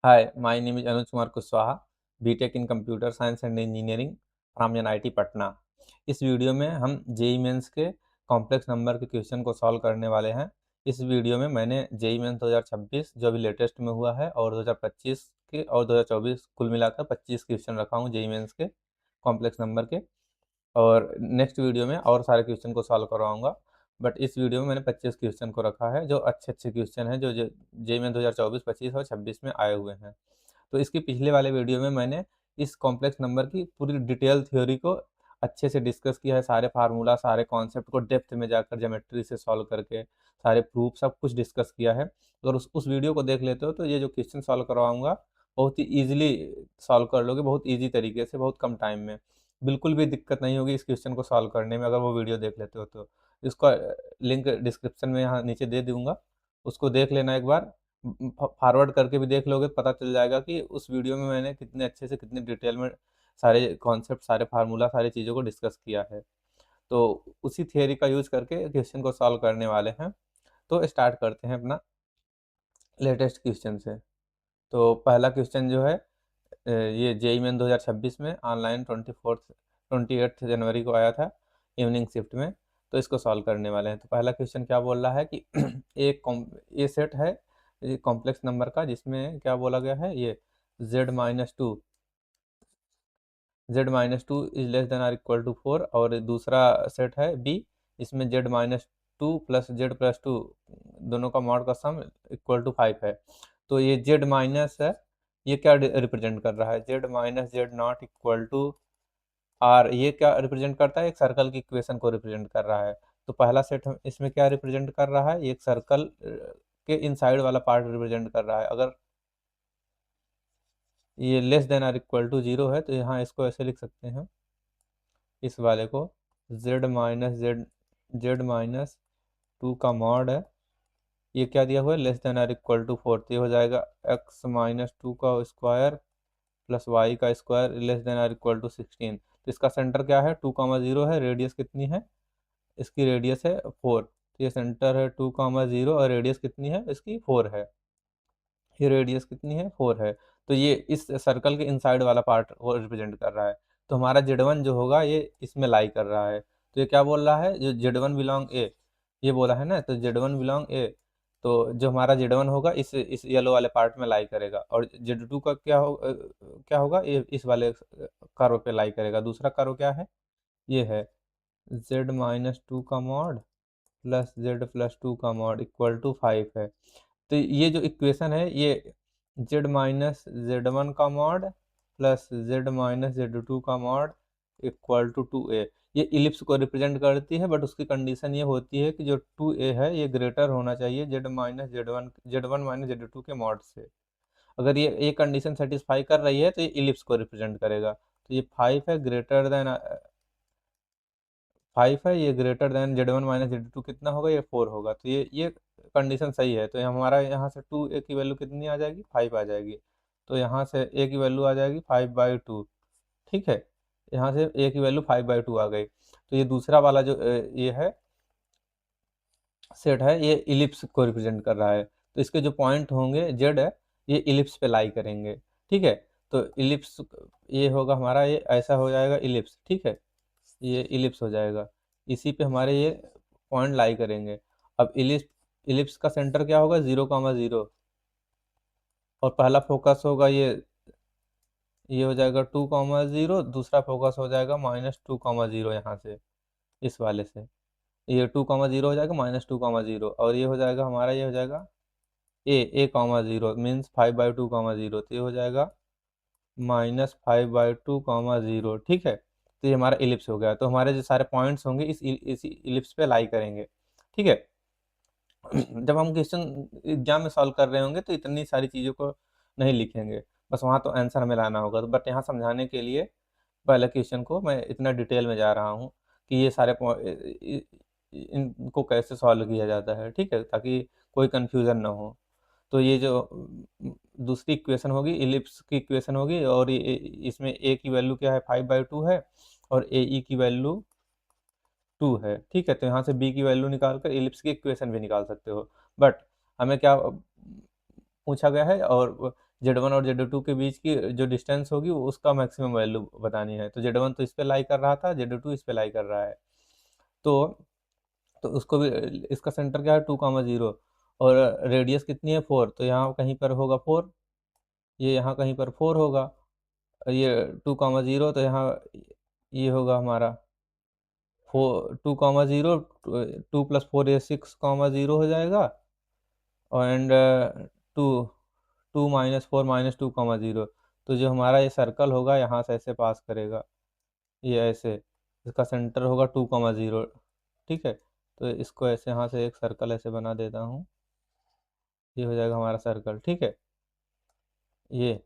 Hi, my name is Anuj Kumar Kushwaha, BTech in computer science and engineering from NIT Patna. इस वीडियो में हम JEE Mains के complex number के question को सॉल्व करने वाले हैं। इस वीडियो में मैंने जेई मेंस 2026 जो अभी लेटेस्ट में हुआ है और 2025 के और 2024 कुल मिलाकर 25 क्वेश्चन रखा हूँ जेई मेंस के कॉम्प्लेक्स नंबर के, और नेक्स्ट वीडियो में और सारे क्वेश्चन को सॉल्व करवाऊंगा। बट इस वीडियो में मैंने 25 क्वेश्चन को रखा है जो अच्छे अच्छे क्वेश्चन हैं जो जेई मेंस 2024, 25 और 26 में आए हुए हैं। तो इसके पिछले वाले वीडियो में मैंने इस कॉम्प्लेक्स नंबर की पूरी डिटेल थ्योरी को अच्छे से डिस्कस किया है, सारे फार्मूला सारे कॉन्सेप्ट को डेप्थ में जाकर ज्योमेट्री से सॉल्व करके सारे प्रूफ सब कुछ डिस्कस किया है। अगर उस वीडियो को देख लेते हो तो ये जो क्वेश्चन सॉल्व करवाऊंगा बहुत ही ईजिली सॉल्व कर लोगे, बहुत ईजी तरीके से, बहुत कम टाइम में। बिल्कुल भी दिक्कत नहीं होगी इस क्वेश्चन को सॉल्व करने में अगर वो वीडियो देख लेते हो तो। इसका लिंक डिस्क्रिप्शन में यहाँ नीचे दे दूंगा, उसको देख लेना एक बार। फॉरवर्ड करके भी देख लोगे, पता चल जाएगा कि उस वीडियो में मैंने कितने अच्छे से कितनी डिटेल में सारे कॉन्सेप्ट सारे फार्मूला सारी चीज़ों को डिस्कस किया है। तो उसी थियरी का यूज करके क्वेश्चन को सॉल्व करने वाले हैं। तो स्टार्ट करते हैं अपना लेटेस्ट क्वेश्चन से। तो पहला क्वेश्चन जो है ये जेई मेन 2026 में ऑनलाइन 28 जनवरी को आया था इवनिंग शिफ्ट में। तो इसको सॉल्व करने वाले हैं। तो पहला क्वेश्चन क्या बोल रहा है कि ये सेट है ये कॉम्प्लेक्स नंबर का, जिसमें क्या बोला गया है, ये z-2 is less than are equal to 4, और दूसरा सेट है बी, इसमें z-2 प्लस z+2 दोनों का मॉड का सम इक्वल टू 5 है। तो ये z माइनस है, ये क्या रिप्रेजेंट कर रहा है, z-z0 इक्वल टू r, ये क्या रिप्रेजेंट करता है, एक सर्कल की इक्वेशन को रिप्रेजेंट कर रहा है। तो पहला सेट हम इसमें क्या रिप्रेजेंट कर रहा है, ये एक सर्कल के इनसाइड वाला पार्ट रिप्रेजेंट कर रहा है। अगर ये less than are equal to 0 है तो यहाँ इसको ऐसे लिख सकते हैं, इस वाले को z-2 का मॉड है, ये क्या दिया हुआ है, less than are equal to 4, तो ये हो जाएगा x-2 का स्क्वायर प्लस वाई का square less than are equal to 16। तो इसका सेंटर क्या है, 2,0 है, रेडियस कितनी है, इसकी रेडियस है 4, तो ये सेंटर है 2,0 और रेडियस कितनी है इसकी 4 है, ये रेडियस कितनी है 4 है। तो ये इस सर्कल के इनसाइड वाला पार्ट वो रिप्रेजेंट कर रहा है। तो हमारा z1 जो होगा ये इसमें लाई कर रहा है। तो ये क्या बोल रहा है, जो z1 बिलोंग ए, ये बोला है ना, तो z1 बिलोंग ए, तो जो हमारा z1 होगा इस येलो वाले पार्ट में लाई करेगा, और z2 का क्या होगा, ये इस वाले कर्व पे लाई करेगा। दूसरा कर्व क्या है, ये है z-2 का मॉड प्लस z+2 का मॉड इक्वल टू 5 है। तो ये जो इक्वेशन है ये z-z1 का मॉड प्लस z-z2 का मॉड इक्वल टू 2a, ये इलिप्स को रिप्रेजेंट करती है। बट उसकी कंडीशन ये होती है कि जो 2a है ये ग्रेटर होना चाहिए z1 - z2 के मॉड से। अगर ये कंडीशन सेटिस्फाई कर रही है तो ये इलिप्स को रिप्रेजेंट करेगा। तो ये 5 है, ग्रेटर देन 5 है, ये ग्रेटर देन z1 - z2 कितना होगा, ये 4 होगा। तो ये कंडीशन सही है। तो हमारा यहाँ से 2a की वैल्यू कितनी आ जाएगी, 5 आ जाएगी। तो यहाँ से a की वैल्यू आ जाएगी 5/2। ठीक है, यहाँ से a की वैल्यू 5/2 आ गई। तो ये दूसरा वाला जो ये है सेट है, ये इलिप्स को रिप्रेजेंट कर रहा है। तो इसके जो पॉइंट होंगे जेड है, ये इलिप्स पे लाई करेंगे। ठीक है, तो इलिप्स ये होगा हमारा, ये ऐसा हो जाएगा इलिप्स। ठीक है, ये इलिप्स हो जाएगा, इसी पे हमारे ये पॉइंट लाई करेंगे। अब इलिप्स का सेंटर क्या होगा, 0,0, और पहला फोकस होगा ये हो जाएगा 2,0, दूसरा फोकस हो जाएगा -2,0 यहाँ से, इस वाले से ये 2,0 हो जाएगा -2,0, और ये हो जाएगा हमारा, ये हो जाएगा a,0 मीन्स 5/2,0, तो ये हो जाएगा -5/2,0। ठीक है, तो ये हमारा इलिप्स हो गया। तो हमारे जो सारे पॉइंट्स होंगे इस इलिप्स पे लाई करेंगे। ठीक है, जब हम क्वेश्चन एग्जाम में सॉल्व कर रहे होंगे तो इतनी सारी चीज़ों को नहीं लिखेंगे, बस वहाँ तो आंसर हमें लाना होगा। तो बट यहाँ समझाने के लिए पहले क्वेश्चन को मैं इतना डिटेल में जा रहा हूँ कि ये सारे इनको कैसे सॉल्व किया जाता है। ठीक है, ताकि कोई कंफ्यूजन ना हो। तो ये जो दूसरी इक्वेशन होगी इलिप्स की इक्वेशन होगी, और इसमें a की वैल्यू क्या है, 5/2 है, और ae की वैल्यू 2 है। ठीक है, तो यहाँ से b की वैल्यू निकाल कर इलिप्स की इक्वेशन भी निकाल सकते हो। बट हमें क्या पूछा गया है, और Z1 और Z2 के बीच की जो डिस्टेंस होगी उसका मैक्सिमम वैल्यू बतानी है। तो Z1 तो इस पे लाई कर रहा था, Z2 इस पे लाई कर रहा है। तो उसको भी, इसका सेंटर क्या है 2,0 और रेडियस कितनी है 4, तो यहाँ कहीं पर होगा 4, ये यहाँ कहीं पर 4 होगा, और ये 2,0 तो यहाँ ये होगा हमारा 2,0, 2 + 4 ये 6,0 हो जाएगा, एंड 2 2 - 4 - 2,0, तो जो हमारा ये सर्कल होगा यहाँ से ऐसे पास करेगा, ये ऐसे, इसका सेंटर होगा 2,0। ठीक है, तो इसको ऐसे यहाँ से एक सर्कल ऐसे बना देता हूँ, ये हो जाएगा हमारा सर्कल। ठीक है, ये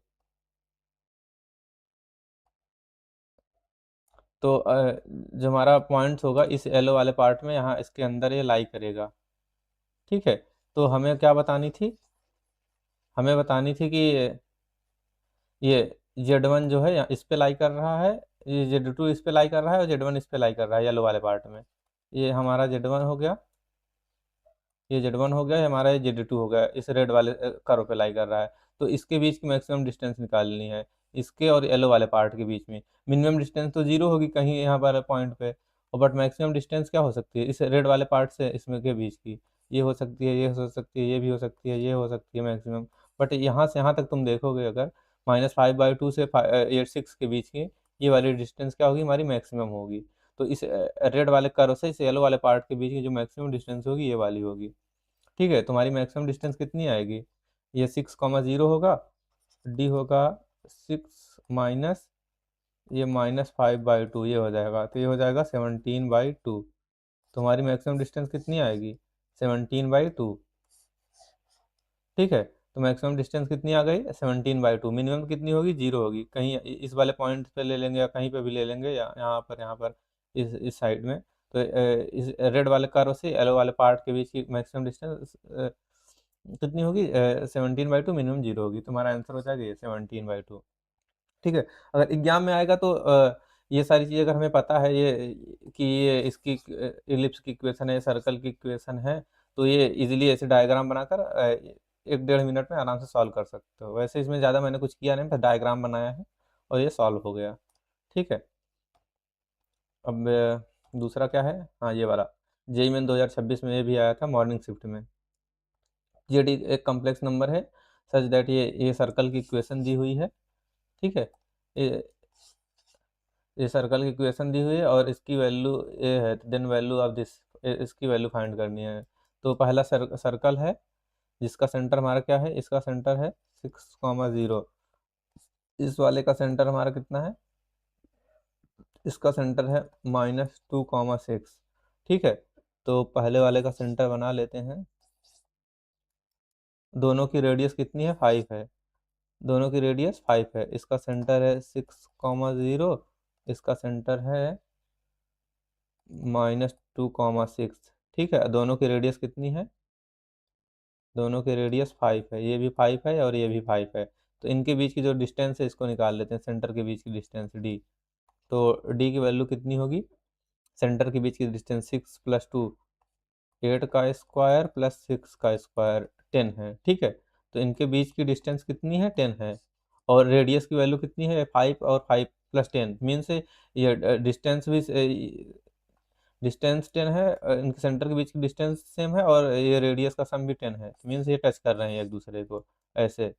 तो जो हमारा पॉइंट्स होगा इस येलो वाले पार्ट में, यहाँ इसके अंदर ये लाई करेगा। ठीक है, तो हमें क्या बतानी थी, हमें बतानी थी कि ये Z1 जो है इस पे लाई कर रहा है, ये Z2 इस पे लाई कर रहा है, और Z1 इस पे लाई कर रहा है येलो वाले पार्ट में। ये हमारा Z1 हो गया, ये Z1 हो गया, ये हमारा ये Z2 हो गया, इस रेड वाले कर्व पे लाई कर रहा है। तो इसके बीच की मैक्सिमम डिस्टेंस निकालनी है, इसके और येलो वाले पार्ट के बीच में। मिनिमम डिस्टेंस तो जीरो होगी कहीं यहाँ पर पॉइंट पे, और बट मैक्सिमम डिस्टेंस क्या हो सकती है इस रेड वाले पार्ट से इसमें के बीच की, ये हो सकती है, ये हो सकती है, ये भी हो सकती है, ये हो सकती है मैक्सिमम। बट यहाँ से यहाँ तक तुम देखोगे अगर -5/2 से 6 के बीच की ये वाली डिस्टेंस क्या होगी, हमारी मैक्सिमम होगी। तो इस रेड वाले कर्व से इस येलो वाले पार्ट के बीच की जो मैक्सिमम डिस्टेंस होगी ये वाली होगी। ठीक है, तुम्हारी मैक्सिमम डिस्टेंस कितनी आएगी, ये 6,0 होगा, डी होगा 6 माइनस ये -5/2, ये हो जाएगा, तो ये हो जाएगा 17/2। तुम्हारी मैक्सिमम डिस्टेंस कितनी आएगी, 17/2। ठीक है, तो मैक्सिमम डिस्टेंस कितनी आ गई, 17/2। मिनिमम कितनी होगी, जीरो होगी, कहीं इस वाले पॉइंट पे ले लेंगे या कहीं पे भी ले लेंगे, या यहाँ पर इस साइड में। तो इस रेड वाले कर्व से येलो वाले पार्ट के बीच की मैक्सिमम डिस्टेंस कितनी होगी, 17/2, मिनिमम जीरो होगी। तुम्हारा आंसर हो जाएगा ये 17/2। ठीक है, अगर एग्जाम में आएगा तो ये सारी चीज़ अगर हमें पता है, ये कि ये इसकी इलिप्स की इक्वेशन है, सर्कल की इक्वेशन है, तो ये इजीली ऐसे डायग्राम बनाकर 1-1.5 मिनट में आराम से सॉल्व कर सकते हो। वैसे इसमें ज़्यादा मैंने कुछ किया नहीं, बस डायग्राम बनाया है और ये सॉल्व हो गया। ठीक है, अब दूसरा क्या है, हाँ ये वाला जेई मेन 2026 में ये भी आया था मॉर्निंग शिफ्ट में। जेडी एक कॉम्प्लेक्स नंबर है सच दैट ये सर्कल की इक्वेशन दी हुई है। ठीक है, ये ये सर्कल की इक्वेशन दी हुई है और इसकी वैल्यू ये है, देन वैल्यू ऑफ दिस, इसकी वैल्यू फाइंड करनी है। तो पहला सर्कल है जिसका सेंटर हमारा क्या है, इसका सेंटर है 6,0। इस वाले का सेंटर हमारा कितना है, इसका सेंटर है -2,6। ठीक है, तो पहले वाले का सेंटर बना लेते हैं। दोनों की रेडियस कितनी है, 5 है, दोनों की रेडियस 5 है। इसका सेंटर है 6,0, इसका सेंटर है -2,6। ठीक है, दोनों की रेडियस कितनी है, दोनों की रेडियस 5 है, ये भी 5 है और ये भी 5 है। तो इनके बीच की जो डिस्टेंस है इसको निकाल लेते हैं, सेंटर के बीच की डिस्टेंस डी। तो डी की वैल्यू कितनी होगी, सेंटर के बीच की डिस्टेंस 6 + 2, 8 का स्क्वायर प्लस 6 का स्क्वायर 10 है। ठीक है, तो इनके बीच की डिस्टेंस कितनी है, 10 है, और रेडियस की वैल्यू कितनी है, 5, और 5 + 10 मीन्स ये डिस्टेंस भी डिस्टेंस 10 है, इनके सेंटर के बीच की डिस्टेंस सेम है, और ये रेडियस का सम भी 10 है, मीन्स ये टच कर रहे हैं एक दूसरे को ऐसे,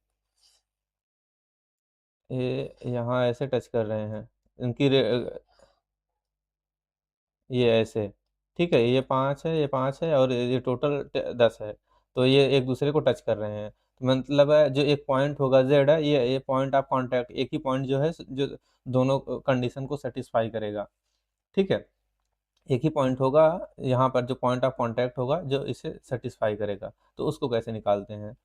ये यहाँ ऐसे टच कर रहे हैं इनकी ये ऐसे। ठीक है, ये 5 है, ये 5 है, और ये टोटल 10 है, तो ये एक दूसरे को टच कर रहे हैं। तो मतलब है जो एक पॉइंट होगा जेड है, ये पॉइंट ऑफ कांटेक्ट, एक ही पॉइंट जो है जो दोनों कंडीशन को सेटिस्फाई करेगा। ठीक है, एक ही पॉइंट होगा यहाँ पर जो पॉइंट ऑफ कांटेक्ट होगा जो इसे सेटिस्फाई करेगा। तो उसको कैसे निकालते हैं,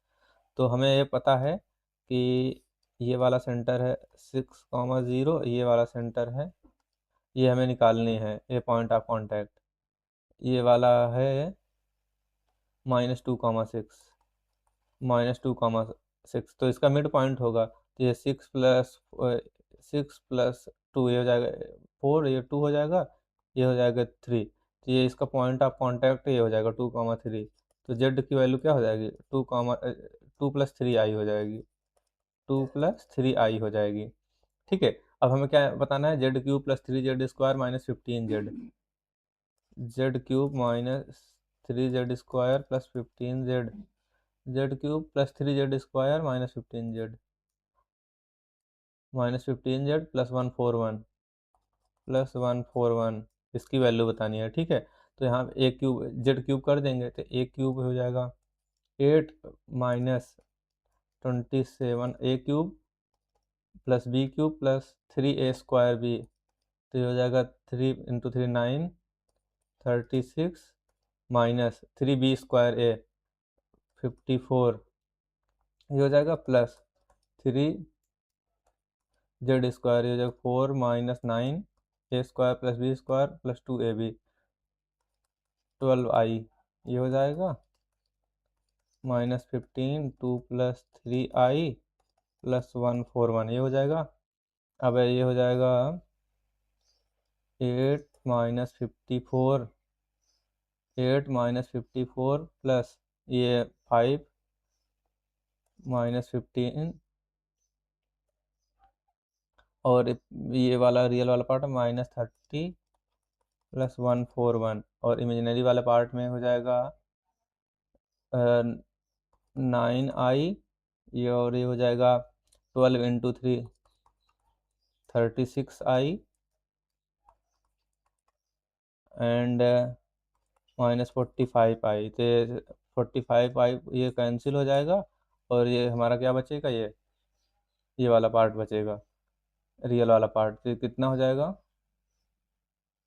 तो हमें ये पता है कि ये वाला सेंटर है 6,0, ये वाला सेंटर है, ये हमें निकालनी है, ये पॉइंट ऑफ कांटेक्ट ये वाला है -2,6, -2,6, तो इसका मिड पॉइंट होगा, तो ये 6 + 2 ये हो जाएगा 4, ये 2 हो जाएगा, ये हो जाएगा 3, तो ये इसका पॉइंट ऑफ कांटेक्ट ये हो जाएगा 2,3। तो जेड की वैल्यू क्या हो जाएगी, 2 + 3 आई हो जाएगी, 2 प्लस 3i हो जाएगी। ठीक है, अब हमें क्या बताना है, Z cube plus 3z² minus 15z, Z cube minus 3z² plus 15z, Z cube plus 3z² minus 15z plus 141 plus 141, इसकी वैल्यू बतानी है। ठीक है, तो यहाँ ए क्यूब जेड क्यूब कर देंगे तो ए क्यूब हो जाएगा 8 minus 27 a cube plus b cube plus 3a² b, तो ये हो जाएगा 3 × 3 9 36 माइनस 3b² ए 54, ये हो जाएगा प्लस 3z², ये हो जाएगा 4 minus 9 a² plus b² plus 2ab 12i, ये हो जाएगा माइनस 15 2 प्लस 3i प्लस 141, ये हो जाएगा। अब ये हो जाएगा 8 माइनस 54 प्लस ये 5 माइनस 15 और ये वाला रियल वाला पार्ट माइनस 30 प्लस 141, और इमेजिनरी वाले पार्ट में हो जाएगा 9i, ये और ये हो जाएगा 12 × 3 36i एंड माइनस 45i, तो 45i ये कैंसिल हो जाएगा और ये हमारा क्या बचेगा, ये वाला पार्ट बचेगा, रियल वाला पार्ट। तो कितना हो जाएगा,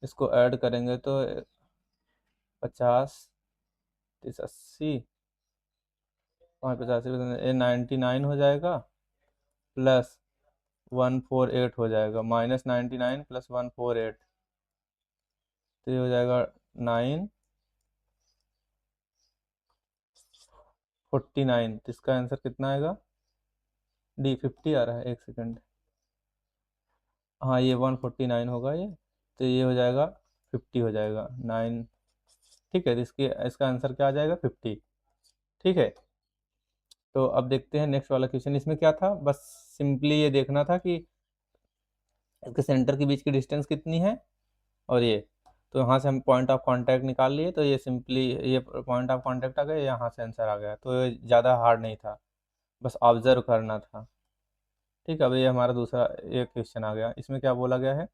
इसको ऐड करेंगे तो 50 80 85 ये 99 हो जाएगा प्लस 148 हो जाएगा, माइनस 99 प्लस 148, तो ये हो जाएगा 949। तो इसका आंसर कितना आएगा, डी 50 आ रहा है, एक सेकंड, हाँ ये 149 होगा ये, तो ये हो जाएगा 50 हो जाएगा 9। ठीक है, तो इसका आंसर क्या आ जाएगा, 50। ठीक है, तो अब देखते हैं नेक्स्ट वाला क्वेश्चन। इसमें क्या था, बस सिंपली ये देखना था कि इसके सेंटर के बीच की डिस्टेंस कितनी है, और ये, तो यहाँ से हम पॉइंट ऑफ कांटेक्ट निकाल लिए, तो ये सिंपली ये पॉइंट ऑफ कांटेक्ट आ गया, यहाँ से आंसर आ गया, तो ये ज़्यादा हार्ड नहीं था, बस ऑब्जर्व करना था। ठीक है, अब ये हमारा दूसरा एक क्वेश्चन आ गया। इसमें क्या बोला गया है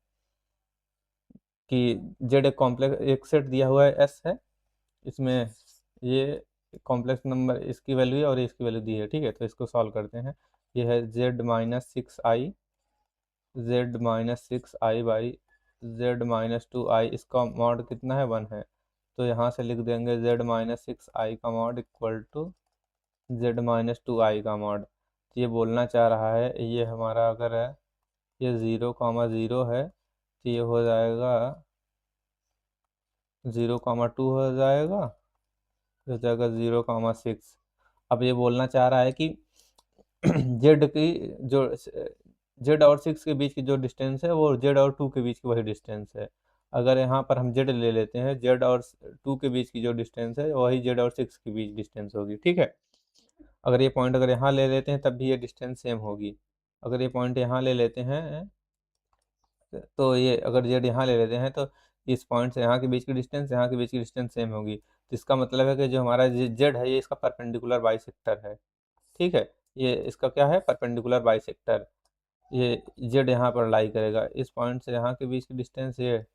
कि जेड एक कॉम्प्लेक्स एक सेट दिया हुआ है एस है, इसमें ये कॉम्प्लेक्स नंबर इसकी वैल्यू है और इसकी वैल्यू दी है। ठीक है, तो इसको सॉल्व करते हैं। ये है z-6i बाई z-2i, इसका मॉड कितना है, 1 है, तो यहाँ से लिख देंगे z-6i का मॉड इक्वल टू z-2i का मॉड। ये बोलना चाह रहा है, ये हमारा अगर है ये 0,0 है, तो ये हो जाएगा 0,2 हो जाएगा, हो जाएगा 0,6। अब ये बोलना चाह रहा है कि जेड की जो जेड और 6 के बीच की जो डिस्टेंस है वो जेड और 2 के बीच की वही डिस्टेंस है। अगर यहाँ पर हम जेड ले लेते हैं, जेड और 2 के बीच की जो डिस्टेंस है वही जेड और 6 के बीच डिस्टेंस होगी। ठीक है, अगर ये पॉइंट अगर यहाँ ले लेते हैं तब भी ये डिस्टेंस सेम होगी। अगर ये पॉइंट यहाँ ले लेते हैं तो ये अगर जेड यहाँ ले लेते हैं तो इस पॉइंट से यहाँ के बीच की डिस्टेंस यहाँ के बीच की डिस्टेंस सेम होगी। तो इसका मतलब है कि जो हमारा जेड है ये इसका परपेंडिकुलर बाइसेक्टर है। ठीक है, ये इसका क्या है, परपेंडिकुलर बाइसेक्टर। ये जेड यहाँ पर लाई करेगा, इस पॉइंट से यहाँ के बीच की डिस्टेंस ये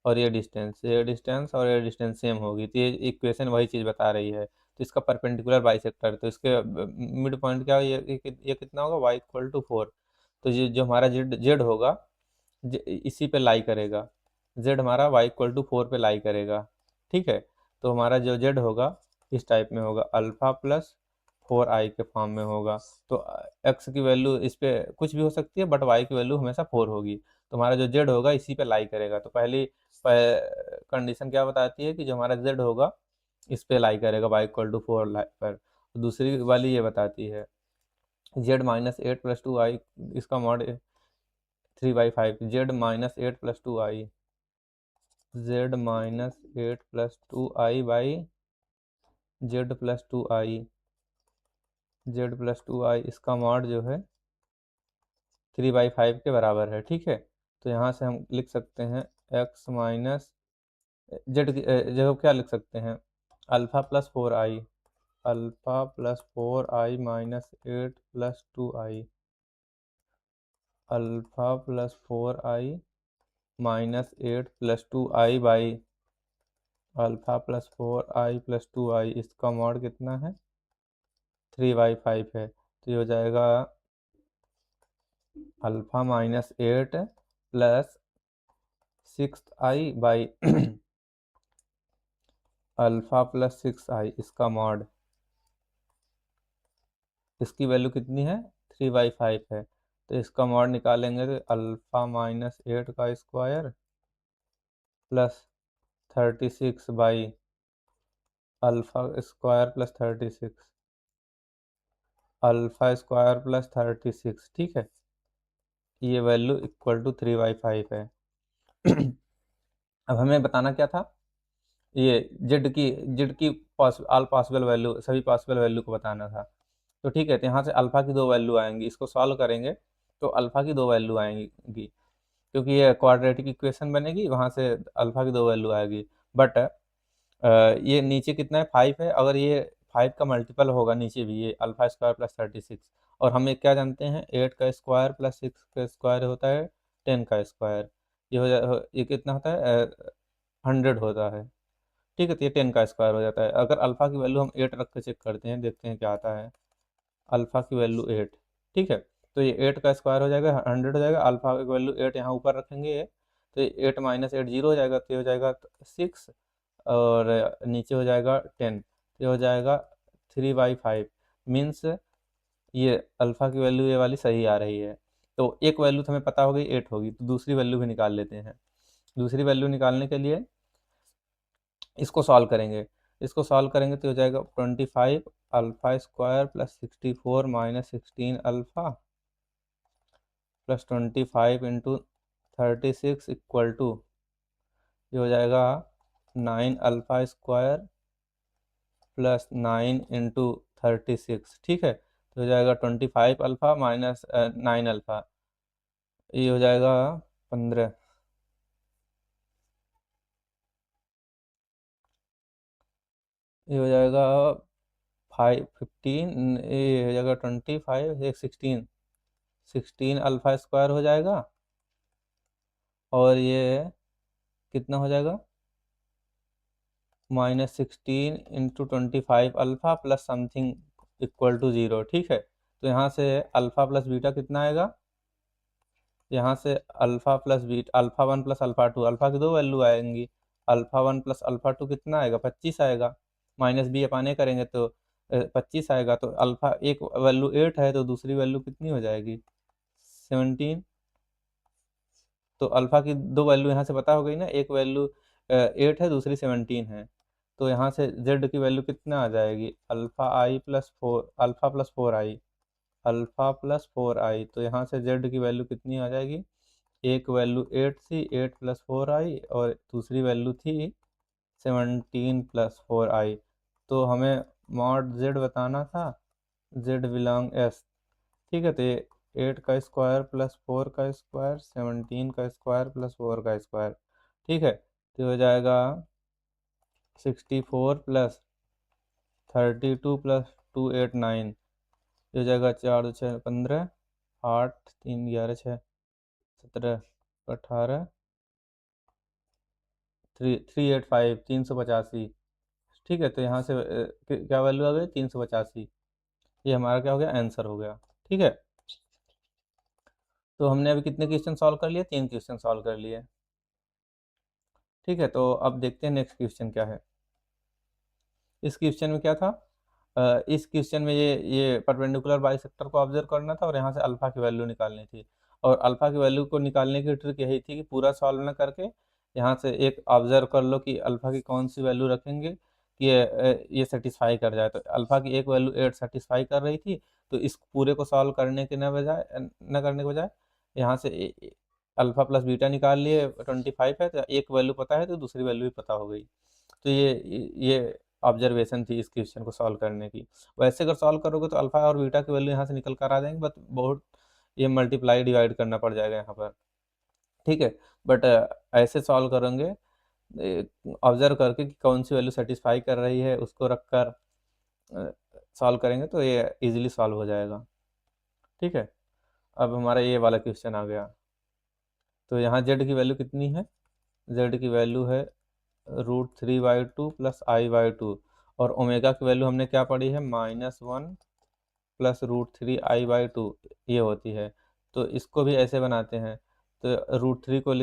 और ये डिस्टेंस और ये डिस्टेंस सेम होगी। तो ये इक्वेशन वही चीज़ बता रही है, तो इसका परपेंडिकुलर बाइसेक्टर, तो इसके मिड पॉइंट क्या है, ये कितना होगा, y इक्वल टू 4। तो ये जो हमारा जेड जेड होगा इसी पे लाई करेगा, जेड हमारा y इक्वल टू 4 पे लाई करेगा। ठीक है, तो हमारा जो जेड होगा इस टाइप में होगा, अल्फा प्लस 4i के फॉर्म में होगा। तो x की वैल्यू इस पे कुछ भी हो सकती है बट y की वैल्यू हमेशा 4 होगी। तो हमारा जो जेड होगा इसी पे लाई करेगा। तो पहली कंडीशन क्या बताती है कि जो हमारा जेड होगा इस पे लाई करेगा y इक्वल टू 4 पर। तो दूसरी वाली ये बताती है z-8 प्लस 2i, इसका mod 3/5, z-8 plus 2i, z-8 plus 2i by z plus 2i, z plus 2i, इसका मॉड जो है 3/5 के बराबर है। ठीक है, तो यहाँ से हम लिख सकते हैं x माइनस जेड की जगह क्या लिख सकते हैं, alpha plus 4i, alpha plus 4i minus 8 plus 2i, alpha plus 4i minus 8 plus 2i by alpha plus 4i plus 2i, इसका मॉड कितना है 3/5 है। तो ये हो जाएगा alpha minus 8 plus 6i by alpha plus 6i, इसका मॉड, इसकी वैल्यू कितनी है 3/5 है। तो इसका मॉड निकालेंगे तो अल्फ़ा माइनस 8 का square plus 36 by alpha square plus 36, alpha square plus 36। ठीक है, ये वैल्यू इक्वल टू 3/5 है। अब हमें बताना क्या था, ये जेड की ऑल पॉसिबल वैल्यू, सभी पॉसिबल वैल्यू को बताना था। तो ठीक है, तो यहाँ से अल्फ़ा की 2 वैल्यू आएंगी, इसको सॉल्व करेंगे तो अल्फ़ा की 2 वैल्यू आएंगी, क्योंकि ये क्वाड्रेटिक इक्वेशन बनेगी, वहाँ से अल्फ़ा की 2 वैल्यू आएगी। बट ये नीचे कितना है 5 है, अगर ये 5 का मल्टीपल होगा नीचे भी, ये अल्फ़ा स्क्वायर प्लस 36, और हम एक क्या जानते हैं 8 का स्क्वायर प्लस 6 का स्क्वायर होता है 10 का स्क्वायर, ये कितना होता है 100 होता है। ठीक है, तो ये 10 का स्क्वायर हो जाता है। अगर अल्फ़ा की वैल्यू हम 8 रख के चेक करते हैं, देखते हैं क्या आता है, अल्फ़ा की वैल्यू 8। ठीक है, तो ये 8 का स्क्वायर हो जाएगा 100 हो जाएगा, अल्फ़ा की वैल्यू 8 यहाँ ऊपर रखेंगे तो ये 8 माइनस 8 जीरो हो जाएगा, तो ये हो जाएगा 6, और नीचे हो जाएगा 10, तो ये हो जाएगा 3/5। मीन्स ये अल्फ़ा की वैल्यू ये वाली सही आ रही है। तो एक वैल्यू तो हमें पता हो गई 8 होगी, तो दूसरी वैल्यू भी निकाल लेते हैं। दूसरी वैल्यू निकालने के लिए इसको सॉल्व करेंगे तो हो जाएगा 25 alpha square plus 64 minus 16 alpha plus 25 into 36 equal to, ये हो जाएगा 9 अल्फ़ा स्क्वायर प्लस 9 इंटू 36। ठीक है, तो हो जाएगा 25 अल्फ़ा माइनस 9 अल्फ़ा, ये हो जाएगा 15, ये हो जाएगा 15, ये हो जाएगा 25, एक 16 अल्फ़ा स्क्वायर हो जाएगा, और ये कितना हो जाएगा -16 into 25 alpha plus something equal to 0। ठीक है, तो यहाँ से अल्फ़ा प्लस बीटा कितना आएगा, यहाँ से alpha plus beta, alpha 1 plus alpha 2, alpha की 2 वैल्यू आएंगी, अल्फ़ा 1 प्लस अल्फ़ा 2 कितना आएगा 25 आएगा, माइनस बी अपाने करेंगे तो 25 आएगा। तो अल्फ़ा एक वैल्यू 8 है, तो दूसरी वैल्यू कितनी हो जाएगी 17। तो अल्फ़ा की 2 वैल्यू यहाँ से पता हो गई ना, एक वैल्यू 8 है, दूसरी 17 है। तो यहाँ से जेड की वैल्यू कितना आ जाएगी, alpha plus 4i, alpha plus 4i। तो यहाँ से जेड की वैल्यू कितनी आ जाएगी, एक वैल्यू 8 थी, 8 प्लस 4i, और दूसरी वैल्यू थी 17 प्लस 4i। तो हमें मॉड जेड बताना था, जेड बिलोंग एस। ठीक है, तो ये 8 का स्क्वायर प्लस 4 का स्क्वायर 17 का स्क्वायर प्लस 4 का स्क्वायर। ठीक है, तो हो जाएगा 64 प्लस 32 प्लस 2 8 9, हो जाएगा 4 2 6 15, 8 3 11 6 17 18 385 385। ठीक है, तो यहाँ से क्या वैल्यू आ गई 385, ये हमारा क्या हो गया आंसर हो गया। ठीक है, तो हमने अभी कितने क्वेश्चन सॉल्व कर लिए, 3 क्वेश्चन सॉल्व कर लिए। ठीक है, तो अब देखते हैं नेक्स्ट क्वेश्चन क्या है। इस क्वेश्चन में क्या था, इस क्वेश्चन में ये परपेंडिकुलर बाइसेक्टर को ऑब्जर्व करना था, और यहाँ से अल्फा की वैल्यू निकालनी थी। और अल्फा की वैल्यू को निकालने की ट्रिक यही थी कि पूरा सॉल्व ना करके यहाँ से एक ऑब्जर्व कर लो कि अल्फा की कौन सी वैल्यू रखेंगे कि ये सेटिस्फाई कर जाए। तो अल्फा की एक वैल्यू 8 सेटिस्फाई कर रही थी, तो इस पूरे को सॉल्व करने के न करने के बजाय यहाँ से अल्फा प्लस बीटा निकाल लिए, 25 है तो एक वैल्यू पता है तो दूसरी वैल्यू भी पता हो गई। तो ये ऑब्जर्वेशन थी इस क्वेश्चन को सॉल्व करने की। वैसे अगर सॉल्व करोगे तो अल्फा और बीटा की वैल्यू यहाँ से निकल कर आ जाएंगे, बट बहुत ये मल्टीप्लाई डिवाइड करना पड़ जाएगा यहाँ पर, ठीक है। बट ऐसे सॉल्व करेंगे ऑब्जर्व करके कि कौन सी वैल्यू सेटिस्फाई कर रही है, उसको रखकर सॉल्व करेंगे तो ये इजीली सॉल्व हो जाएगा, ठीक है। अब हमारा ये वाला क्वेश्चन आ गया। तो यहाँ जेड की वैल्यू कितनी है, जेड की वैल्यू है √3/2 प्लस i/2, और ओमेगा की वैल्यू हमने क्या पढ़ी है, -1 प्लस √3i/2 ये होती है। तो इसको भी ऐसे बनाते हैं, तो √3 को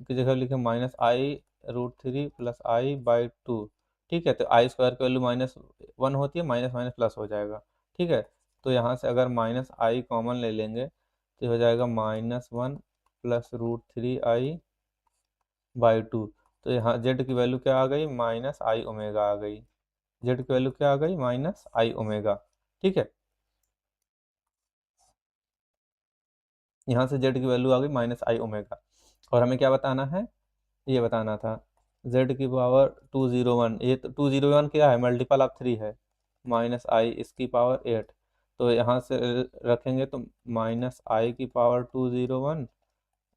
की जगह लिखे -i√3 प्लस i/2, ठीक है। तो आई स्क्वायर की वैल्यू -1 होती है, माइनस माइनस प्लस हो जाएगा, ठीक है। तो यहाँ से अगर -i कॉमन ले लेंगे तो ये हो जाएगा -1 प्लस √3i/2। तो यहाँ जेड की वैल्यू क्या आ गई, -i ओमेगा आ गई, जेड की वैल्यू क्या आ गई, -i ओमेगा, ठीक है। यहाँ से जेड की वैल्यू आ गई -i ओमेगा, और हमें क्या बताना है, ये बताना था जेड की पावर 201, ये तो 201 क्या है, मल्टीपल ऑफ 3 है, -i इसकी पावर 8। तो यहाँ से रखेंगे तो -i की पावर 201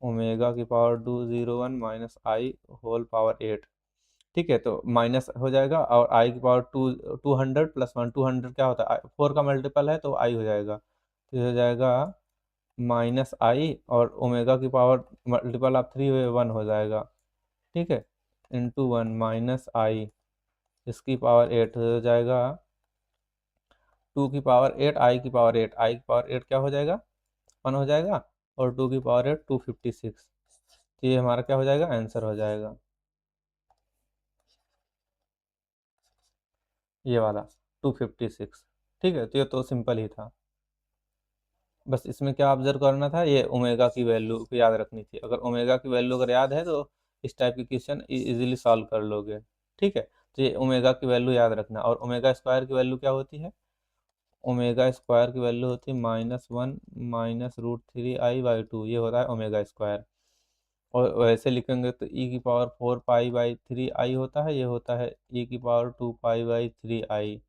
ओमेगा की पावर 201 -i होल पावर 8, ठीक है। तो माइनस हो जाएगा, और आई की पावर 200 प्लस 1, 200 क्या होता है, 4 का मल्टीपल है तो आई हो जाएगा, तो ये हो जाएगा -i, और ओमेगा की पावर मल्टीपल ऑफ 3 1 हो जाएगा, ठीक है, इंटू 1 -i इसकी पावर 8 हो जाएगा, 2 की पावर 8 आई की पावर 8, आई की पावर 8 क्या हो जाएगा, 1 हो जाएगा, और 2 की पावर 8 256। तो ये हमारा क्या हो जाएगा, आंसर हो जाएगा ये वाला 256, ठीक है। तो ये तो सिंपल ही था, बस इसमें क्या ऑब्जर्व करना था, ये ओमेगा की वैल्यू को याद रखनी थी। अगर ओमेगा की वैल्यू अगर याद है तो इस टाइप की क्वेश्चन इजीली सॉल्व कर लोगे, ठीक है। तो ये ओमेगा की वैल्यू याद रखना, और ओमेगा स्क्वायर की वैल्यू क्या होती है, ओमेगा स्क्वायर की वैल्यू होती है -1 माइनस √3i/2, ये होता है ओमेगा स्क्वायर। और वैसे लिखेंगे तो ई की पावर 4 पाई/3 आई होता है, ये होता है ई की पावर 2 पाई/3 आई,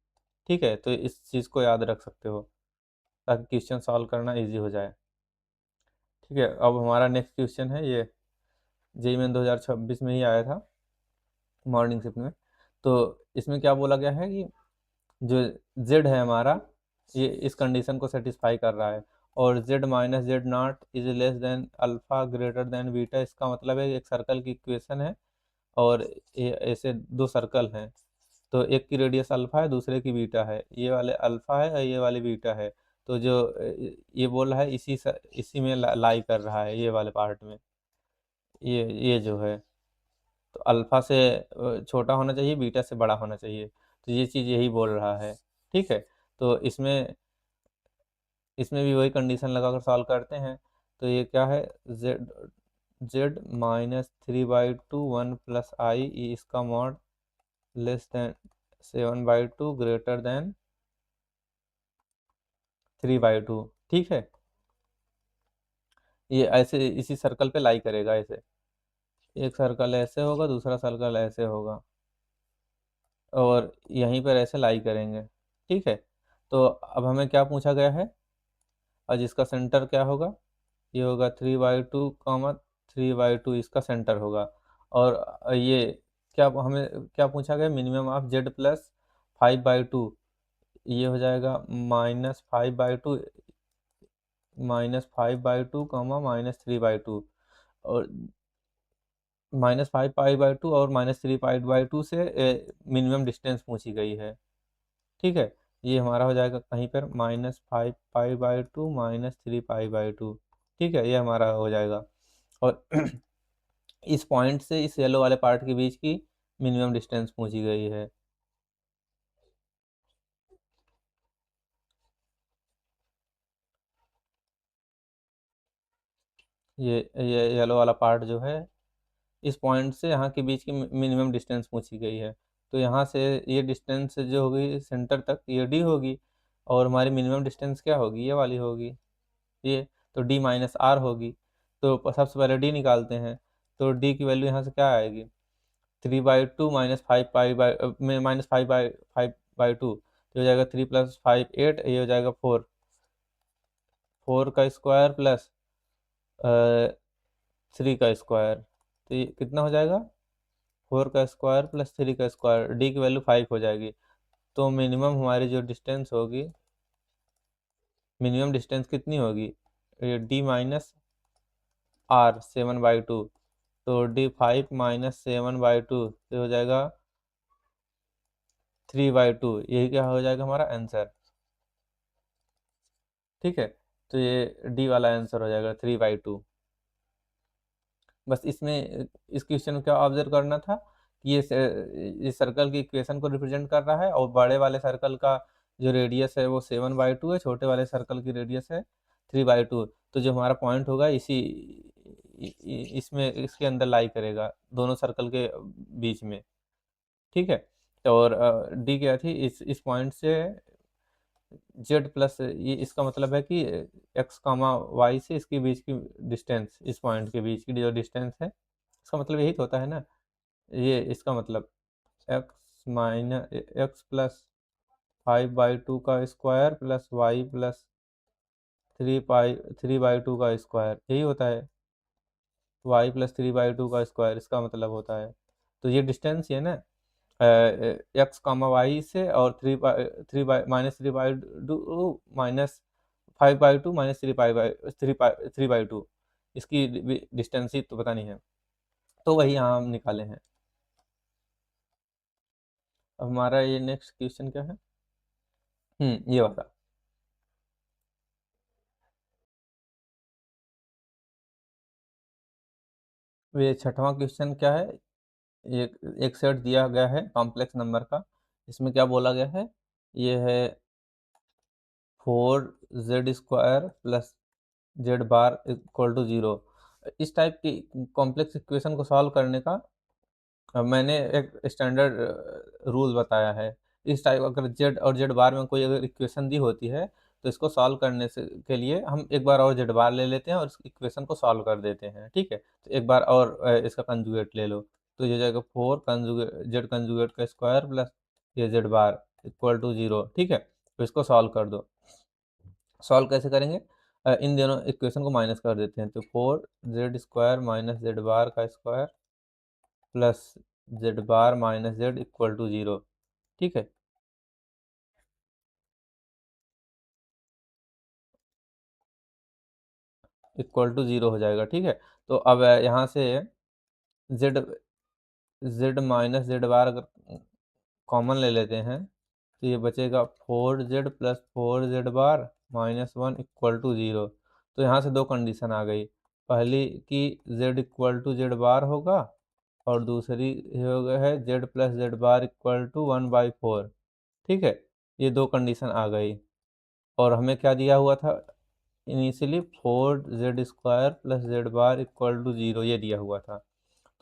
ठीक है। तो इस चीज़ को याद रख सकते हो ताकि क्वेश्चन सॉल्व करना इजी हो जाए, ठीक है। अब हमारा नेक्स्ट क्वेश्चन है, ये जेई मेन 2026 में ही आया था मॉर्निंग शिफ्ट में। तो इसमें क्या बोला गया है कि जो जेड है हमारा, ये इस कंडीशन को सेटिस्फाई कर रहा है, और Z minus Z not is less then alpha greater than beta. इसका मतलब है एक सर्कल की इक्वेशन है, और ये ऐसे दो सर्कल हैं, तो एक की रेडियस अल्फा है, दूसरे की बीटा है, ये वाले अल्फा है और ये वाले बीटा है। तो जो ये बोल रहा है इसी में लाई कर रहा है, ये वाले पार्ट में, ये जो है, तो अल्फा से छोटा होना चाहिए, बीटा से बड़ा होना चाहिए, तो ये चीज़ यही बोल रहा है, ठीक है। तो इसमें इसमें भी वही कंडीशन लगाकर सॉल्व करते हैं। तो ये क्या है, जेड जेड -3/2 1 प्लस आई, इसका mod less than 7/2 greater than 3/2, ठीक है। ये ऐसे इसी सर्कल पे लाई करेगा, ऐसे एक सर्कल ऐसे होगा, दूसरा सर्कल ऐसे होगा, और यहीं पर ऐसे लाई करेंगे, ठीक है। तो अब हमें क्या पूछा गया है, और जिसका सेंटर क्या होगा, ये होगा 3/2, 3/2 इसका सेंटर होगा। और ये क्या हमें क्या पूछा गया, मिनिमम ऑफ जेड प्लस 5/2, ये हो जाएगा -5/2, -5/2, और -5/2 और -3/2 से मिनिमम डिस्टेंस पूछी गई है, ठीक है। ये हमारा हो जाएगा कहीं पर -5/2 -3/2, ठीक है, ये हमारा हो जाएगा। और इस पॉइंट से इस येलो वाले पार्ट के बीच की मिनिमम डिस्टेंस पूछी गई है, ये येलो वाला पार्ट जो है, इस पॉइंट से यहाँ के बीच की मिनिमम डिस्टेंस पूछी गई है। तो यहाँ से ये डिस्टेंस जो होगी सेंटर तक, ये डी होगी, और हमारी मिनिमम डिस्टेंस क्या होगी, ये वाली होगी, ये तो D-R होगी। तो सबसे पहले डी निकालते हैं, तो डी की वैल्यू यहाँ से क्या आएगी, 3/2 -5/5/2, तो हो जाएगा 3 + 5 8, ये हो जाएगा 4, 4 का स्क्वायर प्लस 3 का स्क्वायर, तो ये कितना हो जाएगा? 4 का स्क्वायर प्लस 3 का स्क्वायर, डी की वैल्यू 5 हो जाएगी। तो मिनिमम हमारी जो डिस्टेंस होगी, मिनिमम डिस्टेंस कितनी होगी? डी माइनस आर 7/2, तो डी 5 माइनस 7/2 तो हो जाएगा 3/2। यही क्या हो जाएगा हमारा आंसर। ठीक है, तो ये डी वाला आंसर हो जाएगा 3/2। बस इसमें इस क्वेश्चन में क्या ऑब्जर्व करना था कि ये सर्कल की इक्वेशन को रिप्रेजेंट कर रहा है, और बड़े वाले सर्कल का जो रेडियस है वो 7/2 है, छोटे वाले सर्कल की रेडियस है 3/2। तो जो हमारा पॉइंट होगा इसी इसमें इसके अंदर लाई करेगा, दोनों सर्कल के बीच में। ठीक है, और डी क्या थी? इस पॉइंट से जेड प्लस, ये इसका मतलब है कि एक्स कामा वाई से इसके बीच की डिस्टेंस, इस पॉइंट के बीच की जो डिस्टेंस है, इसका मतलब यही तो होता है ना। ये इसका मतलब एक्स माइनस एक्स प्लस 5/2 का स्क्वायर प्लस वाई प्लस 3/2 का स्क्वायर, यही होता है। वाई प्लस 3/2 का स्क्वायर इसका मतलब होता है। तो ये डिस्टेंस ये ना एक्स कामा वाई से, और -3/2 माइनस 5/2 माइनस 3/2, इसकी डिस्टेंस ही तो पता नहीं है, तो वही यहाँ हम निकाले हैं। अब हमारा ये नेक्स्ट क्वेश्चन क्या है? ये वाला। ये छठवां क्वेश्चन क्या है? एक एक सेट दिया गया है कॉम्प्लेक्स नंबर का, इसमें क्या बोला गया है? ये है 4z² plus Z bar equal to 0। इस टाइप की कॉम्प्लेक्स इक्वेशन को सॉल्व करने का मैंने एक स्टैंडर्ड रूल बताया है। इस टाइप अगर जेड और जेड बार में कोई अगर इक्वेशन दी होती है, तो इसको सॉल्व करने से के लिए हम एक बार और जेड बार ले लेते हैं और इस इक्वेशन को सॉल्व कर देते हैं। ठीक है, तो एक बार और इसका कंजुगेट ले लो, तो ये हो जाएगा 4 कंजुगेट जेड कंजुगेट का स्क्वायर प्लस ये जेड बार इक्वल टू 0। ठीक है, तो इसको सॉल्व कर दो। सॉल्व कैसे करेंगे? इन दोनों इक्वेशन को माइनस कर देते हैं, तो 4z² माइनस जेड बार का square plus Z bar minus Z equal to 0। ठीक है, इक्वल टू 0 हो जाएगा। ठीक है, तो अब यहाँ से जेड जेड माइनस जेड बार अगर कॉमन ले लेते हैं, तो ये बचेगा 4z plus 4z bar -1 equal to 0। तो यहाँ से दो कंडीशन आ गई, पहली कि z equal to Z bar होगा, और दूसरी हो गया है Z plus Z bar equal to 1/4। ठीक है, ये दो कंडीशन आ गई, और हमें क्या दिया हुआ था initially? 4z² plus Z bar equal to 0 ये दिया हुआ था।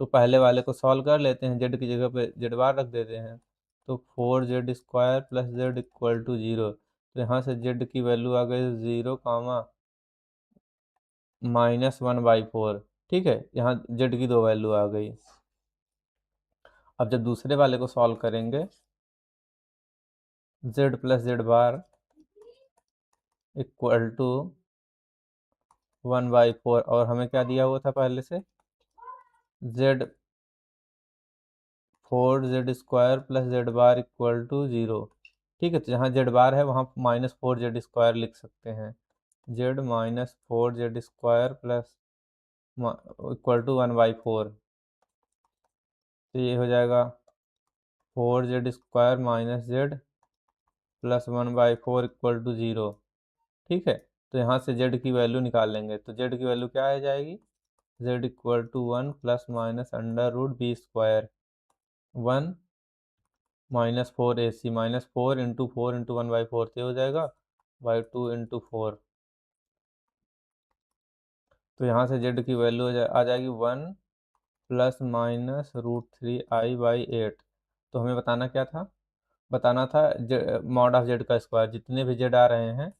तो पहले वाले को सॉल्व कर लेते हैं, जेड की जगह पे जेड बार रख देते हैं, तो 4z² plus Z equal to 0। तो यहाँ से जेड की वैल्यू आ गई 0 कामा -1/4। ठीक है, यहाँ जेड की दो वैल्यू आ गई। अब जब दूसरे वाले को सॉल्व करेंगे, Z plus Z bar equal to 1/4, और हमें क्या दिया हुआ था पहले से? Z 4z² plus Z bar equal to 0। ठीक है, तो जहाँ जेड बार है वहाँ -4z² लिख सकते हैं, Z -4z² plus equal to 1/4। तो ये हो जाएगा 4z² minus Z plus 1/4 equal to 0। ठीक है, तो यहाँ से जेड की वैल्यू निकाल लेंगे, तो जेड की वैल्यू क्या आ जाएगी? Z equal to 1 plus minus under root b²। 1 -4ac, -4 × 1/4 से हो जाएगा 2 × 4। तो यहाँ से जेड की वैल्यू आ जाएगी 1 प्लस माइनस √3i/8। तो हमें बताना क्या था? बताना था मॉड ऑफ जेड का स्क्वायर, जितने भी जेड आ रहे हैं,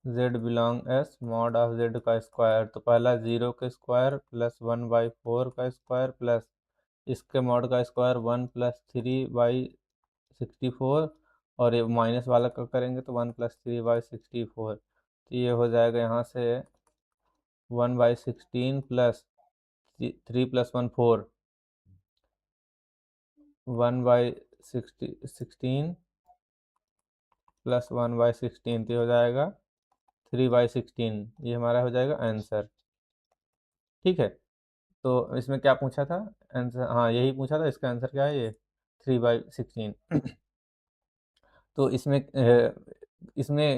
Z belong S mod of z का स्क्वायर। तो पहला 0 का स्क्वायर प्लस 1/4 का स्क्वायर प्लस इसके मॉड का स्क्वायर 1 प्लस 3/64, और ये माइनस वाला का करेंगे तो 1 प्लस 3/64। तो ये हो जाएगा यहाँ से 1/16 प्लस 3 + 1 4, 1/16 प्लस 1/16, तो ये हो जाएगा 3/16। ये हमारा हो जाएगा आंसर। ठीक है, तो इसमें क्या पूछा था आंसर? हाँ, यही पूछा था। इसका आंसर क्या है? ये 3/16। तो इसमें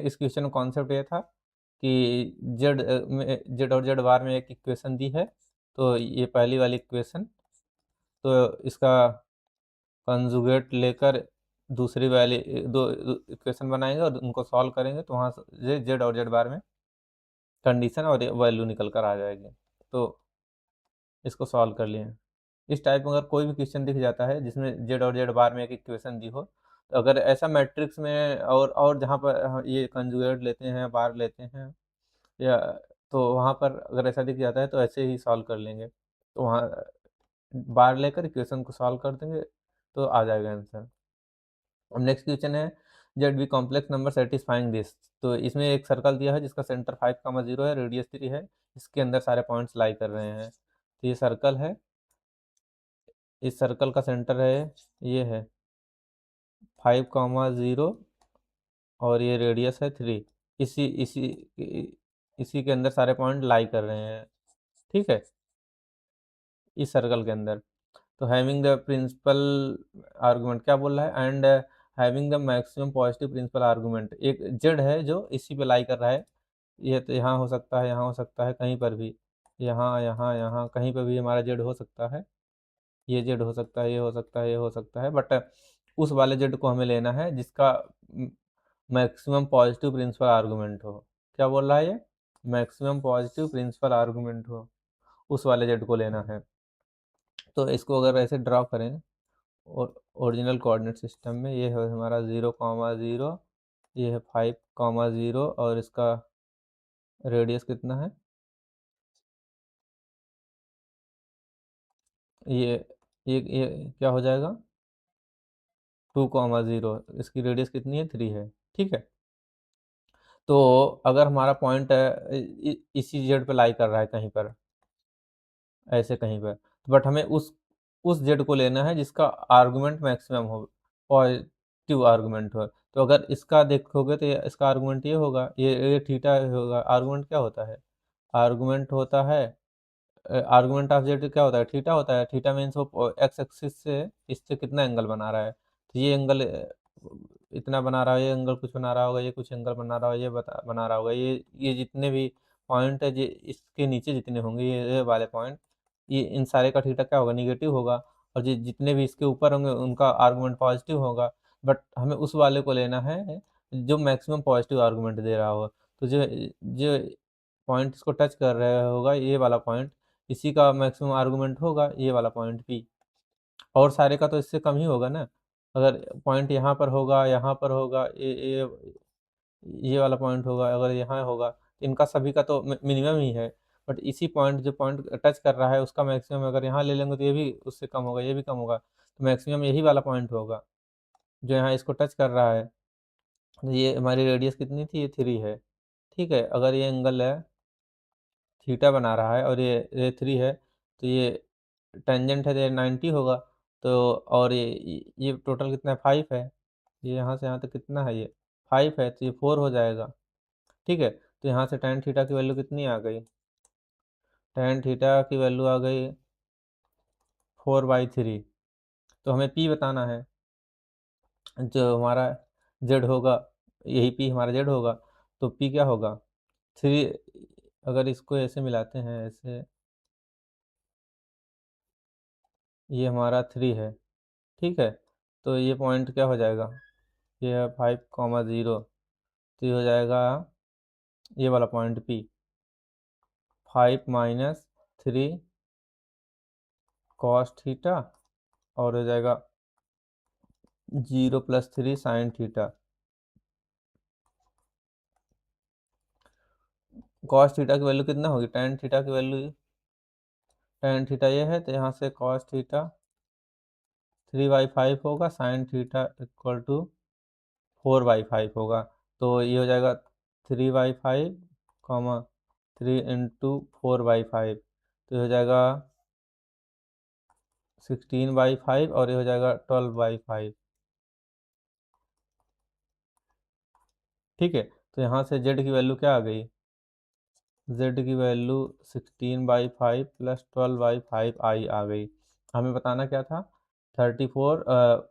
इस क्वेश्चन का कॉन्सेप्ट ये था कि जेड और जेड बार में एक इक्वेशन दी है। तो ये पहली वाली इक्वेशन, तो इसका कंजुगेट लेकर दूसरी वाली दो इक्वेशन बनाएंगे और उनको सॉल्व करेंगे, तो वहाँ से जेड और जेड बार में कंडीशन और वैल्यू निकल कर आ जाएगी। तो इसको सॉल्व कर लिए। इस टाइप में अगर कोई भी क्वेश्चन दिख जाता है जिसमें जेड और जेड बार में एक इक्वेशन दी हो, तो अगर ऐसा मैट्रिक्स में और जहाँ पर ये कंजुगेट लेते हैं, बार लेते हैं, या तो वहाँ पर अगर ऐसा दिख जाता है तो ऐसे ही सॉल्व कर लेंगे। तो वहाँ बार लेकर इक्वेशन को सॉल्व कर देंगे तो आ जाएगा आंसर। अब नेक्स्ट क्वेश्चन है, Z be complex number satisfying this. तो इसमें एक सर्कल दिया है जिसका सेंटर 5, 0 है, रेडियस 3 है, इसके अंदर सारे पॉइंट्स लाई कर रहे हैं। तो ये सर्कल है, इस सर्कल का सेंटर है, ये है 5, 0 और ये रेडियस है 3। इसी इसी इसी के अंदर सारे पॉइंट लाई कर रहे हैं। ठीक है, इस सर्कल के अंदर। तो हैविंग द प्रिंसिपल आर्गुमेंट क्या बोल रहा है? And having the maximum positive principal argument. एक जेड है जो इसी पे लाई कर रहा है। ये तो यहाँ हो सकता है, यहाँ हो सकता है, कहीं पर भी, यहाँ यहाँ यहाँ कहीं पर भी हमारा जेड हो सकता है। ये जेड हो सकता है, ये हो सकता है, ये हो सकता है, बट उस वाले जेड को हमें लेना है जिसका मैक्सिमम पॉजिटिव प्रिंसिपल आर्गुमेंट हो। क्या बोल रहा है ये? मैक्सिमम पॉजिटिव प्रिंसिपल आर्गुमेंट हो, उस वाले जेड को लेना है। तो इसको अगर ऐसे ड्रॉ करें और ओरिजिनल कोऑर्डिनेट सिस्टम में, ये है हमारा 0, 0, ये है 5, 0 और इसका रेडियस कितना है? ये ये क्या हो जाएगा? 2, 0। इसकी रेडियस कितनी है? 3 है। ठीक है, तो अगर हमारा पॉइंट इसी जेड पे लाई कर रहा है कहीं पर, ऐसे कहीं पर, बट हमें उस जेड को लेना है जिसका आर्गुमेंट मैक्सिमम हो, पॉजिटिव आर्गुमेंट हो। तो अगर इसका देखोगे तो इसका आर्गुमेंट ये होगा, ये थीटा होगा। आर्गुमेंट क्या होता है? आर्गुमेंट होता है, आर्गुमेंट ऑफ जेड क्या होता है? थीटा होता है। थीटा मीन्स वो एक्स एक्सिस से इससे कितना एंगल बना रहा है। तो ये एंगल इतना बना रहा है, ये एंगल कुछ बना रहा होगा, ये कुछ एंगल बना रहा होगा, ये बना रहा होगा। ये जितने भी पॉइंट है, ये इसके नीचे जितने होंगे, ये वाले पॉइंट, ये इन सारे का थीटा क्या होगा? निगेटिव होगा। और ये जितने भी इसके ऊपर होंगे उनका आर्गुमेंट पॉजिटिव होगा। बट हमें उस वाले को लेना है जो मैक्सिमम पॉजिटिव आर्गुमेंट दे रहा हो। तो जो जो पॉइंट इसको टच कर रहा होगा, ये वाला पॉइंट, इसी का मैक्सिमम आर्गुमेंट होगा ये वाला पॉइंट पी। और सारे का तो इससे कम ही होगा ना। अगर पॉइंट यहाँ पर होगा, यहाँ पर होगा, ये वाला पॉइंट होगा, अगर यहाँ होगा, तो इनका सभी का तो मिनिमम ही है। बट इसी पॉइंट, जो पॉइंट टच कर रहा है उसका मैक्सिमम अगर यहाँ ले लेंगे तो ये भी उससे कम होगा, ये भी कम होगा। तो मैक्सिमम यही वाला पॉइंट होगा जो यहाँ इसको टच कर रहा है। तो ये हमारी रेडियस कितनी थी? ये 3 है। ठीक है, अगर ये एंगल है, थीटा बना रहा है, और ये 3 है, तो ये टेंजेंट है तो ये 90 होगा। तो और ये टोटल कितना है? 5 है। ये यहाँ से यहाँ तक कितना है? ये 5 है, तो ये 4 हो जाएगा। ठीक है, तो यहाँ से tan थीटा की वैल्यू कितनी आ गई? tan थीटा की वैल्यू आ गई 4/3। तो हमें p बताना है, जो हमारा z होगा, यही p हमारा z होगा। तो p क्या होगा? 3। अगर इसको ऐसे मिलाते हैं, ऐसे, ये हमारा 3 है। ठीक है, तो ये पॉइंट क्या हो जाएगा? ये है 5, 0। तो ये हो जाएगा ये वाला पॉइंट p, 5 - 3 cos थीटा, और हो जाएगा 0 + 3 sin थीटा। cos थीटा की वैल्यू कितना होगी? tan थीटा की वैल्यू, tan थीटा ये है, तो यहाँ से cos थीटा 3/5 होगा, sin थीटा = 4/5 होगा। तो ये हो जाएगा 3/5 कॉमा 3 इंटू 4/5, तो ये हो जाएगा 16/5 और ये हो जाएगा 12/5। ठीक है, तो यहाँ से z की वैल्यू क्या आ गई, z की वैल्यू 16/5 प्लस 12/5 आई आ गई। हमें बताना क्या था, 34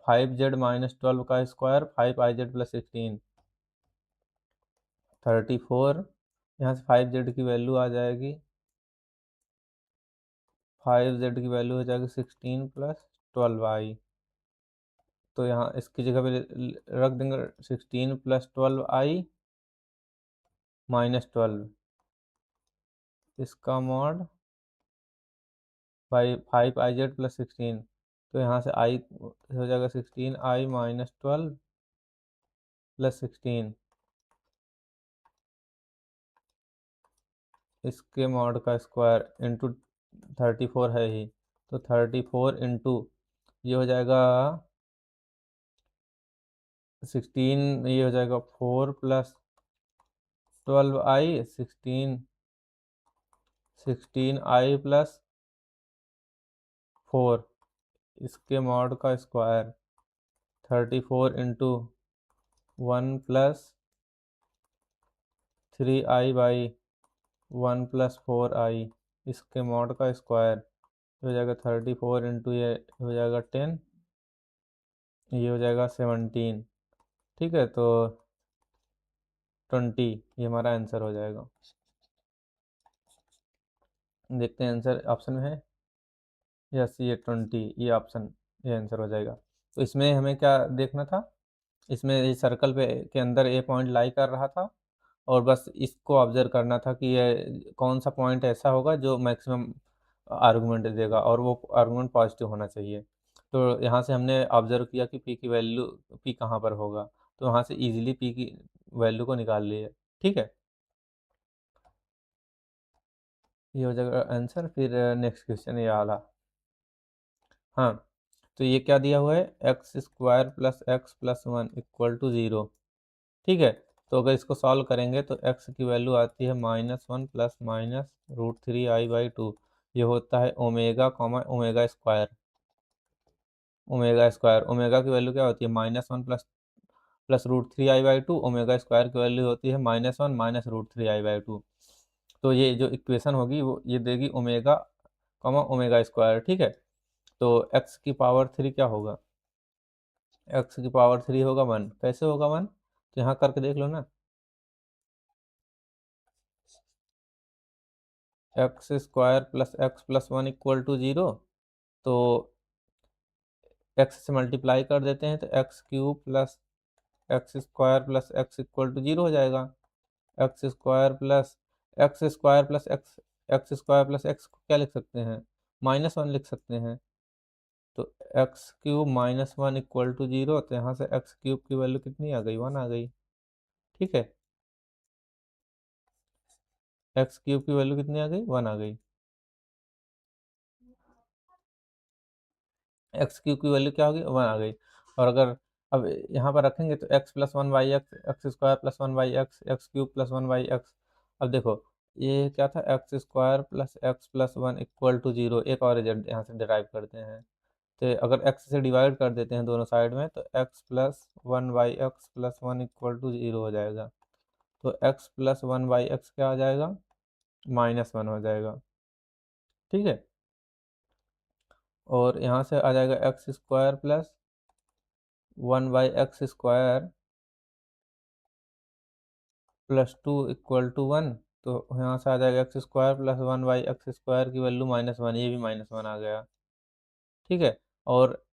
5z माइनस 12 का स्क्वायर 5iz प्लस 16, 34, यहाँ से 5z की वैल्यू आ जाएगी, 5z की वैल्यू हो जाएगी 16 प्लस 12i। तो यहाँ इसकी जगह पे रख देंगे 16 प्लस 12i माइनस 12, इसका मॉड 5iz प्लस 16, तो यहाँ से i हो जाएगा 16i माइनस 12 प्लस 16, इसके मॉड का स्क्वायर इंटू 34 है ही, तो 34 इंटू ये हो जाएगा 16, ये हो जाएगा 4 प्लस 12i 16i प्लस 4, इसके मॉड का square 34 into 1 plus 3i by 1 plus 4i, इसके मॉड का स्क्वायर हो जाएगा 34 इंटू ये हो जाएगा 10, ये हो जाएगा 17। ठीक है, तो 20 ये हमारा आंसर हो जाएगा। देखते हैं आंसर ऑप्शन में है, यस ये 20, ये ऑप्शन ये आंसर हो जाएगा। तो इसमें हमें क्या देखना था, इसमें इस सर्कल पे के अंदर ए पॉइंट लाई कर रहा था और बस इसको ऑब्जर्व करना था कि ये कौन सा पॉइंट ऐसा होगा जो मैक्सिमम आर्गुमेंट देगा और वो आर्गुमेंट पॉजिटिव होना चाहिए। तो यहाँ से हमने ऑब्जर्व किया कि पी की वैल्यू, पी कहाँ पर होगा, तो वहाँ से इजीली पी की वैल्यू को निकाल लिए। ठीक है, ये हो जाएगा आंसर। फिर नेक्स्ट क्वेश्चन ये वाला, हाँ, तो ये क्या दिया हुआ है, x square plus X plus 1 equal to 0। ठीक है, तो अगर इसको सॉल्व करेंगे तो x की वैल्यू आती है -1 प्लस माइनस √3i/2, ये होता है omega comma omega square. Omega की वैल्यू क्या होती है, -1 प्लस √3i/2, ओमेगा स्क्वायर की वैल्यू होती है -1 माइनस √3i/2। तो ये जो इक्वेशन होगी वो ये देगी ओमेगा कॉमा ओमेगा स्क्वायर। ठीक है, तो x की पावर 3 क्या होगा, x की पावर 3 होगा 1। कैसे होगा 1, तो यहाँ करके देख लो ना, X square plus X plus 1 equal to 0, तो x से मल्टीप्लाई कर देते हैं तो X cube plus X square plus X equal to 0 हो जाएगा। X square plus X x square plus X को क्या लिख सकते हैं, -1 लिख सकते हैं। तो एक्स क्यूब -1 इक्वल टू 0, तो यहाँ से एक्स क्यूब की वैल्यू कितनी आ गई, 1 आ गई। ठीक है, एक्स क्यूब की वैल्यू कितनी आ गई, 1 आ गई। एक्स क्यूब की वैल्यू क्या होगी, 1 आ गई। और अगर अब यहाँ पर रखेंगे तो X plus 1/x, X square plus 1/x, X cube plus 1/x। अब देखो ये क्या था, X square plus X plus 1 equal to 0, एक और रिजल्ट यहाँ से डिराइव करते हैं। तो अगर x से डिवाइड कर देते हैं दोनों साइड में, तो x plus 1/x plus 1 equal to 0 हो जाएगा। तो x प्लस 1/x क्या आ जाएगा, -1 हो जाएगा। ठीक है, और यहाँ से आ जाएगा x square plus 1/x square plus 2 equal to 1। तो यहाँ से आ जाएगा x square plus 1/x square की वैल्यू -1, ये भी -1 आ गया। ठीक है, और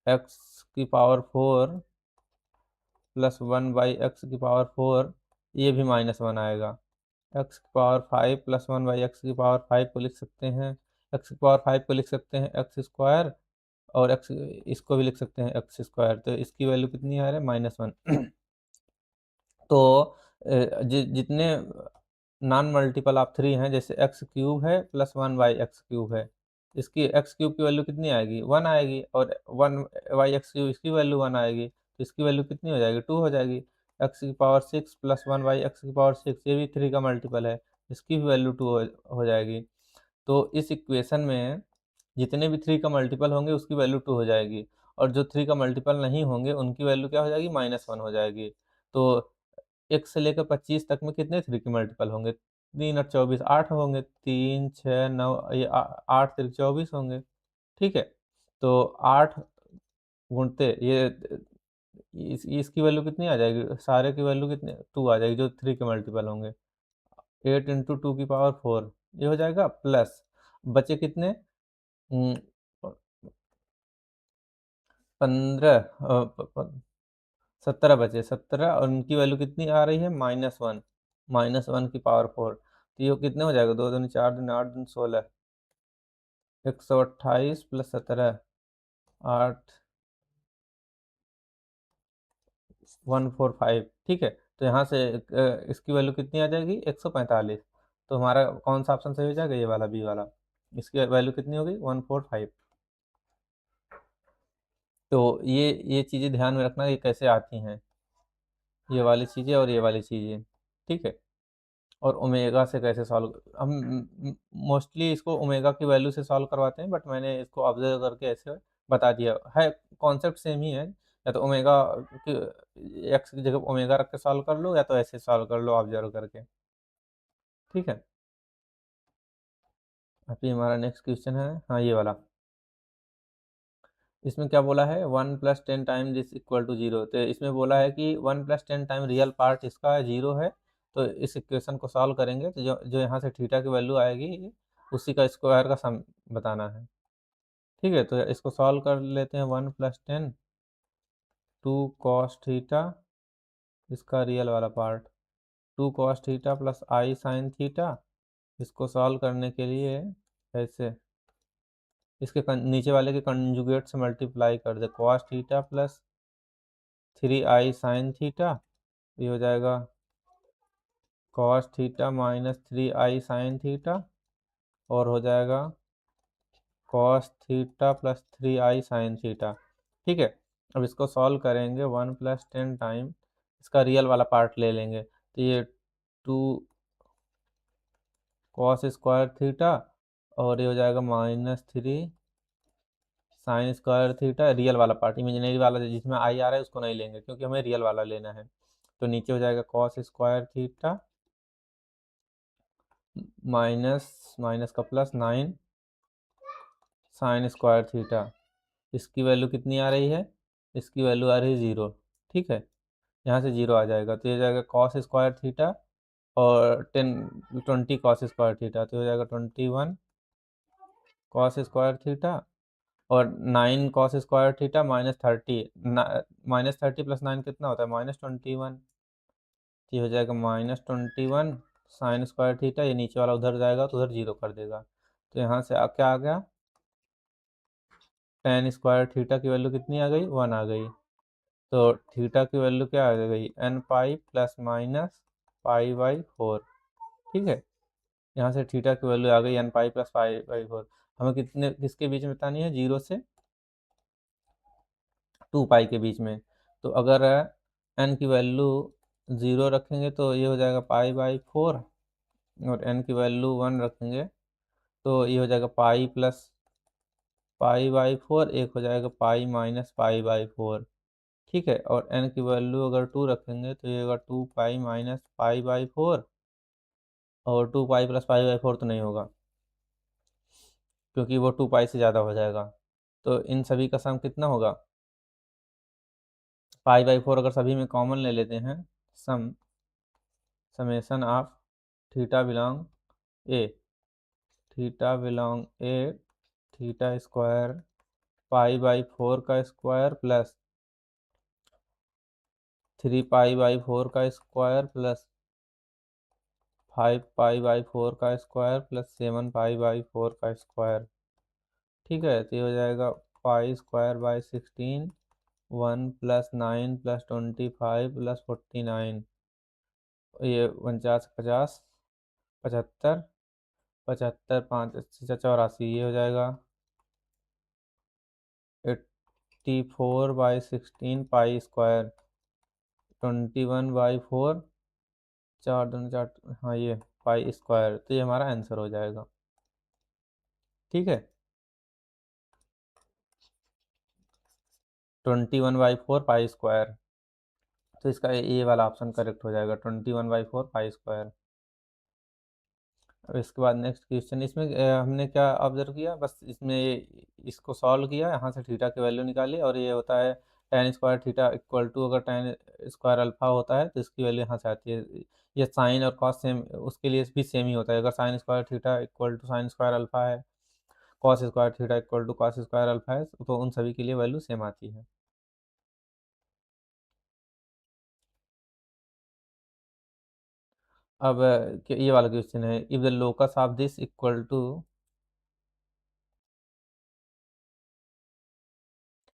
x की पावर 4 प्लस 1/x की पावर 4, ये भी -1 आएगा। x की पावर 5 प्लस 1/x की पावर 5 को लिख सकते हैं, x की पावर 5 को लिख सकते हैं एक्स स्क्वायर, और x इसको भी लिख सकते हैं एक्स स्क्वायर, तो इसकी वैल्यू कितनी आ रहा है, -1। तो जितने नॉन मल्टीपल ऑफ 3 हैं, जैसे एक्स क्यूब है प्लस 1/x क्यूब है, इसकी एक्स क्यूब की वैल्यू कितनी आएगी, 1 आएगी, और 1/x क्यूब इसकी वैल्यू 1 आएगी, तो इसकी वैल्यू कितनी हो जाएगी, 2 हो जाएगी। एक्स की पावर 6 प्लस 1 बाई एक्स की पावर 6, ये भी 3 का मल्टीपल है, इसकी भी वैल्यू 2 हो जाएगी। तो इस इक्वेशन में जितने भी 3 का मल्टीपल होंगे उसकी वैल्यू 2 हो जाएगी, और जो 3 का मल्टीपल नहीं होंगे उनकी वैल्यू क्या हो जाएगी, -1 हो जाएगी। तो 1 से लेकर 25 तक में कितने 3 के मल्टीपल होंगे, 3 और 24 8 होंगे, 3 6 9, ये 8 3 24 होंगे। ठीक है, तो 8 गुणते ये इसकी वैल्यू कितनी आ जाएगी, सारे की वैल्यू कितनी 2 आ जाएगी जो 3 के मल्टीपल होंगे, 8 इंटू 2 की पावर 4 ये हो जाएगा, प्लस बचे कितने 15 17 बचे, 17 और उनकी वैल्यू कितनी आ रही है, -1, -1 की पावर 4, तो ये कितने हो जाएगा, 2 दूनी 4 दूनी 8 दूनी 16, 128 प्लस 17 8 145। ठीक है, तो यहाँ से इसकी वैल्यू कितनी आ जाएगी, 145। तो हमारा कौन सा ऑप्शन सही हो जाएगा, ये वाला बी वाला, इसकी वैल्यू कितनी हो गई 145। तो ये चीज़ें ध्यान में रखना, ये कैसे आती हैं, ये वाली चीज़ें और ये वाली चीज़ें। ठीक है, और ओमेगा से कैसे सॉल्व, हम मोस्टली इसको ओमेगा की वैल्यू से सॉल्व करवाते हैं, बट मैंने इसको ऑब्जर्व करके ऐसे बता दिया है, कॉन्सेप्ट सेम ही है, या तो ओमेगा एक्स की जगह ओमेगा रख के सॉल्व कर लो, या तो ऐसे सॉल्व कर लो ऑब्जर्व करके। ठीक है, अभी हमारा नेक्स्ट क्वेश्चन है, हाँ ये वाला, इसमें क्या बोला है, 1 + 10 टाइम दिस इक्वल टू 0, तो इसमें बोला है कि 1 + 10 टाइम रियल पार्ट इसका 0 है। तो इस इक्वेशन को सॉल्व करेंगे तो जो जो यहाँ से थीटा की वैल्यू आएगी उसी का स्क्वायर का सम बताना है। ठीक है, तो इसको सॉल्व कर लेते हैं, 1 + 10 2 cos थीटा, इसका रियल वाला part 2 cos theta plus i sin theta. इसको सॉल्व करने के लिए ऐसे इसके नीचे वाले के कंजुगेट से मल्टीप्लाई कर दे, cos theta plus 3i sin theta, ये हो जाएगा cos theta minus 3i sin theta, और हो जाएगा cos theta plus 3i sin theta. ठीक है, अब इसको सॉल्व करेंगे, 1 + 10 टाइम इसका रियल वाला पार्ट ले लेंगे, तो ये 2 cos स्क्वायर थीटा, और ये हो जाएगा -3 साइन स्क्वायर थीटा, रियल वाला पार्ट, इमेजिनरी वाला जिसमें आई आ रहा है उसको नहीं लेंगे क्योंकि हमें रियल वाला लेना है। तो नीचे हो जाएगा cos square theta minus minus का प्लस 9 साइन स्क्वायर थीटा, इसकी वैल्यू कितनी आ रही है, इसकी वैल्यू आ रही है 0। ठीक है, यहाँ से 0 आ जाएगा, तो ये हो जाएगा cos स्क्वायर थीटा और 20 cos स्क्वायर थीटा, तो हो जाएगा 21 cos स्क्वायर थीटा, और 9 cos स्क्वायर थीटा -30, -30 प्लस 9 कितना होता है, -21, ये हो जाएगा -21 साइन स्क्वायर थीटा, ये नीचे वाला उधर जाएगा तो उधर 0 कर देगा। तो यहाँ से क्या आ गया, tan स्क्वायर थीटा की वैल्यू कितनी आ गई, 1 आ गई। तो थीटा की वैल्यू क्या आ गई, n पाई प्लस माइनस π/4। ठीक है, यहाँ से थीटा की वैल्यू आ गई n पाई प्लस π/4। हमें किसके बीच में बतानी है, 0 से 2 पाई के बीच में। तो अगर n की वैल्यू 0 रखेंगे तो ये हो जाएगा π/4, और n की वैल्यू 1 रखेंगे तो ये हो जाएगा पाई प्लस π/4, एक हो जाएगा पाई माइनस π/4। ठीक है, और n की वैल्यू अगर 2 रखेंगे तो ये होगा 2 पाई माइनस π/4, और 2 पाई प्लस π/4 तो नहीं होगा क्योंकि वो 2 पाई से ज़्यादा हो जाएगा। तो इन सभी का सम कितना होगा, π/4 अगर सभी में कॉमन ले लेते हैं, sum summation of theta belong a, theta belong a theta square π/4 का स्क्वायर प्लस 3 π/4 का स्क्वायर प्लस 5 π/4 का स्क्वायर प्लस 7 π/4 का स्क्वायर। ठीक है, तो ये हो जाएगा π² / 16, 1 + 9 + 25 + 49, ये 49 50 75 75 5 84, ये हो जाएगा 84/16 पाई स्क्वायर, 21/4, 4×2 4, हाँ ये पाई स्क्वायर, तो ये हमारा आंसर हो जाएगा। ठीक है, 21/4 पाई स्क्वायर, तो इसका ये वाला ऑप्शन करेक्ट हो जाएगा, 21/4 पाई स्क्वायर। अब इसके बाद नेक्स्ट क्वेश्चन, इसमें हमने क्या ऑब्जर्व किया, बस इसमें इसको सॉल्व किया, यहाँ से थीटा की वैल्यू निकाली, और ये होता है tan square theta equal to, अगर tan स्क्वायर अल्फा होता है तो इसकी वैल्यू यहाँ से आती है। ये साइन और कॉस सेम, उसके लिए भी सेम ही होता है, अगर sine square theta equal to sine square alpha है, cos square theta equal to cos square alpha है, तो उन सभी के लिए वैल्यू सेम आती है। अब ये वाला क्वेश्चन है, if the locus of this equal to,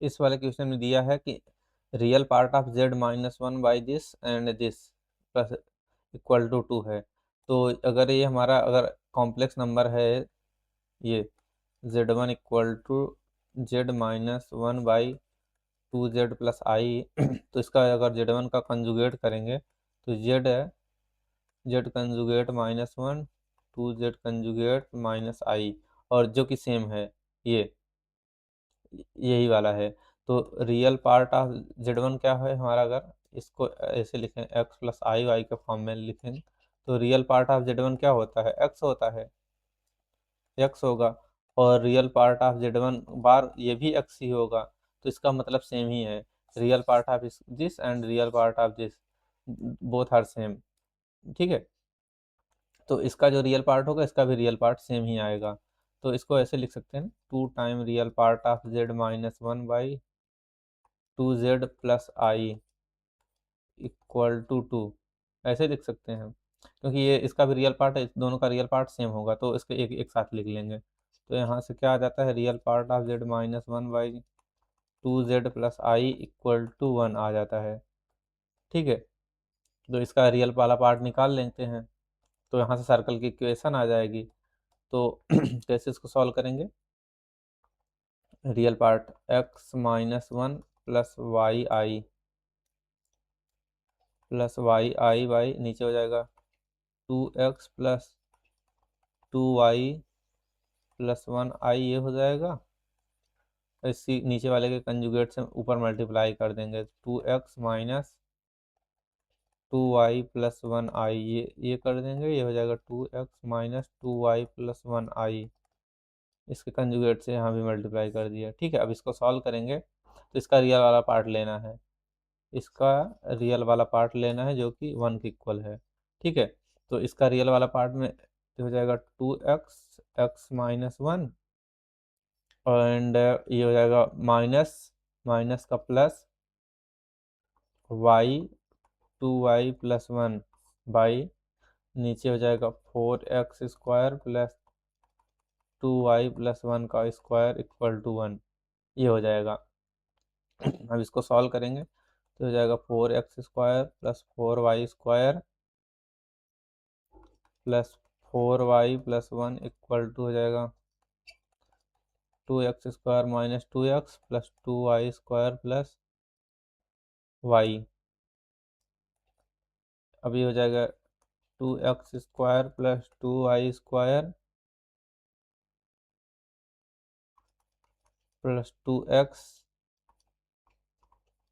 इस वाले क्वेश्चन में दिया है कि real part of z-1 by this and this plus equal to 2 है। तो अगर ये हमारा अगर कॉम्प्लेक्स नंबर है, ये z1 equal to z-1/2z plus i, तो इसका अगर z1 का कंजुगेट करेंगे तो z conjugate -1 2z conjugate -i, और जो कि सेम है, ये यही वाला है। तो रियल पार्ट ऑफ z1 क्या है हमारा, अगर इसको ऐसे लिखें x प्लस आई वाई के फॉर्म में लिखें, तो रियल पार्ट ऑफ z1 क्या होता है, x होता है, x होगा, और रियल पार्ट ऑफ z1 बार ये भी x ही होगा, तो इसका मतलब सेम ही है। Real part of this and real part of this both are same. ठीक है, तो इसका जो रियल पार्ट होगा इसका भी रियल पार्ट सेम ही आएगा, तो इसको ऐसे लिख सकते हैं, 2 time real part of z-1/2z plus i equal to 2, ऐसे लिख सकते हैं, क्योंकि ये इसका भी रियल पार्ट है, इस दोनों का रियल पार्ट सेम होगा, तो इसको एक एक साथ लिख लेंगे। तो यहाँ से क्या आ जाता है, real part of z-1/2z plus i equal to 1 आ जाता है। ठीक है, तो इसका रियल वाला पार्ट निकाल लेते हैं, तो यहाँ से सर्कल की इक्वेशन आ जाएगी। तो कैसे इसको सॉल्व करेंगे, real part x-1 plus Y by नीचे हो जाएगा 2x प्लस 2y+1i, ये हो जाएगा। इसी नीचे वाले के कंजुगेट से ऊपर मल्टीप्लाई कर देंगे, 2x माइनस 2y+1i, ये कर देंगे, ये हो जाएगा 2x माइनस 2y+1i, इसके कंजुगेट से यहाँ भी मल्टीप्लाई कर दिया। ठीक है, अब इसको सॉल्व करेंगे तो इसका रियल वाला पार्ट लेना है, इसका रियल वाला पार्ट लेना है जो कि 1 के इक्वल है। ठीक है, तो इसका रियल वाला पार्ट में हो जाएगा 2x x-1, एंड ये हो जाएगा माइनस माइनस का प्लस y 2y+1 बाई नीचे हो जाएगा 4x² प्लस 2y+1 का स्क्वायर इक्वल टू 1, ये हो जाएगा। अब इसको सॉल्व करेंगे तो हो जाएगा 4x² plus 4y² plus 4y+1 equal to हो जाएगा 2x² minus 2x plus 2y² plus y। अभी हो जाएगा 2x² plus 2y² plus 2x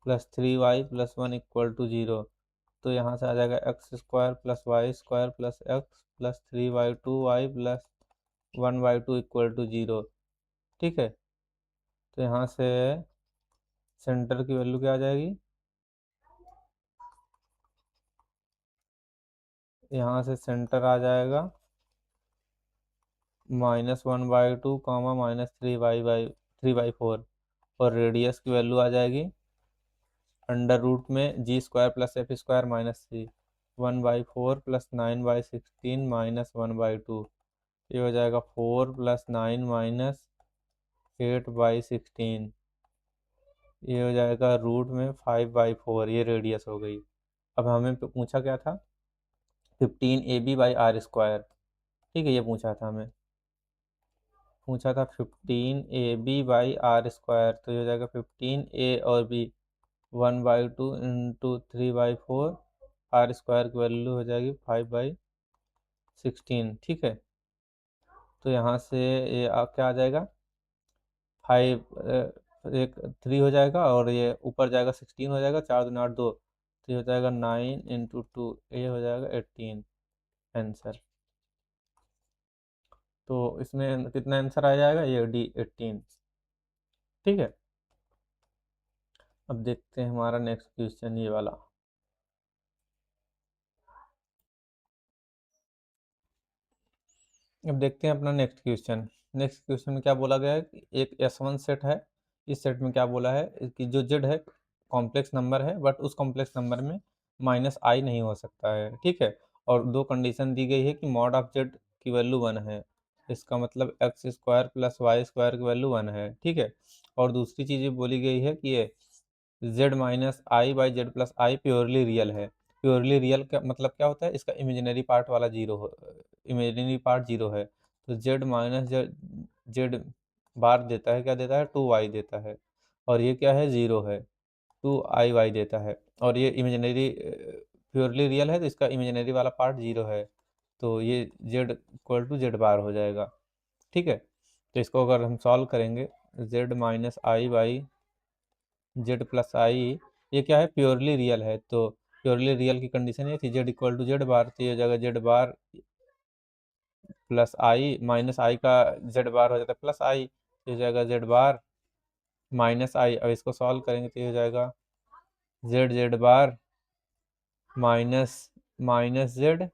plus 3y+1 equal to 0। तो यहाँ से आ जाएगा x² plus y² plus x plus 3y2y plus 1/2 equal to 0। ठीक है, तो यहाँ से सेंटर की वैल्यू क्या आ जाएगी, यहाँ से सेंटर आ जाएगा -1/2 -3/4, और रेडियस की वैल्यू आ जाएगी अंडर रूट में g² plus f² minus 3, 1/4 plus 9/16 -1/2, ये हो जाएगा 4 प्लस 9 माइनस 8/16, ये हो जाएगा रूट में 5/4, ये रेडियस हो गई। अब हमें पूछा क्या था, 15ab/r²। ठीक है, ये पूछा था हमें, पूछा था 15ab/r², तो ये हो जाएगा 15a और b 1/2 इंटू 3/4, आर स्क्वायर की वैल्यू हो जाएगी 5/16। ठीक है, तो यहाँ से ये क्या आ जाएगा, 5 एक 3 हो जाएगा और ये ऊपर जाएगा 16 हो जाएगा, 4 दूनी 8 2, तो ये हो जाएगा 9 इंटू 2, ये हो जाएगा 18 आंसर। तो इसमें कितना आंसर आ जाएगा, ये डी 18। ठीक है, अब देखते हैं हमारा नेक्स्ट क्वेश्चन ये वाला। अब देखते हैं अपना नेक्स्ट क्वेश्चन। नेक्स्ट क्वेश्चन में क्या बोला गया है कि एक S1 सेट है। इस सेट में क्या बोला है कि जो Z है कॉम्प्लेक्स नंबर है, बट उस कॉम्प्लेक्स नंबर में माइनस आई नहीं हो सकता है। ठीक है, और दो कंडीशन दी गई है कि मॉड ऑफ Z की वैल्यू 1 है, इसका मतलब X square plus Y square की वैल्यू 1 है। ठीक है, और दूसरी चीज़ ये बोली गई है कि ये Z minus i by z plus I purely real है। प्योरली रियल का मतलब क्या होता है, इसका इमेजिनरी पार्ट वाला जीरो हो, इमेजिनरी पार्ट जीरो है। तो जेड माइनस जेड बार देता है, क्या देता है, 2y देता है, और ये क्या है, ज़ीरो है, 2i y देता है, और ये इमेजिनरी प्योरली रियल है तो इसका इमेजिनरी वाला पार्ट जीरो है, तो ये जेड इक्वल टू जेड बार हो जाएगा। ठीक है, तो इसको अगर हम सॉल्व करेंगे, z minus i by z plus i, ये क्या है, प्योरली रियल है, तो प्योरली रियल की कंडीशन ये थी जेड इक्वल टू जेड बार, तो ये हो जाएगा जेड बार प्लस आई, माइनस आई का जेड बार हो जाता है प्लस आई, तो हो जाएगा जेड बार माइनस आई। अब इसको सॉल्व करेंगे तो ये हो जाएगा z z bar minus minus z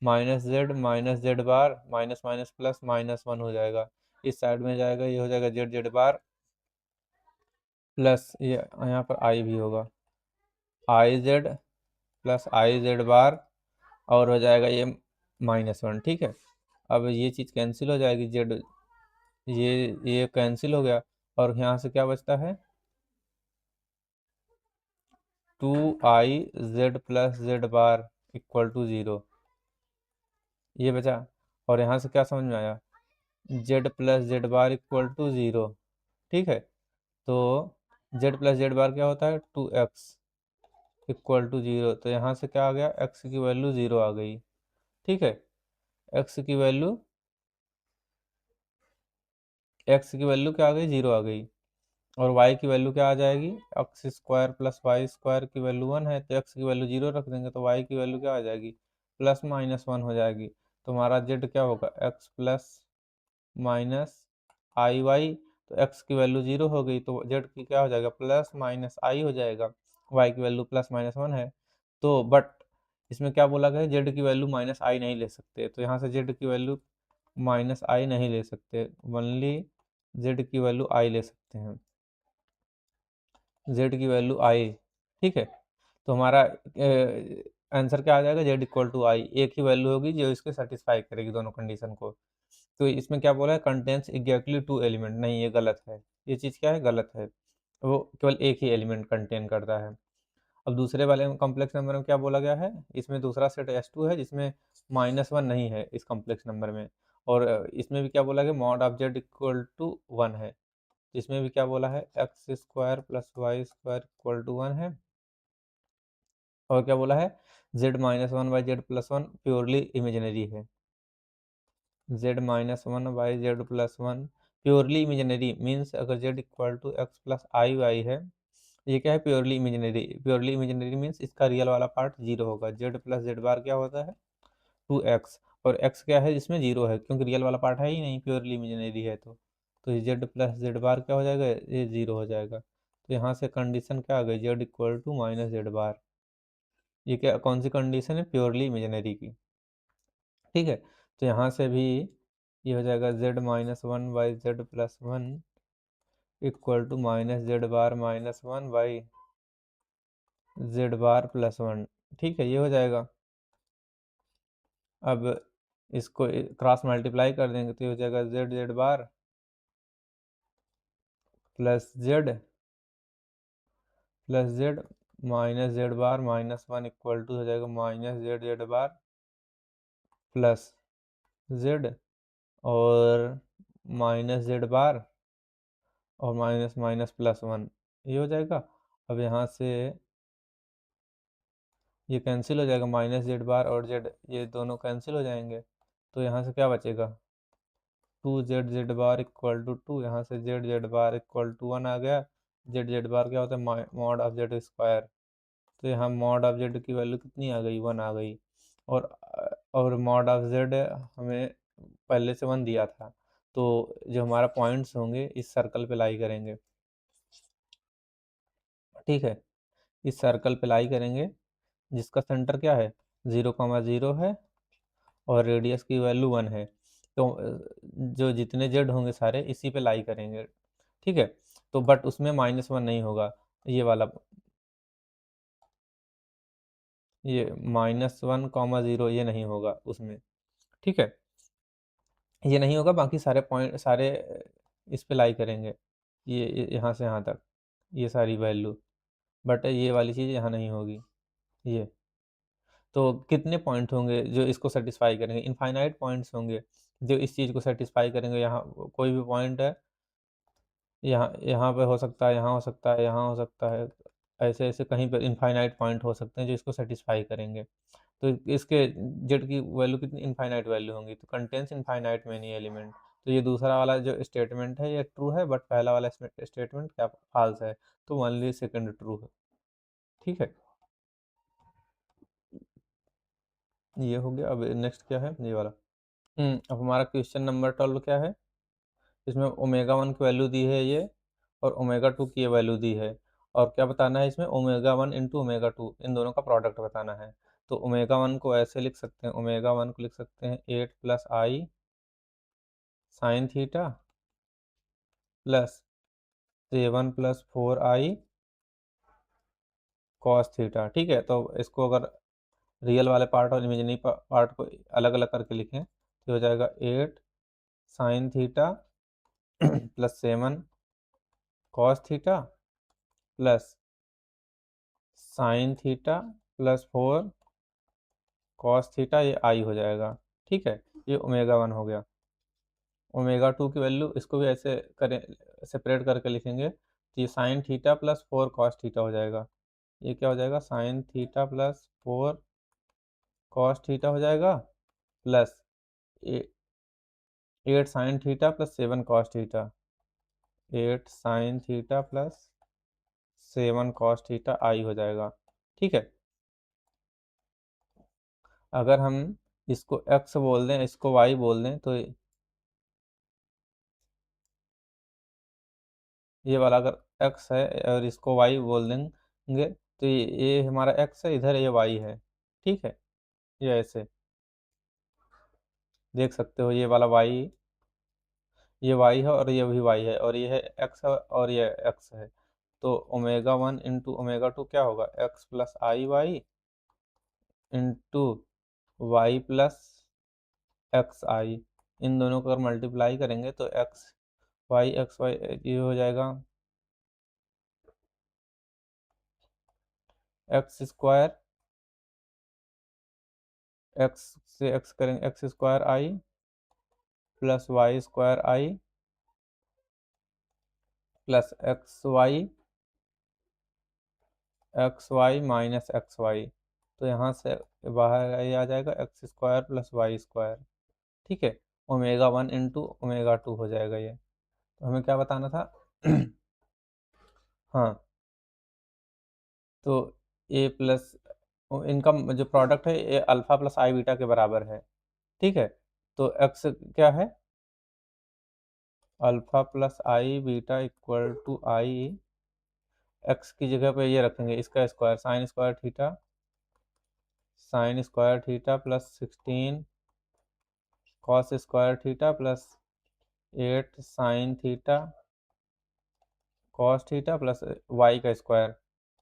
minus Z bar minus minus plus -1 हो जाएगा। इस साइड में जाएगा, ये हो जाएगा जेड जेड बार प्लस ये यहाँ पर आई भी होगा, i z plus i z bar, और हो जाएगा ये -1। ठीक है, अब ये चीज़ कैंसिल हो जाएगी, जेड ये कैंसिल हो गया, और यहाँ से क्या बचता है, 2i z plus Z bar equal to 0, ये बचा। और यहाँ से क्या समझ में आया, Z plus Z bar equal to 0। ठीक है, तो जेड प्लस जेड बार क्या होता है, 2x इक्वल टू 0, तो यहाँ से क्या आ गया, x की वैल्यू 0 आ गई। ठीक है, x की वैल्यू क्या आ गई, 0 आ गई, और y की वैल्यू क्या आ जाएगी, X square plus Y square की वैल्यू 1 है, तो x की वैल्यू 0 रख देंगे, तो y की वैल्यू क्या आ जाएगी, +-1 हो जाएगी। तो हमारा z क्या होगा, x plus minus i Y, तो x की वैल्यू 0 हो गई, तो z की क्या हो जाएगा, प्लस माइनस आई हो जाएगा, y की वैल्यू +-1 है। तो बट इसमें क्या बोला गया है, z की वैल्यू माइनस आई नहीं ले सकते, तो यहाँ से z की वैल्यू माइनस आई नहीं ले सकते, ओनली z की वैल्यू आई ले सकते हैं, z की वैल्यू आई। ठीक है, तो हमारा आंसर क्या आ जाएगा, z इक्वल टू आई, एक ही वैल्यू होगी जो इसके सेटिस्फाई करेगी दोनों कंडीशन को। तो इसमें क्या बोला है, कंटेंट्स एग्जैक्टली 2 एलिमेंट, नहीं ये गलत है, ये चीज़ क्या है, गलत है, वो केवल एक ही एलिमेंट कंटेन करता है। अब दूसरे वाले में कॉम्प्लेक्स नंबर में क्या बोला गया है, इसमें दूसरा सेट S2 है जिसमें -1 नहीं है इस कॉम्प्लेक्स नंबर में, और इसमें भी क्या बोला गया, mod of z equal to 1 है, इसमें भी क्या बोला है, x square plus Y square equal to 1 है, और क्या बोला है, z-1/z+1 प्योरली इमेजिनरी है, z-1/z+1 प्योरली इमेजिनरी मीन्स अगर z equal to x plus i y है, ये क्या है, purely imaginary, purely imaginary means इसका रियल वाला पार्ट 0 होगा, z प्लस जेड बार क्या होता है, 2x, और x क्या है, इसमें 0 है क्योंकि रियल वाला पार्ट है ही नहीं, प्योरली इमेजिनरी है, तो z प्लस जेड बार क्या हो जाएगा, ये 0 हो जाएगा। तो यहाँ से कंडीशन क्या आ गई, z equal to minus Z bar, ये क्या, कौन सी कंडीशन है, प्योरली इमेजिनरी की। ठीक है, तो यहाँ से भी ये हो जाएगा z-1/z+1 equal to minus Z bar -1/z bar plus 1। ठीक है, ये हो जाएगा। अब इसको क्रॉस मल्टीप्लाई कर देंगे तो ये हो जाएगा z bar plus z minus Z bar -1 equal to हो जाएगा minus Z bar plus z, और माइनस जेड बार और माइनस माइनस +1, ये हो जाएगा। अब यहाँ से ये कैंसिल हो जाएगा, माइनस जेड बार और जेड ये दोनों कैंसिल हो जाएंगे, तो यहाँ से क्या बचेगा, 2z z bar equal to 2, यहाँ से z z bar equal to 1 आ गया। z z बार क्या होता है, मॉड ऑफ जेड स्क्वायर। तो यहाँ मॉड ऑफ जेड की वैल्यू कितनी आ गई, 1 आ गई। और मॉड ऑफ जेड हमें पहले से 1 दिया था। तो जो हमारा पॉइंट्स होंगे इस सर्कल पे लाई करेंगे, ठीक है। इस सर्कल पे लाई करेंगे जिसका सेंटर क्या है, 0,0 है और रेडियस की वैल्यू 1 है। तो जो जितने जेड होंगे सारे इसी पे लाई करेंगे, ठीक है। तो बट उसमें -1 नहीं होगा, ये वाला, ये -1,0 ये नहीं होगा उसमें, ठीक है। ये नहीं होगा, बाकी सारे पॉइंट सारे इस पे लाई करेंगे, यहाँ से यहाँ तक ये सारी वैल्यू, बट ये वाली चीज़ यहाँ नहीं होगी। ये तो कितने पॉइंट होंगे जो इसको सेटिस्फाई करेंगे, इनफाइनाइट पॉइंट्स होंगे जो इस चीज़ को सेटिस्फाई करेंगे। यहाँ कोई भी पॉइंट है, यहाँ यहाँ पे हो सकता है, यहाँ हो सकता है, यहाँ हो सकता है, ऐसे ऐसे कहीं पर इनफाइनाइट पॉइंट हो सकते हैं जो इसको सेटिस्फाई करेंगे। तो इसके जेड की वैल्यू कितनी, इनफाइनाइट वैल्यू होंगी, तो कंटेंस इनफाइनाइट मेनी एलिमेंट। तो ये दूसरा वाला जो स्टेटमेंट है ये ट्रू है, बट पहला वाला स्टेटमेंट क्या फॉल्स है, तो ओनली सेकंड ट्रू है, ठीक है। ये हो गया। अब नेक्स्ट क्या है, ये वाला। अब हमारा क्वेश्चन नंबर 12 क्या है, इसमें ओमेगा 1 की वैल्यू दी है ये, और ओमेगा 2 की ये वैल्यू दी है, और क्या बताना है इसमें, ओमेगा 1 इंटू ओमेगा 2 इन दोनों का प्रोडक्ट बताना है। तो ओमेगा 1 को ऐसे लिख सकते हैं, ओमेगा 1 को लिख सकते हैं 8 plus I sign theta plus 7 plus 4 I cos theta, ठीक है। तो इसको अगर रियल वाले पार्ट और इमेजिनरी पार्ट को अलग अलग करके लिखें तो हो जाएगा 8 sine theta plus 7 cos theta plus sign theta plus 4 cos theta, ये आई हो जाएगा, ठीक है। ये ओमेगा 1 हो गया। ओमेगा 2 की वैल्यू इसको भी ऐसे करें, सेपरेट करके लिखेंगे तो ये sine theta plus 4 cos theta हो जाएगा। ये क्या हो जाएगा, sine theta plus 4 cos theta हो जाएगा plus 8 sine theta plus 7 cos theta, 8 sine theta plus 7 cos theta i हो जाएगा, ठीक है। अगर हम इसको x बोल दें, इसको y बोल दें, तो ये वाला अगर x है और इसको y बोल देंगे तो ये हमारा x है, इधर ये y है, ठीक है। ये ऐसे देख सकते हो, ये वाला y, ये y है और ये भी y है, और ये है x है और ये x है। तो ओमेगा 1 इंटू ओमेगा 2 क्या होगा, x plus i y into y plus x i. इन दोनों को अगर मल्टीप्लाई करेंगे तो एक्स वाई ये हो जाएगा एक्स स्क्वायर, एक्स से एक्स करेंगे x square i plus Y square i plus x y minus x y. तो यहाँ से बाहर ये आ जाएगा x square plus Y square, ठीक है। ओमेगा 1 इंटू ओमेगा 2 हो जाएगा ये। तो हमें क्या बताना था हाँ, तो ए प्लस इनका जो प्रोडक्ट है ये अल्फा प्लस आई बीटा के बराबर है, ठीक है। तो एक्स क्या है, alpha plus i beta equal to i, x की जगह पे ये रखेंगे इसका square, sine square theta plus 16 cos square theta plus 8 sine theta cos theta plus Y का स्क्वायर,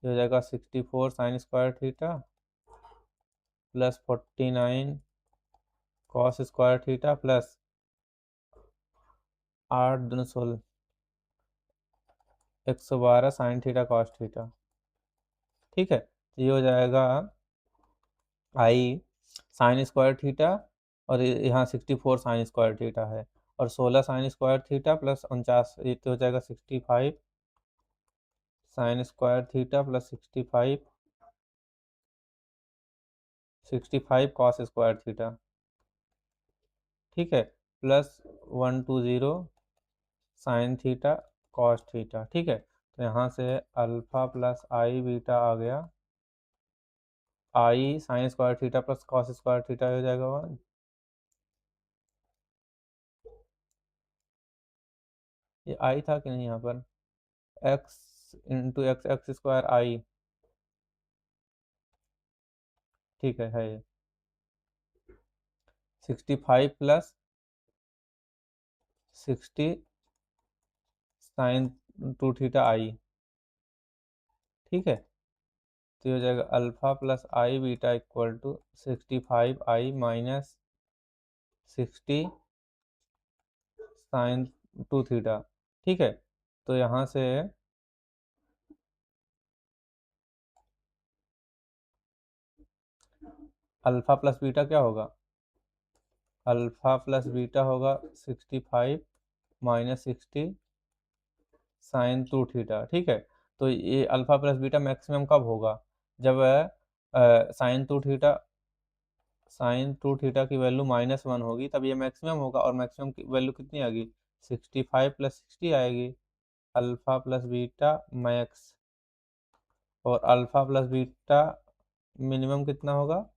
ये हो जाएगा 64 sine square theta plus 49 cos square theta plus 8 दूनी 16 112 साइन थीटा कॉस थीटा, ठीक है। तो ये हो जाएगा आई साइन स्क्वायर थीटा, और यहाँ 64 साइन स्क्वायर थीटा है, और 16 साइन स्क्वायर थीटा प्लस 49, ये तो हो जाएगा 65 sine square theta plus 65 cos square theta, ठीक है, plus 120 sine theta cos theta, ठीक है। तो यहाँ से अल्फा प्लस आई बीटा आ गया, i sine square theta plus cos square theta हो जाएगा 1। ये आई था कि नहीं यहाँ पर, x into x x square i, ठीक है ये 65 प्लस 60 साइन 2 थीटा आई, ठीक है। तो ये हो जाएगा alpha plus i beta equal to 65 i minus 60 sine 2 theta, ठीक है। तो यहाँ से अल्फा प्लस बीटा क्या होगा, अल्फा प्लस बीटा होगा 65 माइनस 60 साइन 2 थीटा, ठीक है। तो ये अल्फा प्लस बीटा मैक्सिमम कब होगा, जब साइन टू थीटा की वैल्यू -1 होगी, तब ये मैक्सिमम होगा। और मैक्सिमम की वैल्यू कितनी आएगी, 65 प्लस 60 आएगी, अल्फा प्लस बीटा मैक्स। और अल्फा प्लस बीटा मिनिमम कितना होगा,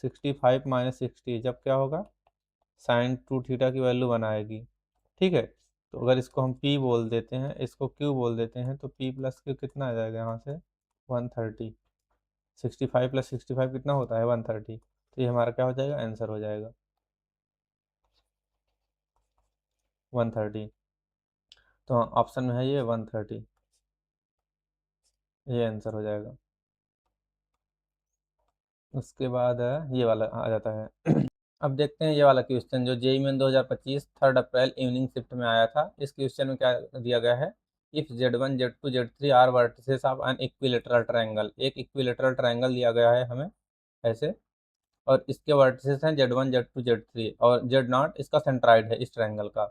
65 माइनस 60, जब क्या होगा, साइन 2 थीटा की वैल्यू बनाएगी, ठीक है। तो अगर इसको हम P बोल देते हैं, इसको Q बोल देते हैं, तो P प्लस Q कितना आ जाएगा यहाँ से 130, 65 प्लस 65 कितना होता है 130। तो ये हमारा क्या हो जाएगा, आंसर हो जाएगा 130। तो ऑप्शन में है ये 130, ये आंसर हो जाएगा। उसके बाद ये वाला आ जाता है। अब देखते हैं ये वाला क्वेश्चन जो जेई मेन 2025 3 अप्रैल इवनिंग शिफ्ट में आया था। इस क्वेश्चन में क्या दिया गया है, if Z1 Z2 Z3 are vertices of an equilateral triangle, एक इक्विलेटरल ट्रायंगल दिया गया है हमें ऐसे, और इसके वर्टिसेस हैं Z1 Z2 Z3 और Z0 इसका सेंट्राइड है इस ट्रायंगल का,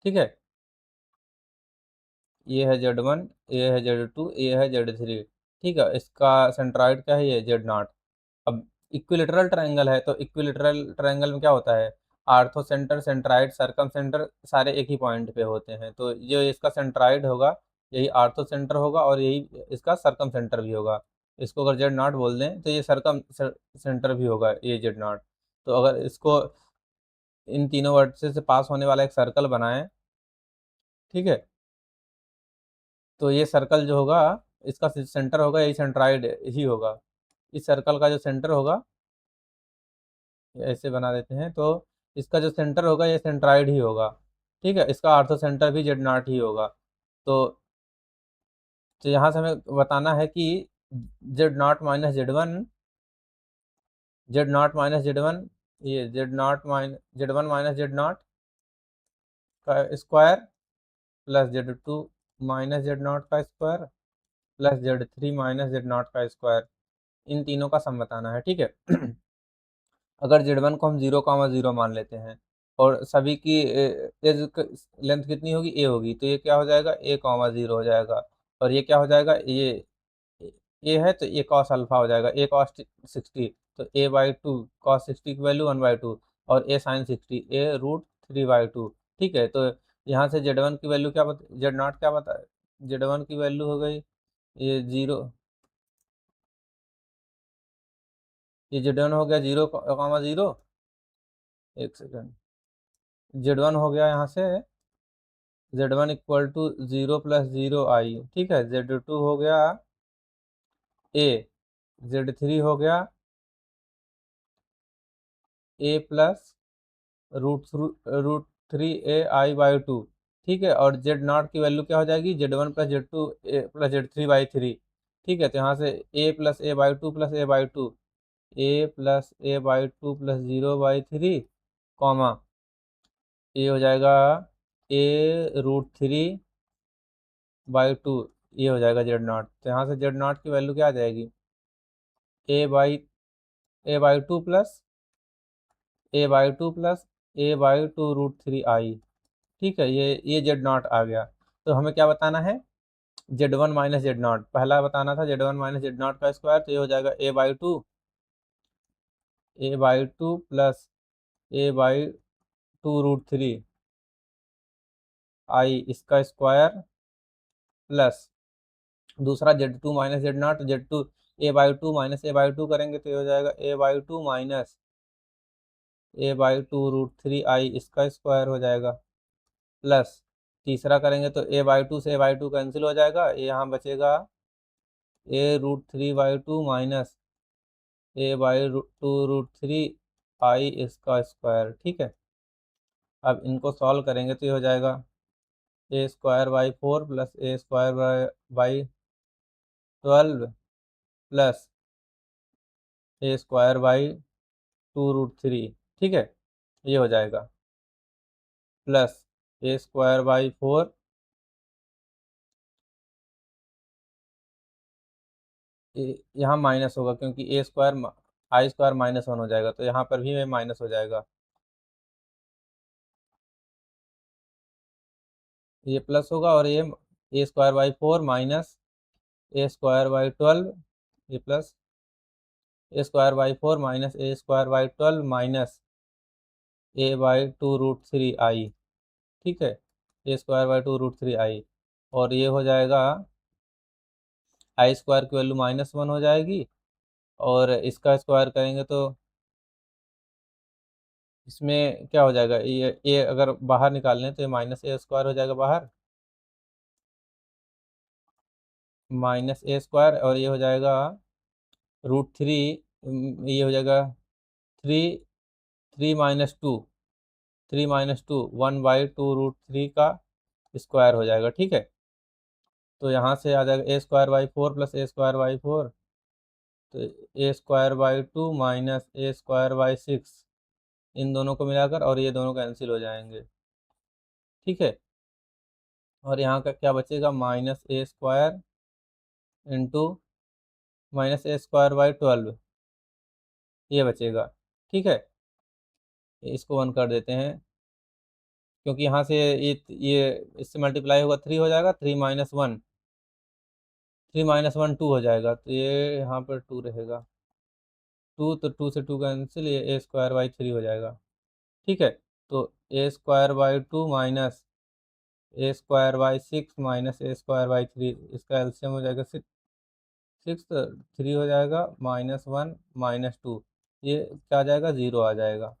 ठीक है। ये है Z1, ये है Z2, ये है Z3, ठीक है। इसका सेंट्राइड क्या है, ये Z0। अब इक्विलेटरल ट्रायंगल है, तो इक्विलेटरल ट्रायंगल में क्या होता है, आर्थो सेंटर सेंट्राइड सरकम सेंटर सारे एक ही पॉइंट पे होते हैं। तो जो इसका सेंट्राइड होगा यही आर्थो सेंटर होगा और यही इसका सरकम सेंटर भी होगा। इसको अगर Z0 बोल दें तो ये सरकम सेंटर भी होगा ये Z0। तो अगर इसको इन तीनों वर्टिसेस से पास होने वाला एक सर्कल बनाएं, ठीक है, तो ये सर्कल जो होगा इसका सेंटर होगा यही सेंट्राइड ही होगा। इस सर्कल का जो सेंटर होगा, ऐसे बना देते हैं, तो इसका जो सेंटर होगा ये सेंट्राइड ही होगा, ठीक है। इसका आर्थो सेंटर भी Z0 ही होगा। तो यहाँ से हमें बताना है कि Z0 माइनस Z1 ये Z1 माइनस Z0 का square plus Z2 minus Z0 का square plus Z3 minus Z0 का स्क्वायर, इन तीनों का सम बताना है, ठीक है। अगर Z1 को हम 0,0 मान लेते हैं और सभी की एज लेंथ कितनी होगी, a होगी, तो ये क्या हो जाएगा, a,0 हो जाएगा। और ये क्या हो जाएगा, ये a है तो a cos अल्फा हो जाएगा, a cos 60, तो a/2 cos 60 की वैल्यू 1/2 और a sin 60 a√3/2, ठीक है। तो यहाँ से Z1 की वैल्यू क्या बता, Z0 क्या बता, Z1 की वैल्यू हो गई ये 0, ये Z1 हो गया 0,0, एक सेकेंड, Z1 हो गया यहाँ से Z1 इक्वल टू 0 प्लस 0 आई, ठीक है। Z2 हो गया a, Z3 हो गया a plus root three a i by 2, ठीक है। और Z0 की वैल्यू क्या हो जाएगी, Z1 plus Z2 plus Z3/3, ठीक है। तो यहाँ से a plus a/2 plus a/2, a plus a/2 plus 0/3 comma ये हो जाएगा a√3/2, ये हो जाएगा Z0। तो यहाँ से Z0 की वैल्यू क्या आ जाएगी, a/2 प्लस a/2 √3 आई, ठीक है। ये Z0 आ गया। तो हमें क्या बताना है, Z1 माइनस जेड नॉट, पहला बताना था Z1 माइनस जेड नॉट का स्क्वायर, तो ये हो जाएगा a/2 plus a/2 root three आई इसका स्क्वायर प्लस दूसरा Z2 minus Z not, Z2 a/2 minus a/2 करेंगे तो ये हो जाएगा a/2 minus a/2 root three आई इसका स्क्वायर हो जाएगा प्लस तीसरा करेंगे तो a/2 से a/2 कैंसिल हो जाएगा, ये यहाँ बचेगा a√3/2 minus a/2 root three आई इसका स्क्वायर। ठीक है, अब इनको सॉल्व करेंगे तो ये हो जाएगा a² by 4 plus a² by 12 plus a² by 2√3। ठीक है, ये हो जाएगा प्लस a² बाई 4, यहाँ माइनस होगा क्योंकि I² -1 हो जाएगा, तो यहाँ पर भी माइनस हो जाएगा, ये प्लस होगा और ये a² by 4 minus a² by 12, ये plus a² by 4 minus a² by 12 minus a/2√3i। ठीक है, a²/2√3i, और ये हो जाएगा I² की वैल्यू -1 हो जाएगी, और इसका स्क्वायर करेंगे तो इसमें क्या हो जाएगा, ये अगर बाहर निकाल लें तो ये -a² हो जाएगा बाहर, -a², और ये हो जाएगा √3, ये हो जाएगा 3 1/2 का स्क्वायर हो जाएगा। ठीक है, तो यहाँ से आ जाएगा a²बाई 4 प्लस a²बाई 4, तो a²बाई 2 माइनस a²बाई 6, इन दोनों को मिलाकर, और ये दोनों कैंसिल हो जाएंगे। ठीक है, और यहाँ का क्या बचेगा, -a² इंटू -a²बाई 12, ये बचेगा। ठीक है, इसको 1 कर देते हैं, क्योंकि यहाँ से ये इससे मल्टीप्लाई होगा 3 हो जाएगा, 3 - 1 2 हो जाएगा, तो ये यहाँ पर 2 रहेगा, 2, तो 2 से 2 कैंसिल, ये a²बाई 3 हो जाएगा। ठीक है, तो a²बाई 2 माइनस a²बाई 6 माइनस a²बाई 3, इसका एलसीएम हो जाएगा 6, 3 हो जाएगा, -1 -2, ये क्या आ जाएगा, 0 आ जाएगा,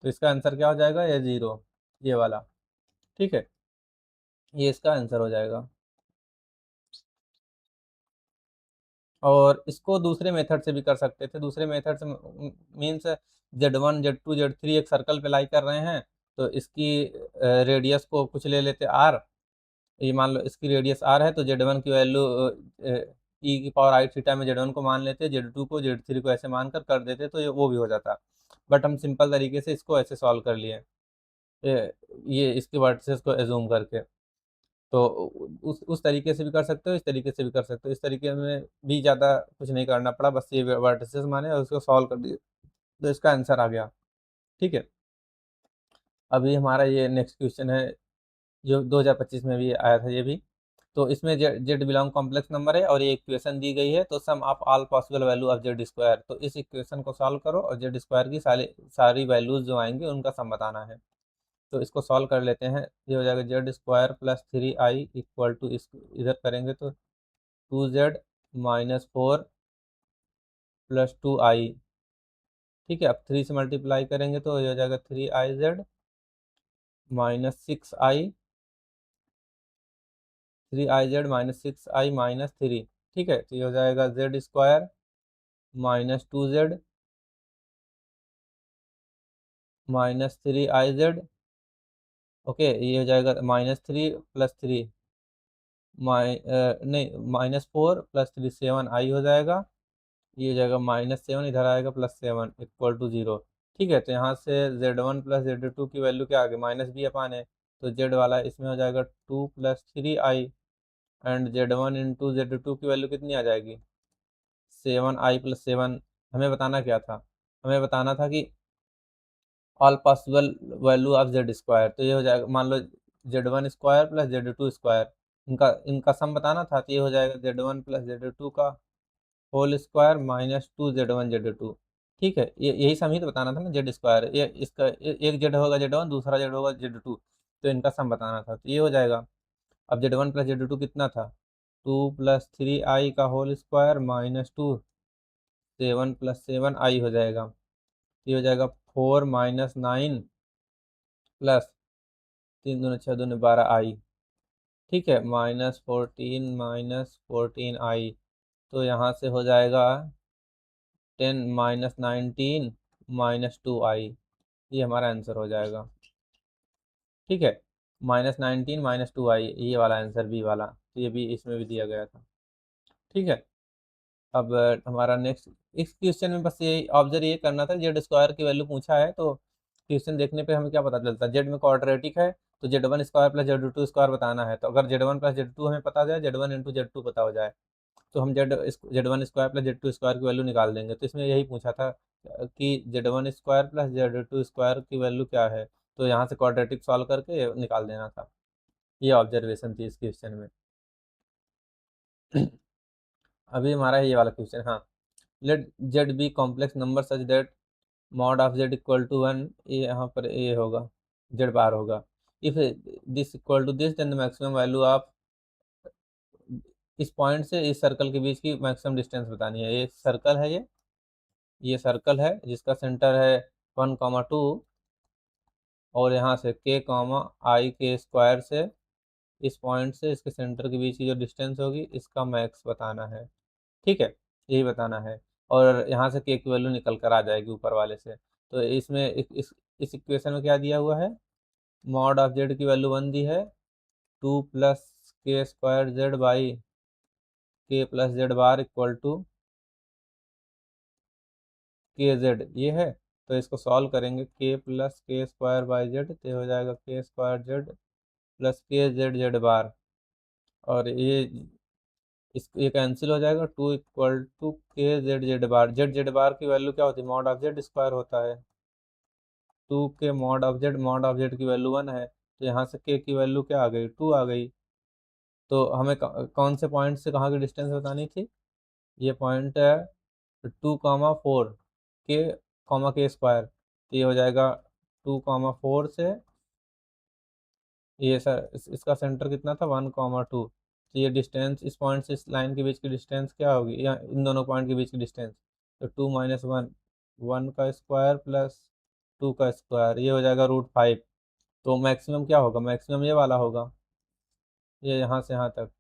तो इसका आंसर क्या हो जाएगा, ये 0, ये वाला। ठीक है, ये इसका आंसर हो जाएगा। और इसको दूसरे मेथड से भी कर सकते थे, दूसरे मेथड से मीन्स Z1 Z2 Z3 एक सर्कल पे लाई कर रहे हैं, तो इसकी रेडियस को कुछ ले लेते R, ये मान लो इसकी रेडियस R है, तो Z1 की वैल्यू e⁻i θ में Z1 को मान लेते, Z2 को Z3 को ऐसे मानकर कर देते, तो वो भी हो जाता। बट हम सिंपल तरीके से इसको ऐसे सॉल्व कर लिए, ये इसके वर्टिसेस को एज्यूम करके, तो उस तरीके से भी कर सकते हो, इस तरीके से भी कर सकते हो, इस तरीके में भी ज़्यादा कुछ नहीं करना पड़ा, बस ये वर्टिसेस माने और उसको सॉल्व कर दिए, तो इसका आंसर आ गया। ठीक है, अभी हमारा ये नेक्स्ट क्वेश्चन है जो 2025 में भी आया था ये भी, तो इसमें जेड बिलोंग कॉम्प्लेक्स नंबर है और ये इक्वेशन दी गई है, तो sum of all possible value of z square, तो इस इक्वेशन को सॉल्व करो और जेड स्क्वायर की सारी वैल्यूज जो आएंगी उनका सम बताना है। तो इसको सॉल्व कर लेते हैं, ये हो जाएगा Z² plus 3i equal to, इस इधर करेंगे तो 2z - 4 प्लस 2i। ठीक है, अब 3 से मल्टीप्लाई करेंगे तो ये हो जाएगा 3iz -6i, 3iz - 6i - 3। ठीक है, तो ये हो जाएगा Z² -2z -3iz। ओके, ये हो जाएगा -3 प्लस 3 नहीं, -4 प्लस 3 7i हो जाएगा, ये हो जाएगा -7, इधर आएगा +7 इक्वल टू 0। ठीक है, तो यहाँ से Z1 प्लस Z2 की वैल्यू क्या आ गई, -b/n है, तो Z वाला इसमें हो जाएगा 2 plus 3i, and Z1 into Z2 की वैल्यू कितनी आ जाएगी, 7i + 7। हमें बताना क्या था, हमें बताना था कि all possible value of z square, तो ये हो जाएगा, मान लो Z1 square plus Z2 square, इनका सम बताना था, तो ये हो जाएगा Z1 प्लस Z2 का whole square minus 2Z1 Z2। ठीक है, ये यही सम ही तो बताना था ना, जेड स्क्वायर, ये इसका एक जेड होगा Z1, दूसरा जेड होगा Z2, तो इनका सम बताना था, तो ये हो जाएगा। अब Z1 प्लस Z2 कितना था, 2 + 3i का होल स्क्वायर माइनस 7 + 7i हो जाएगा। ये हो जाएगा 4 - 9 प्लस 3 × 2 = 6 × 2 = 12i। ठीक है, -14 तो यहाँ से हो जाएगा 10 - 19 - 2i। ये हमारा आंसर हो जाएगा। ठीक है, -19 - 2i, ये वाला आंसर बी वाला, तो ये भी इसमें भी दिया गया था। ठीक है, अब हमारा नेक्स्ट, इस क्वेश्चन में बस ये ऑब्जर्व ये करना था, जेड स्क्वायर की वैल्यू पूछा है, तो क्वेश्चन देखने पे हमें क्या पता चलता है, जेड में क्वाड्रेटिक है, तो Z1 square plus Z2 square बताना है, तो अगर Z1 प्लस Z2 हमें पता जाए, Z1 इंटू Z2 पता हो जाए, तो हम Z1 square plus Z2 square की वैल्यू निकाल देंगे। तो इसमें यही पूछा था कि Z1 square plus Z2 square की वैल्यू क्या है, तो यहाँ से क्वाड्रेटिक सॉल्व करके निकाल देना था। ये ऑब्जर्वेशन थी इस क्वेश्चन में। अभी हमारा ये वाला क्वेश्चन, हाँ, let z be complex number such that mod of z equal to 1, ये यहाँ पर ये होगा, जेड बार होगा। If this equal to this, then the maximum value of, इस पॉइंट से इस सर्कल के बीच की मैक्सिमम डिस्टेंस बतानी है। ये सर्कल है, ये सर्कल है जिसका सेंटर है 1, 2, और यहाँ से k, i के स्क्वायर से इस पॉइंट से इसके सेंटर के बीच की जो डिस्टेंस होगी, इसका मैक्स बताना है। ठीक है, यही बताना है, और यहाँ से k की वैल्यू निकल कर आ जाएगी ऊपर वाले से। तो इसमें इस इक्वेशन में क्या दिया हुआ है, मॉड ऑफ जेड की वैल्यू 1 दी है, 2 + k² Z/k + Z बार = kz, ये है। तो इसको सॉल्व करेंगे, k + k² Z, तो हो जाएगा k² Z प्लस kz बार, और ये कैंसिल हो जाएगा, 2 = k z बार की वैल्यू क्या होती है, मॉड ऑफ जेड स्क्वायर होता है। 2 के मॉड ऑफ जेड की वैल्यू 1 है, तो यहाँ से k की वैल्यू क्या आ गई, 2 आ गई। तो हमें कौन से पॉइंट से कहाँ की डिस्टेंस बतानी थी, ये पॉइंट है 2, 4 k, k², तो ये हो जाएगा 2, 4 से, ये सर इसका सेंटर कितना था, 1, 2, तो ये डिस्टेंस इस पॉइंट से इस लाइन के बीच की डिस्टेंस क्या होगी, या इन दोनों पॉइंट के बीच की डिस्टेंस, तो 2 - 1, 1 का स्क्वायर प्लस 2 का स्क्वायर, ये हो जाएगा √5। तो मैक्सिमम क्या होगा, मैक्सिमम ये वाला होगा, ये यहाँ से यहाँ तक,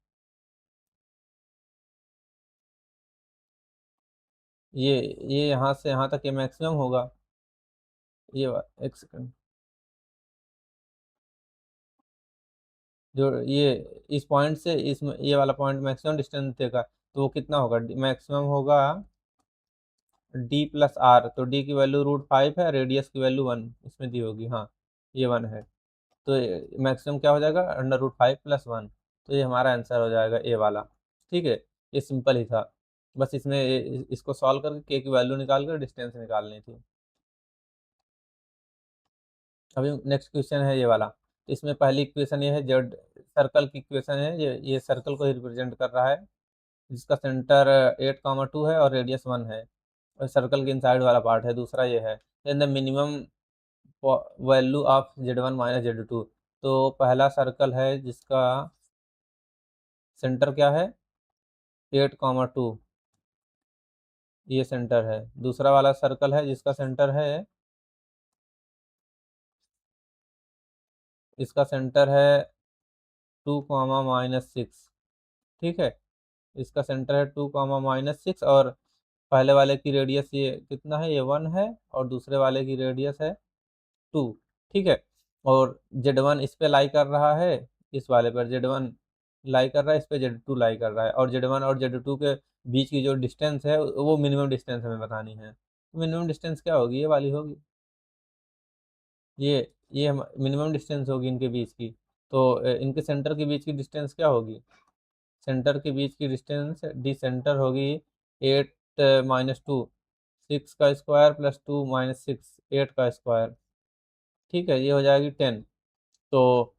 ये ये यहाँ से यहाँ तक ये मैक्सिमम होगा। एक सेकंड, जो ये इस पॉइंट से इसमें ये वाला पॉइंट मैक्सिमम डिस्टेंस देगा, तो वो कितना होगा, मैक्सिमम होगा d+r, तो d की वैल्यू √5 है, रेडियस की वैल्यू 1 इसमें दी होगी, हाँ ये 1 है, तो मैक्सिमम क्या हो जाएगा, √5 + 1, तो ये हमारा आंसर हो जाएगा ए वाला। ठीक है, ये सिंपल ही था, बस इसमें इसको सॉल्व करके के की वैल्यू निकाल कर डिस्टेंस निकालनी थी। अभी नेक्स्ट क्वेश्चन है ये वाला, तो इसमें पहली इक्वेशन ये है, जेड सर्कल की इक्वेशन है, ये सर्कल को ही रिप्रेजेंट कर रहा है, जिसका सेंटर 8, 2 है और रेडियस 1 है, और सर्कल के इनसाइड वाला पार्ट है, दूसरा ये है, then the minimum value of Z1 - Z2। तो पहला सर्कल है जिसका सेंटर क्या है, 8, 2, ये सेंटर है। दूसरा वाला सर्कल है जिसका सेंटर है, इसका सेंटर है 2, -6। ठीक है, इसका सेंटर है 2, -6, और पहले वाले की रेडियस ये कितना है, ये 1 है, और दूसरे वाले की रेडियस है 2। ठीक है, और Z1 इस पे लाई कर रहा है, इस वाले पर Z1 लाई कर रहा है, इस पे Z2 लाई कर रहा है, और Z1 और Z2 के बीच की जो डिस्टेंस है, वो मिनिमम डिस्टेंस हमें बतानी है। मिनिमम डिस्टेंस क्या होगी, ये वाली होगी, ये मिनिमम डिस्टेंस होगी इनके बीच की। तो इनके सेंटर के बीच की डिस्टेंस क्या होगी, सेंटर के बीच की डिस्टेंस डी सेंटर होगी 8 - 2, 6 का स्क्वायर प्लस 2 - 6, 8 का स्क्वायर। ठीक है, ये हो जाएगी 10। तो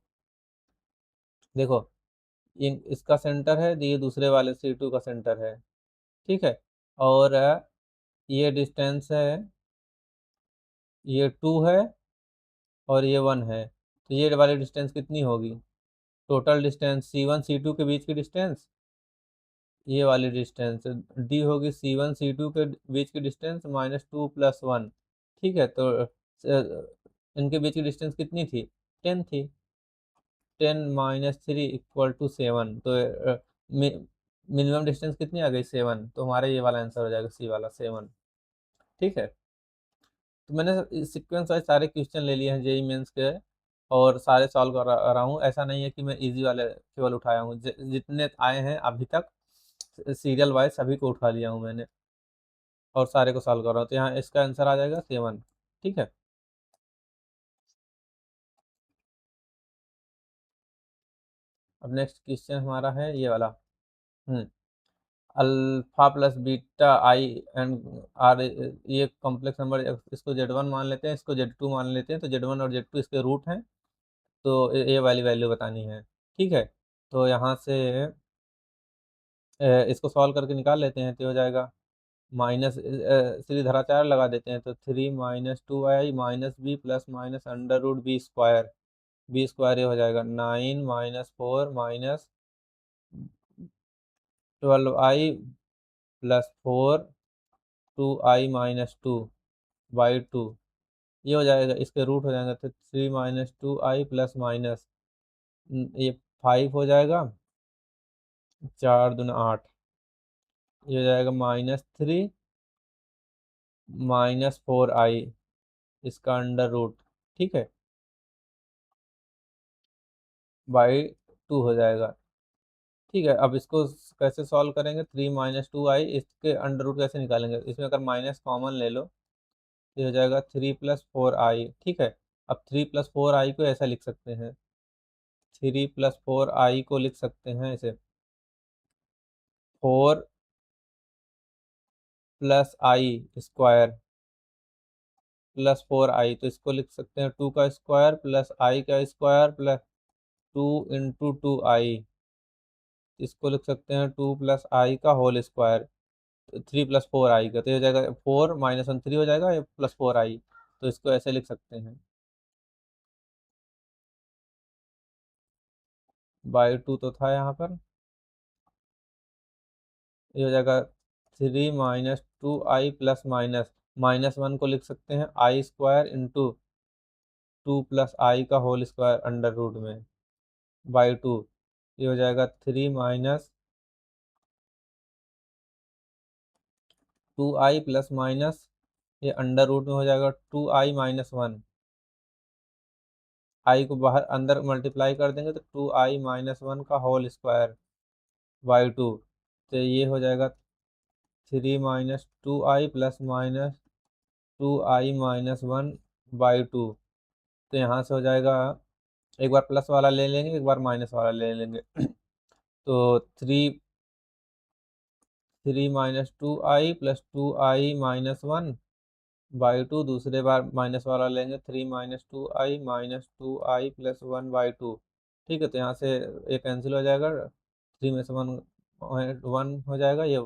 देखो, इसका सेंटर है, ये दूसरे वाले C2 का सेंटर है, ठीक है। और ये डिस्टेंस है, ये 2 है और ये 1 है, तो ये वाली डिस्टेंस कितनी होगी? टोटल डिस्टेंस C1 C2 के बीच की डिस्टेंस, ये वाली डिस्टेंस डी होगी C1 C2 के बीच की डिस्टेंस -2 + 1, ठीक है। तो इनके बीच की डिस्टेंस कितनी थी? 10 थी। 10 - 3 = 7, तो मिनिमम डिस्टेंस कितनी आ गई? 7, तो हमारा ये वाला आंसर हो जाएगा सी वाला 7, ठीक है। तो मैंने सीक्वेंस वाइज सारे क्वेश्चन ले लिए हैं जेई मेंस के, और सारे सॉल्व कर रहा हूँ। ऐसा नहीं है कि मैं इजी वाले केवल उठाया हूँ, जितने आए हैं अभी तक सीरियल वाइज सभी को उठा लिया हूँ मैंने, और सारे को सॉल्व कर रहा हूँ। तो यहाँ इसका आंसर आ जाएगा 7, ठीक है। अब नेक्स्ट क्वेश्चन हमारा है ये वाला। Hmm alpha plus beta i and r, ये कॉम्प्लेक्स नंबर, इसको Z1 मान लेते हैं, इसको Z2 मान लेते हैं। तो Z1 और Z2 इसके रूट हैं, तो ये वाली वैल्यू बतानी है, ठीक है। तो यहाँ से इसको सॉल्व करके निकाल लेते हैं, तो हो जाएगा माइनस, सीधी धराचार लगा देते हैं, तो 3 - 2i -b plus minus √b², b² ये हो जाएगा 9 - 4 -12i +4 2i - 2/2, ये हो जाएगा। इसके रूट हो जाएगा, तो 3 - 2i प्लस माइनस, ये 5 हो जाएगा, 4 दूना 8, ये हो जाएगा -3 - 4i, इसका अंडर रूट, ठीक है, /2 हो जाएगा, ठीक है। अब इसको कैसे सॉल्व करेंगे? 3 - 2i, इसके अंडर रूट कैसे निकालेंगे? इसमें अगर माइनस कॉमन ले लो, तो ये हो जाएगा 3 + 4i, ठीक है। अब 3 + 4i को ऐसा लिख सकते हैं, 3 + 4i को लिख सकते हैं ऐसे, 4 + i² +4i, तो इसको लिख सकते हैं 2 का स्क्वायर प्लस i का स्क्वायर प्लस 2 × 2i, इसको लिख सकते हैं 2 + i का होल स्क्वायर, 3 + 4i का, तो ये हो जाएगा 4 - 1 3 हो जाएगा, +4i, तो इसको ऐसे लिख सकते हैं, /2 तो था यहाँ पर, ये हो जाएगा 3 - 2i प्लस माइनस, -1 को लिख सकते हैं i² इंटू 2 + i का होल स्क्वायर अंडर रूट में /2, ये हो जाएगा 3 - 2i प्लस माइनस, ये अंडर रूट में हो जाएगा 2i - 1, i को बाहर अंदर मल्टीप्लाई कर देंगे तो 2i - 1 का होल स्क्वायर /2, तो ये हो जाएगा 3 - 2i प्लस माइनस 2i - 1/2, तो यहाँ से हो जाएगा, एक बार प्लस वाला ले लेंगे, एक बार माइनस वाला ले लेंगे। तो 3 - 2i प्लस 2i - 1/2, दूसरे बार माइनस वाला लेंगे, 3 - 2i -2i प्लस 1/2, ठीक है। तो यहाँ से ये कैंसिल हो जाएगा, 3 में से 1 हो जाएगा, ये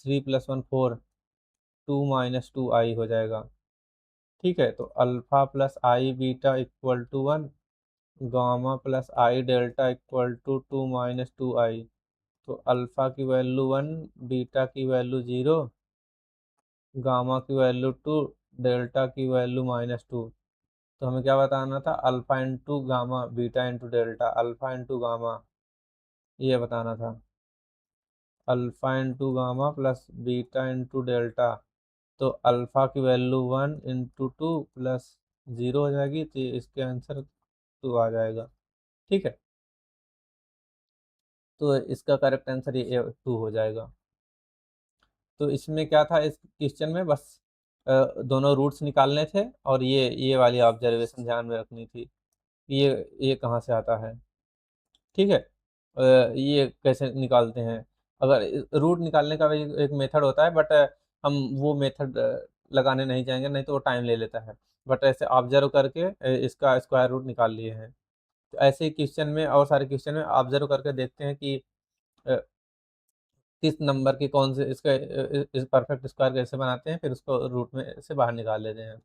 3 + 1 4, 2 - 2i हो जाएगा, ठीक है। तो alpha plus i beta equal to 1, gamma plus i delta equal to 2 - 2i, तो अल्फा की वैल्यू 1, बीटा की वैल्यू 0, गामा की वैल्यू 2, डेल्टा की वैल्यू -2। तो हमें क्या बताना था? Alpha into gamma, beta into delta, alpha into gamma, ये बताना था। Alpha into gamma plus beta into delta, तो अल्फा की वैल्यू 1 × 2 प्लस 0 हो जाएगी, तो इसके आंसर 2 आ जाएगा, ठीक है। तो इसका करेक्ट आंसर ये 2 हो जाएगा। तो इसमें क्या था, इस क्वेश्चन में बस दोनों रूट्स निकालने थे, और ये वाली ऑब्जर्वेशन ध्यान में रखनी थी, ये कहाँ से आता है, ठीक है। ये कैसे निकालते हैं? अगर रूट निकालने का भी एक मेथड होता है, बट हम वो मेथड लगाने नहीं जाएंगे, नहीं तो वो टाइम ले लेता है। बट ऐसे ऑब्जर्व करके इसका स्क्वायर रूट निकाल लिए हैं। तो ऐसे क्वेश्चन में और सारे क्वेश्चन में ऑब्जर्व करके देखते हैं कि किस नंबर की कौन से इसका इस परफेक्ट स्क्वायर कैसे बनाते हैं, फिर उसको रूट में से बाहर निकाल लेते हैं।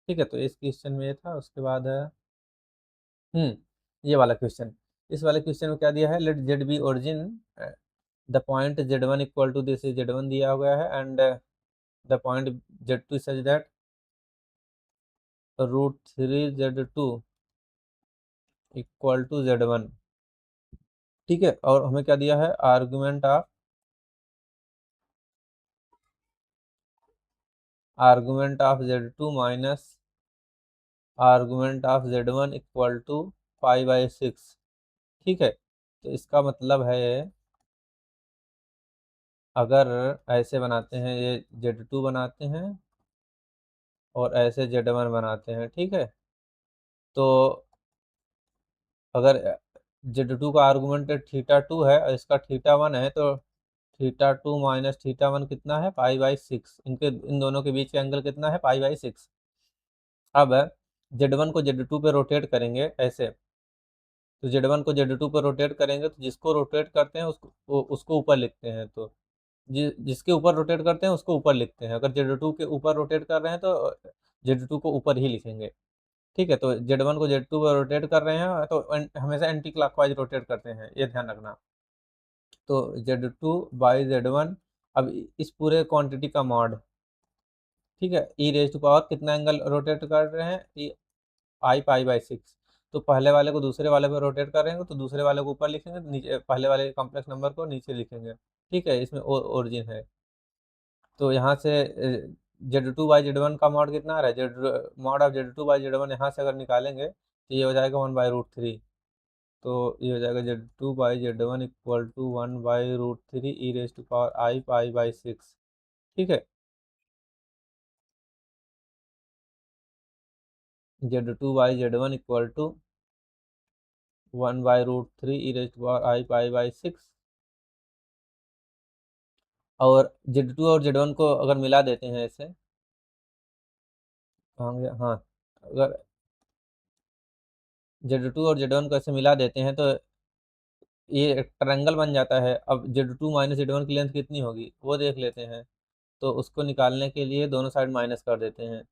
ठीक है, तो इस क्वेश्चन में ये था। उसके बाद है ये वाला क्वेश्चन। इस वाले क्वेश्चन में क्या दिया है, let z be origin, the point z one equal to this z one दिया गया है, and the point z two such that root three z two equal to z one. ठीक है, और हमें क्या दिया है, argument of z two minus argument of z one equal to 5/6। ठीक है, तो इसका मतलब है अगर ऐसे बनाते हैं, ये जेड टू बनाते हैं और ऐसे जेड वन बनाते हैं, ठीक है, तो अगर जेड टू का आर्गुमेंट थीटा टू है और इसका थीटा वन है, तो theta two minus theta one कितना है, 5/6। इन दोनों के बीच का एंगल कितना है, 5/6। अब जेड वन को जेड टू पे रोटेट करेंगे ऐसे, तो जेड वन को जेड टू पर रोटेट करेंगे, तो जिसको रोटेट करते हैं उसको ऊपर लिखते हैं। तो जिसके ऊपर रोटेट करते हैं उसको ऊपर लिखते हैं। अगर जेड टू के ऊपर रोटेट कर रहे हैं तो जेड टू को ऊपर ही लिखेंगे। ठीक है, तो जेड वन को जेड टू पर रोटेट कर रहे हैं तो हमेशा एंटी क्लॉकवाइज रोटेट करते हैं, ये ध्यान रखना। तो z two by z one, अब इस पूरे क्वांटिटी का मॉड, ठीक है, ई रेज टू पावर कितना एंगल रोटेट कर रहे हैं, पाई/6। तो पहले वाले को दूसरे वाले पर रोटेट करेंगे तो दूसरे वाले को ऊपर लिखेंगे, तो नीचे पहले वाले कॉम्प्लेक्स नंबर को नीचे लिखेंगे। ठीक है, इसमें ओरिजिन है। तो यहाँ से Z two by z one का मॉड कितना आ रहा है, mod of z two by z one यहाँ से अगर निकालेंगे तो ये हो जाएगा 1/√3। तो ये हो जाएगा z two by z one equal to 1/√3 e raise to power i पाई/6। ठीक है, z two by z one equal to 1/√3 e raise to power i पाई/6। और जेड टू और जेड वन को अगर मिला देते हैं ऐसे, कहाँ गया, हाँ, अगर जेड टू और जेड वन को ऐसे मिला देते हैं तो ये एक ट्रायंगल बन जाता है। अब z two minus z one की लेंथ कितनी होगी वो देख लेते हैं। तो उसको निकालने के लिए दोनों साइड माइनस कर देते हैं।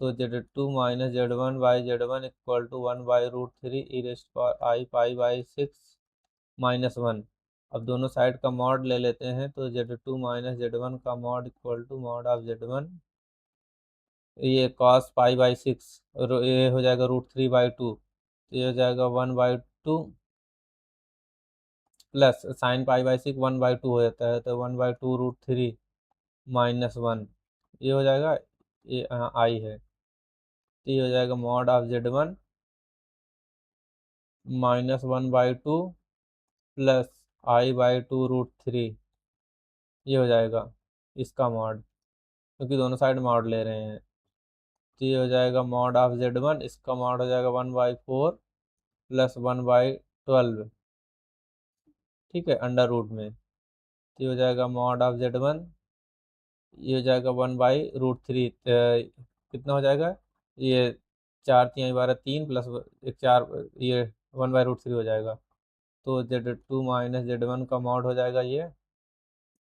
तो z two minus z one by z one equal to 1/√3 e raise to power i पाई/6 -1। अब दोनों साइड का मॉड ले लेते हैं, तो z two minus z one का mod equal to mod of z one, ये कॉस पाई/6, और ये हो जाएगा √3/2। तो ये हो जाएगा 1/2 प्लस साइन पाई/6 1/2 हो जाता है, तो 1/2√3 -1, ये हो जाएगा, ये आई है। तो ये हो जाएगा mod of z one -1/2 plus I/2√3, ये हो जाएगा इसका मॉड, क्योंकि दोनों साइड मॉड ले रहे हैं। तो ये हो जाएगा मॉड ऑफ जेड वन, इसका मॉड हो जाएगा 1/4 प्लस 1/12। ठीक है, अंडर रूट में। तो ये हो जाएगा मॉड ऑफ जेड वन, ये हो जाएगा 1/√3, कितना हो जाएगा, ये 4×3 = 12, 3 प्लस एक 4, ये 1/√3 हो जाएगा। तो z two minus z one का मॉड हो जाएगा ये।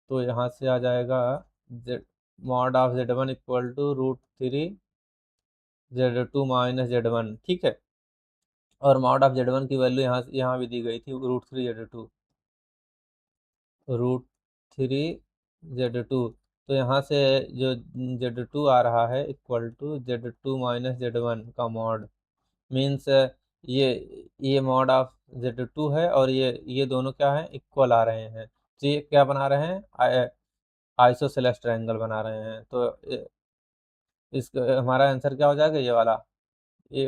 तो यहाँ से आ जाएगा z mod of z one equal to √3 z two minus z one. ठीक है, और मॉड ऑफ जेड वन की वैल्यू यहाँ भी दी गई थी, √3 जेड टू। तो यहाँ से जो जेड टू आ रहा है equal to z two minus z one का मॉड, मीन्स ये मॉड ऑफ जेड टू है, और ये दोनों क्या है, इक्वल आ रहे हैं। तो ये क्या बना रहे हैं, आइसोसेलेस ट्रायंगल बना रहे हैं। तो इसका हमारा आंसर क्या हो जाएगा, ये वाला, A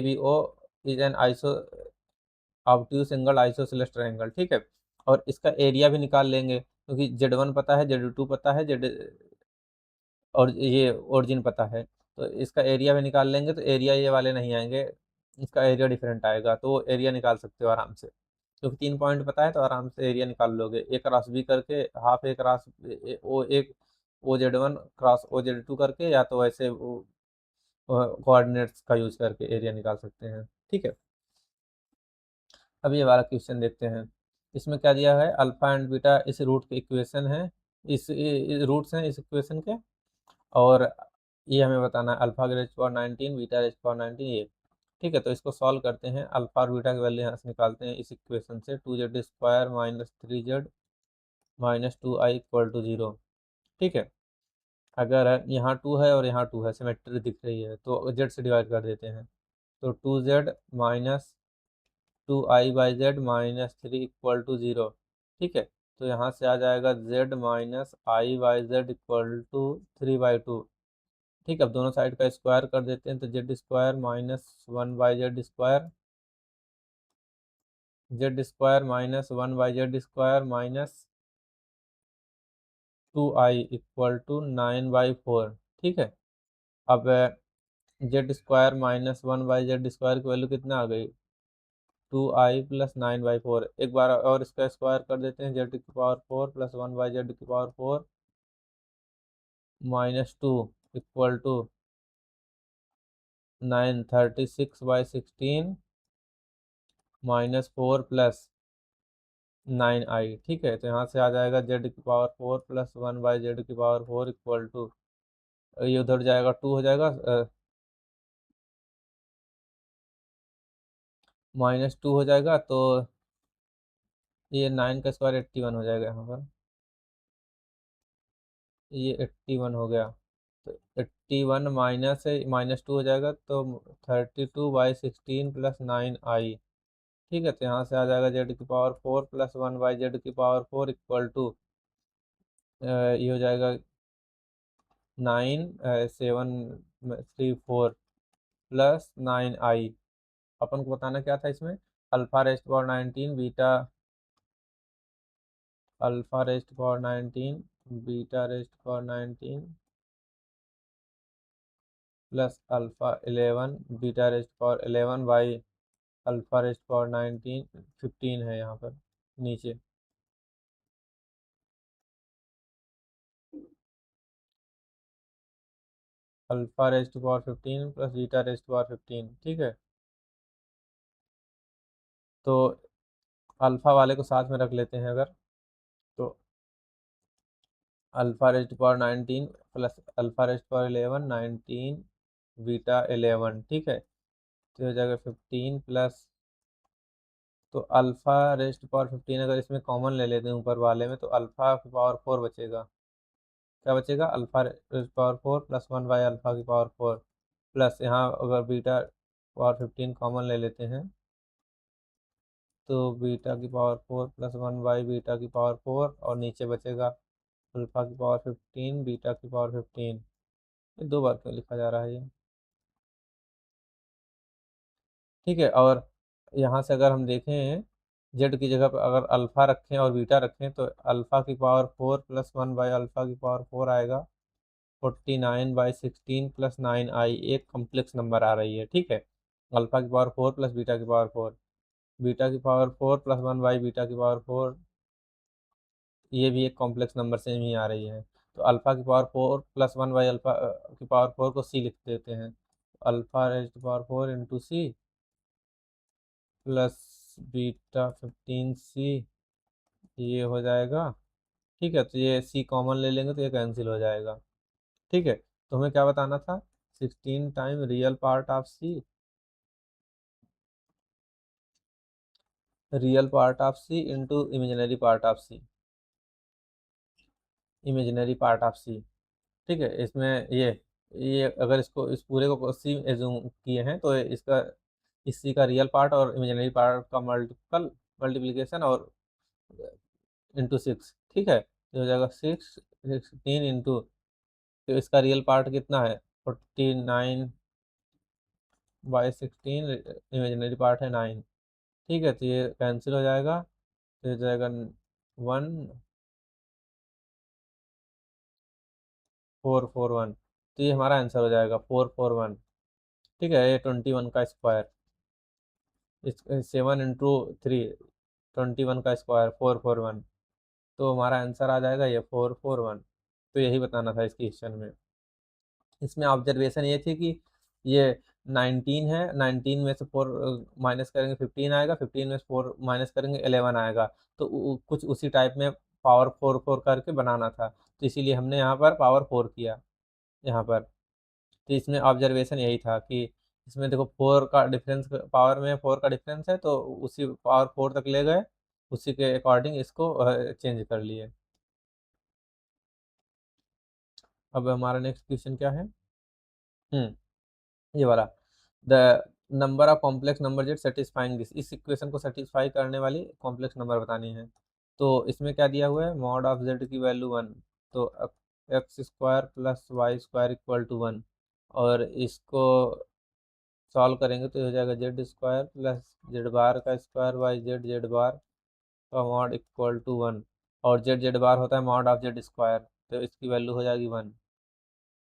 B O is an iso obtuse angle isosceles triangle. ठीक है, और इसका एरिया भी निकाल लेंगे, क्योंकि जेड वन पता है, जेड टू पता है, जेड और ये ओरिजिन पता है। तो इसका एरिया भी निकाल लेंगे, तो एरिया ये वाले नहीं आएंगे, इसका एरिया डिफरेंट आएगा। तो वो एरिया निकाल सकते हो आराम से, क्योंकि 3 पॉइंट पता है, तो आराम से एरिया निकाल लोगे। ए क्रॉस बी करके, हाफ ए क्रॉस ओ, एक O z one cross O z two करके, या तो ऐसे कोऑर्डिनेट्स का यूज करके एरिया निकाल सकते हैं। ठीक है, अब ये वाला क्वेश्चन देखते हैं। इसमें क्या दिया है, अल्फा एंड बीटा इस रूट के इक्वेशन है, इस रूट्स हैं इस इक्वेशन के, और ये हमें बताना है अल्फा की raise power 19 beta raise power 19 ये। ठीक है, तो इसको सॉल्व करते हैं। अल्फा और बीटा की वैल्यू यहाँ से निकालते हैं इस इक्वेशन से, 2z² minus 3z minus 2i equal to 0। ठीक है, अगर यहाँ 2 है और यहाँ 2 है, सिमेट्री दिख रही है, तो z से डिवाइड कर देते हैं। तो 2z minus 2i/z-3 equal to 0। ठीक है, तो यहाँ से आ जाएगा z minus i/z equal to 3/2। ठीक है, अब दोनों साइड का स्क्वायर कर देते हैं, तो z² minus 1/z² z² minus 1/z² minus 2i equal to 9/4। ठीक है, अब z² माइनस 1/z² की वैल्यू कितना आ गई, 2i प्लस 9/4। एक बार और इसका स्क्वायर कर देते हैं, z⁴ plus 1/z⁴ minus 2 equal to 936/16 minus 4 plus 9i। ठीक है, तो यहाँ से आ जाएगा z⁴ plus 1/z⁴ equal to, ये उधर जाएगा 2 हो जाएगा, -2 हो जाएगा, तो ये 9 का स्क्वायर 81 हो जाएगा यहाँ पर, ये 81 हो गया। तो 81 माइनस है, -2 हो जाएगा, तो 32/16 प्लस 9i। ठीक है, तो यहाँ से आ जाएगा z⁴ plus 1/z⁴ equal to, ये हो जाएगा 9734 प्लस 9i। अपन को बताना क्या था इसमें, alpha rest power 19 beta, alpha rest power 19 beta rest power 19 plus alpha 11 beta rest power 11 by alpha rest power 19 15 है यहाँ पर नीचे। Alpha rest power 15 plus beta rest power 15। ठीक है, तो अल्फा वाले को साथ में रख लेते हैं अगर, तो alpha rest power 19 plus alpha rest power 11 19 beta 11। ठीक है, तो हो जाएगा 15 प्लस, तो अल्फा रेस्ट पावर 15 अगर इसमें कॉमन ले लेते हैं ऊपर वाले में, तो अल्फा की पावर 4 बचेगा। क्या बचेगा, alpha rest power 4 plus 1 by alpha की पावर 4, प्लस यहाँ अगर बीटा पावर 15 कॉमन ले लेते हैं, तो बीटा की पावर 4 प्लस 1 बाई बीटा की पावर 4, और नीचे बचेगा अल्फा की पावर 15 बीटा की पावर 15। ये दो बार क्यों लिखा जा रहा है ये। ठीक है, और यहाँ से अगर हम देखें, जेड की जगह पर अगर अल्फा रखें और बीटा रखें, तो अल्फा की पावर 4 प्लस 1 बाई अल्फा की पावर 4 आएगा 49/16 प्लस 9i, एक कॉम्प्लेक्स नंबर आ रही है। ठीक है, अल्फा की पावर 4 प्लस बीटा की पावर 4, बीटा की पावर 4 प्लस 1 बाई बीटा की पावर 4, ये भी एक कॉम्प्लेक्स नंबर से ही आ रही है। तो अल्फा की पावर 4 प्लस 1 बाई अल्फा की पावर 4 को सी लिख देते हैं, alpha raise to power 4 into C plus beta 15c, ये हो जाएगा। ठीक है, तो ये सी कॉमन ले लेंगे तो ये कैंसिल हो जाएगा। ठीक है, तो हमें क्या बताना था, 16 time real part of c, real part of c into imaginary part of c, imaginary part of c. ठीक है, इसमें ये अगर इसको इस पूरे को सी एज्यूम किए हैं, तो इसका इस सी का रियल पार्ट और इमेजिनरी पार्ट का मल्टीप्लिकेशन और इंटू 6। ठीक है, तो हो जाएगा 16 इंटू, तो इसका रियल पार्ट कितना है, 49/16, इमेजिनरी पार्ट है 9। ठीक है, तो ये कैंसिल हो जाएगा, तो हो जाएगा 1441। तो ये हमारा आंसर हो जाएगा 441। ठीक है, ये 21 का स्क्वायर, इस 7 इंटू 3, 21 का स्क्वायर 441, तो हमारा आंसर आ जाएगा ये 441। तो यही बताना था इस क्वेश्चन में। इसमें ऑब्जर्वेशन ये थी कि ये 19 है, 19 में से 4 माइनस करेंगे 15 आएगा, 15 में से 4 माइनस करेंगे 11 आएगा। तो कुछ उसी टाइप में पावर 4 4 करके बनाना था, तो इसीलिए हमने यहाँ पर पावर 4 किया यहाँ पर। तो इसमें ऑब्जर्वेशन यही था कि इसमें देखो 4 का डिफरेंस, पावर में 4 का डिफरेंस है, तो उसी पावर 4 तक ले गए, उसी के अकॉर्डिंग इसको चेंज कर लिए। अब हमारा नेक्स्ट क्वेश्चन क्या है? ये वाला, the number of complex number Z satisfying this, इस इक्वेशन को सेटिस्फाई करने वाली कॉम्प्लेक्स नंबर बतानी है। तो इसमें क्या दिया हुआ है, मॉड ऑफ जेड की वैल्यू 1, तो x square plus Y square equal to 1, और इसको सॉल्व करेंगे तो हो जाएगा z square plus Z bar का square by z z bar का मॉड इक्वल टू 1, और जेड जेड बार होता है मॉड ऑफ जेड स्क्वायर, तो इसकी वैल्यू हो जाएगी 1।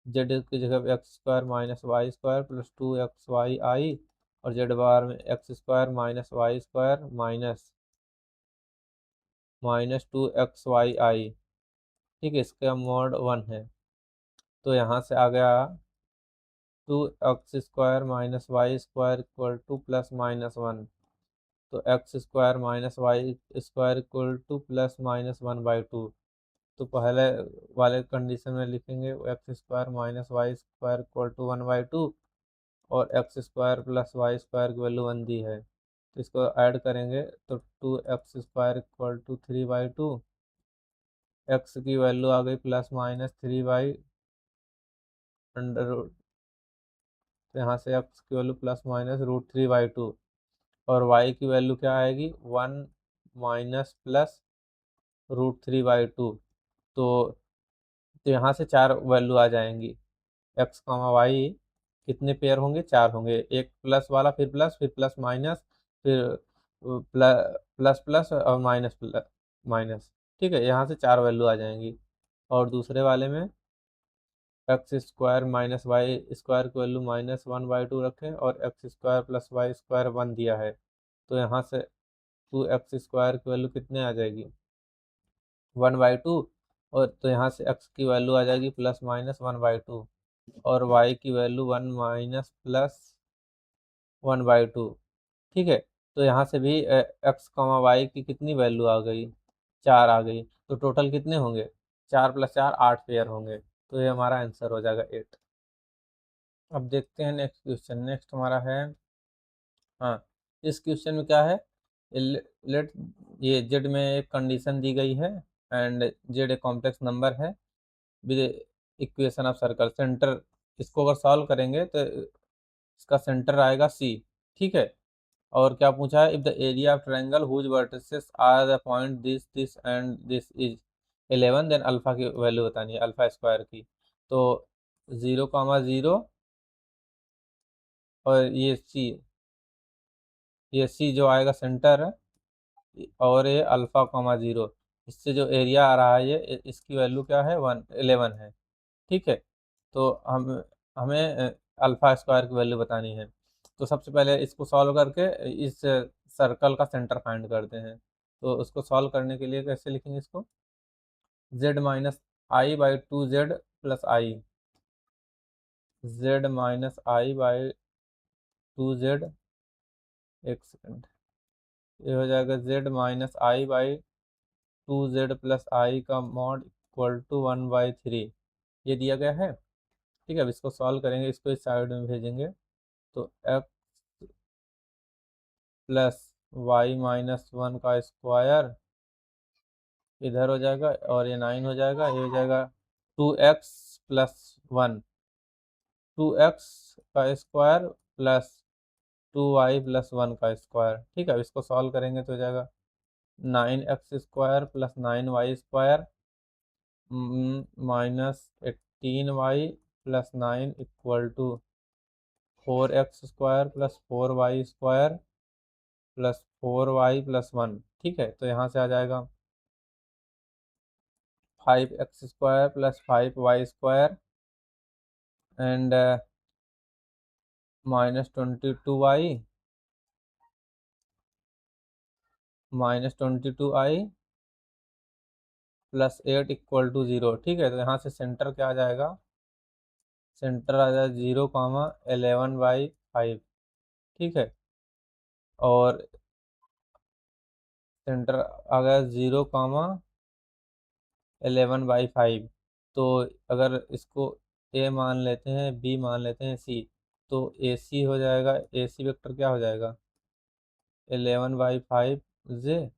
जेड की जगह x square minus y square plus 2xy i, और जेड बार में x square minus y square minus 2xy i. ठीक है, इसका मॉड 1 है, तो यहाँ से आ गया 2x square minus y square equal to plus minus 1, तो x square minus y square equal to plus minus 1/2। तो पहले वाले कंडीशन में लिखेंगे x square minus y square equal to 1/2, और x square plus Y square की value 1 दी है, तो इसको ऐड करेंगे तो 2x square equal to 3/2, x की वैल्यू आ गई प्लस माइनस 3/√, तो यहाँ से एक्स की वैल्यू प्लस माइनस √3/2, और वाई की वैल्यू क्या आएगी, 1 माइनस प्लस √3/2। तो यहाँ से चार वैल्यू आ जाएंगी, एक्स कॉमा वाई कितने पेयर होंगे, चार होंगे, एक प्लस वाला, फिर प्लस माइनस, फिर प्लस प्लस और माइनस प्लस माइनस। ठीक है, यहाँ से चार वैल्यू आ जाएंगी। और दूसरे वाले में x square minus y square की वैल्यू -1/2 रखें, और x square plus Y square 1 दिया है, तो यहाँ से 2x स्क्वायर की वैल्यू कितने आ जाएगी, 1/2, और तो यहाँ से x की वैल्यू आ जाएगी प्लस माइनस 1/2, और y की वैल्यू 1 माइनस प्लस 1/2। ठीक है, तो यहाँ से भी एक्स कॉमा वाई की कितनी वैल्यू आ गई, चार आ गई, तो टोटल कितने होंगे, 4 + 4 8 पेयर होंगे, तो ये हमारा आंसर हो जाएगा 8। अब देखते हैं नेक्स्ट क्वेश्चन। नेक्स्ट हमारा है, हाँ, इस क्वेश्चन में क्या है, लेट, ये जेड में एक कंडीशन दी गई है, एंड जेड एक कॉम्प्लेक्स नंबर है with equation of circle centre, इसको अगर सॉल्व करेंगे तो इसका सेंटर आएगा सी। ठीक है, और क्या पूछा है, if the area of triangle whose vertices are the point this this and this is 11, then alpha की वैल्यू बतानी है, अल्फा स्क्वायर की। तो 0,0 और ये सी जो आएगा सेंटर है, और ये अल्फा, 0, इससे जो एरिया आ रहा है ये इसकी वैल्यू क्या है, 11 है। ठीक है, तो हमें अल्फा स्क्वायर की वैल्यू बतानी है। तो सबसे पहले इसको सॉल्व करके इस सर्कल का सेंटर फाइंड करते हैं। तो उसको सॉल्व करने के लिए कैसे लिखेंगे इसको, z-i/2z प्लस आई, z-i/2z, एक सेकंड, ये हो जाएगा z-i/2z प्लस आई का मॉड इक्वल टू 1/3, ये दिया गया है। ठीक है, अब इसको सॉल्व करेंगे, इसको इस साइड में भेजेंगे, तो x प्लस y-1 का स्क्वायर इधर हो जाएगा, और ये 9 हो जाएगा, ये हो जाएगा 2x+1, 2x का स्क्वायर प्लस 2y+1 का स्क्वायर। ठीक है, अब इसको सॉल्व करेंगे तो हो जाएगा 9x² plus 9y² -18y+9 equal to 4x² plus 4y² plus 4y+1। ठीक है, तो यहाँ से आ जाएगा 5x² plus 5y² and -22y -22i plus 8 equal to 0। ठीक है, तो यहाँ से सेंटर क्या आ जाएगा, सेंटर आ जाएगा 0, 11/3 5, ठीक है। और सेंटर आ गया 0,11/5। तो अगर इसको ए मान लेते हैं, बी मान लेते हैं, सी, तो ए सी हो जाएगा, ए सी वेक्टर क्या हो जाएगा 11/5 जे,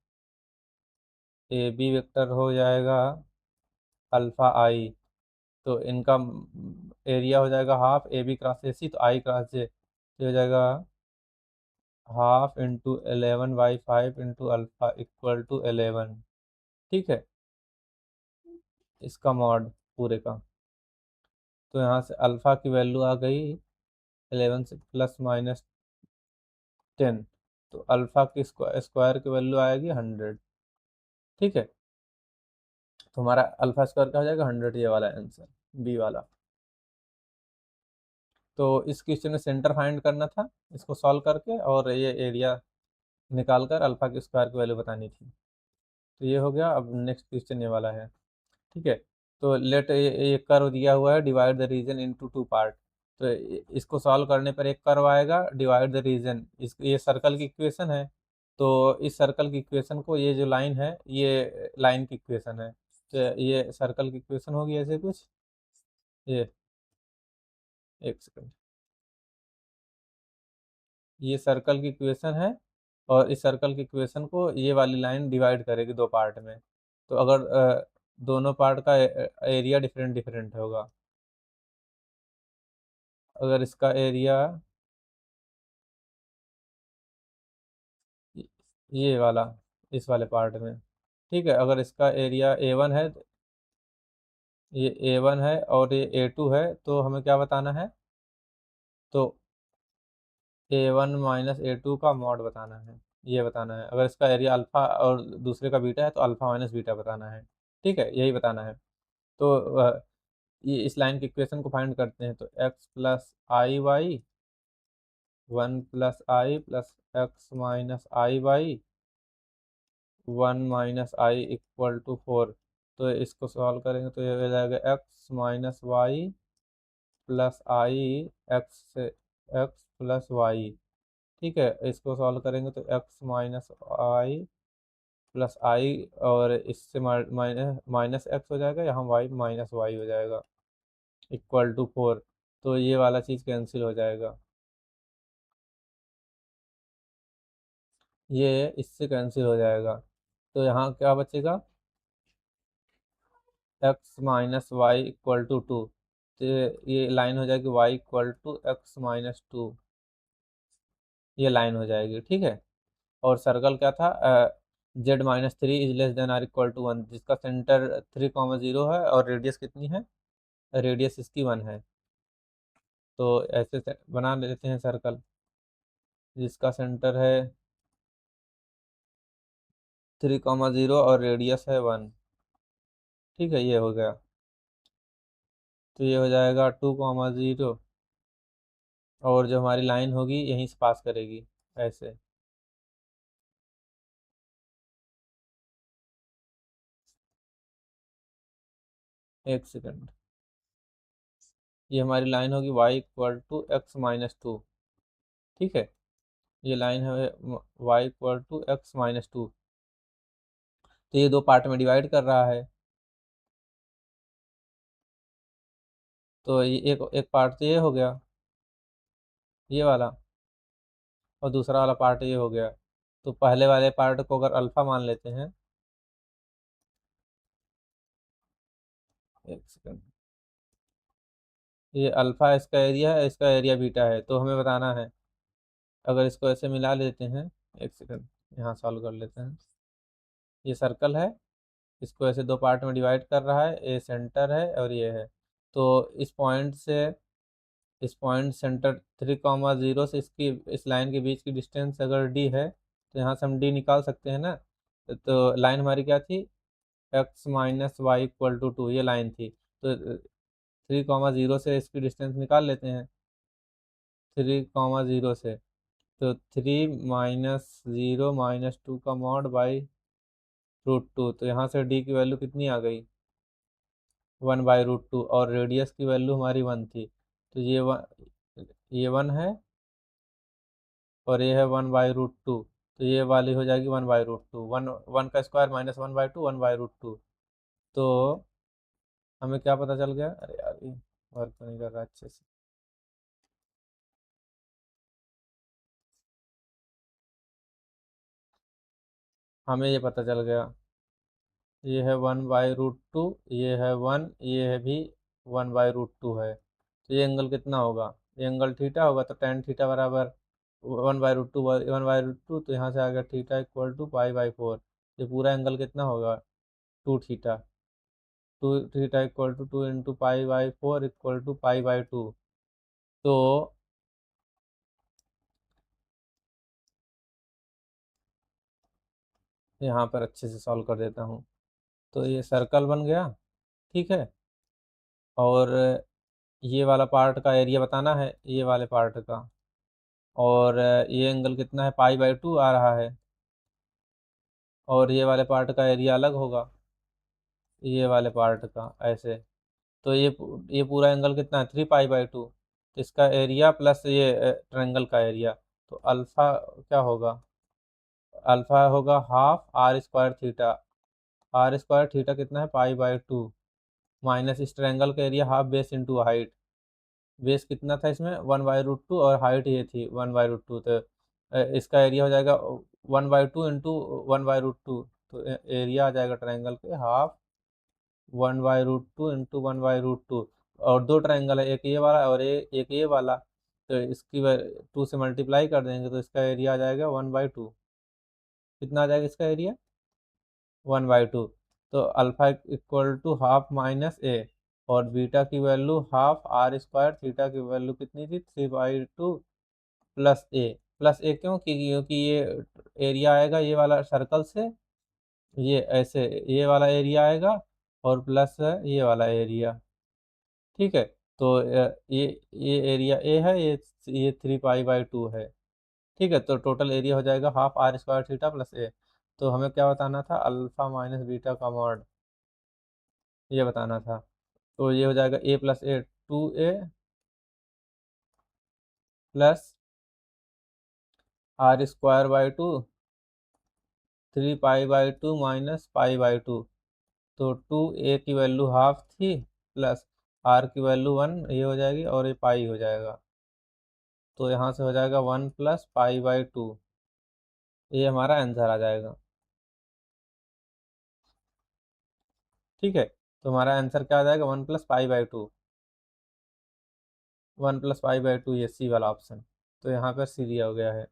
ए बी वेक्टर हो जाएगा अल्फा आई। तो इनका एरिया हो जाएगा half a b cross a c, तो आई क्रॉस जे, तो हो जाएगा half into 11/5 into alpha equal to 11, ठीक है, इसका मॉड पूरे का। तो यहाँ से अल्फा की वैल्यू आ गई 11 से प्लस माइनस 10, तो अल्फा की स्क्वायर की वैल्यू आएगी 100, ठीक है। तो हमारा अल्फा स्क्वायर क्या हो जाएगा 100, ये वाला आंसर बी वाला। तो इस क्वेश्चन में सेंटर फाइंड करना था इसको सॉल्व करके, और ये एरिया निकाल कर अल्फा की स्क्वायर की वैल्यू बतानी थी। तो ये हो गया। अब नेक्स्ट क्वेश्चन ये वाला है, ठीक है। तो लेट ये कर्व दिया हुआ है, divide the region into two part. तो इसको सॉल्व करने पर एक कर्व आएगा, डिवाइड द रीजन, इस ये सर्कल की इक्वेशन है। तो इस सर्कल की इक्वेशन को, ये जो लाइन है ये लाइन की इक्वेशन है, तो ये सर्कल की इक्वेशन होगी ऐसे कुछ, ये एक सेकंड, ये सर्कल की इक्वेशन है, और इस सर्कल की इक्वेशन को ये वाली लाइन डिवाइड करेगी दो पार्ट में। तो अगर दोनों पार्ट का एरिया डिफरेंट डिफरेंट होगा, अगर इसका एरिया ये वाला, इस वाले पार्ट में, ठीक है, अगर इसका एरिया A1 है, ये A1 है और ये A2 है, तो हमें क्या बताना है, तो A1 माइनस A2 का मॉड बताना है, ये बताना है। अगर इसका एरिया अल्फा और दूसरे का बीटा है, तो अल्फा माइनस बीटा बताना है, ठीक है, यही बताना है। तो ये इस लाइन की इक्वेशन को फाइंड करते हैं। तो x plus i y, 1 + i plus x minus i y, 1 - i equal to 4। तो इसको सॉल्व करेंगे तो ये हो जाएगा x माइनस वाई प्लस आई, एक्स से एक्स प्लस वाई, ठीक है। इसको सॉल्व करेंगे तो x माइनस आई प्लस आई, और इससे माइनस माइनस एक्स हो जाएगा, यहाँ y माइनस वाई हो जाएगा, इक्वल टू 4। तो ये वाला चीज़ कैंसिल हो जाएगा, ये इससे कैंसिल हो जाएगा। तो यहाँ क्या बचेगा, x minus y equal to 2। तो ये लाइन हो जाएगी y equal to x minus 2, ये लाइन हो जाएगी, ठीक है। और सर्कल क्या था, z-3 is less than are equal to 1, जिसका सेंटर 3,0 है और रेडियस कितनी है, रेडियस इसकी 1 है। तो ऐसे बना लेते हैं सर्कल जिसका सेंटर है 3,0 और रेडियस है 1, ठीक है, ये हो गया। तो ये हो जाएगा 2,0, और जो हमारी लाइन होगी यहीं से पास करेगी ऐसे। एक सेकंड, ये हमारी लाइन होगी y equal to x minus 2, ठीक है, ये लाइन है y equal to x minus 2। तो ये दो पार्ट में डिवाइड कर रहा है, तो ये एक एक पार्ट तो ये हो गया, ये वाला, और दूसरा वाला पार्ट ये हो गया। तो पहले वाले पार्ट को अगर अल्फा मान लेते हैं, एक सेकंड, ये अल्फा इसका एरिया है, इसका एरिया बीटा है, तो हमें बताना है। अगर इसको ऐसे मिला लेते हैं, एक सेकंड, यहाँ सॉल्व कर लेते हैं। ये सर्कल है, इसको ऐसे दो पार्ट में डिवाइड कर रहा है, ए सेंटर है और ये है। तो इस पॉइंट सेंटर 3,0 से इसकी इस लाइन के बीच की डिस्टेंस अगर डी है, तो यहाँ से हम डी निकाल सकते हैं ना। तो लाइन हमारी क्या थी, x minus y equal to 2, ये लाइन थी। तो 3,0 से इसकी डिस्टेंस निकाल लेते हैं, 3,0 से। तो 3 - 0 - 2 का मॉड बाई √2, तो यहाँ से डी की वैल्यू कितनी आ गई, 1/√2, और रेडियस की वैल्यू हमारी 1 थी। तो ये 1 है, और ये है 1/√2, तो ये वाली हो जाएगी 1/√2, वन वन का स्क्वायर माइनस 1/2, 1/√2। तो हमें क्या पता चल गया, अरे यार ये वर्क तो नहीं कर रहा अच्छे से। हमें ये पता चल गया, ये है 1/√2, ये है 1, ये है भी 1/√2 है, तो ये एंगल कितना होगा, ये एंगल थीटा होगा, तो टेन थीटा बराबर 1/√2, 1/√2, तो यहाँ से आ गया थीटा इक्वल टू पाई/4। ये पूरा एंगल कितना होगा, 2 थीटा। 2 थीटा इक्वल टू 2 × पाई/4 इक्वल टू पाई/2। तो यहाँ पर अच्छे से सॉल्व कर देता हूँ। तो ये सर्कल बन गया, ठीक है। और ये वाला पार्ट का एरिया बताना है, ये वाले पार्ट का। और ये एंगल कितना है, पाई/2 आ रहा है। और ये वाले पार्ट का एरिया अलग होगा, ये वाले पार्ट का ऐसे। तो ये पूरा एंगल कितना है, 3 पाई/2। तो इसका एरिया प्लस ये ट्रायंगल का एरिया, तो अल्फा क्या होगा, अल्फा होगा हाफ r²थीटा। r²थीटा कितना है, पाई/2, माइनस इस ट्रायंगल का area half base into height. Base कितना था इसमें, 1/√2, और हाइट ये थी 1/√2, तो इसका एरिया हो जाएगा 1/2 इंटू 1/√2। तो एरिया आ जाएगा ट्रायंगल के हाफ 1/√2 इंटू 1/√2। और दो ट्रायंगल है, एक ये वाला और एक ये वाला, तो इसकी 2 से मल्टीप्लाई कर देंगे, तो इसका एरिया आ जाएगा 1/2। कितना आ जाएगा इसका एरिया, 1/2। तो alpha equal to half minus a, और बीटा की वैल्यू हाफ r², थीटा की वैल्यू कितनी थी, 3/2 प्लस ए। प्लस ए क्यों, क्योंकि ये एरिया आएगा ये वाला सर्कल से, ये ऐसे ये वाला एरिया आएगा, और प्लस है ये वाला एरिया, ठीक है। तो ये एरिया ए है, ये 3 पाई/2 है, ठीक है। तो टोटल एरिया हो जाएगा हाफ r² थीटा प्लस ए। तो हमें क्या बताना था, अल्फा माइनस बीटा का मॉड, ये बताना था। तो ये हो जाएगा a+a, 2a plus r²/2, 3 पाई/2 minus पाई/2। तो 2a की वैल्यू हाफ थी, प्लस r की वैल्यू 1 ये हो जाएगी, और ये पाई हो जाएगा। तो यहाँ से हो जाएगा 1 + पाई/2, ये हमारा आंसर आ जाएगा, ठीक है। तो हमारा आंसर क्या आ जाएगा, 1 + पाई/2, 1 + पाई/2, ये सी वाला ऑप्शन। तो यहाँ पर सी दिया हो गया है।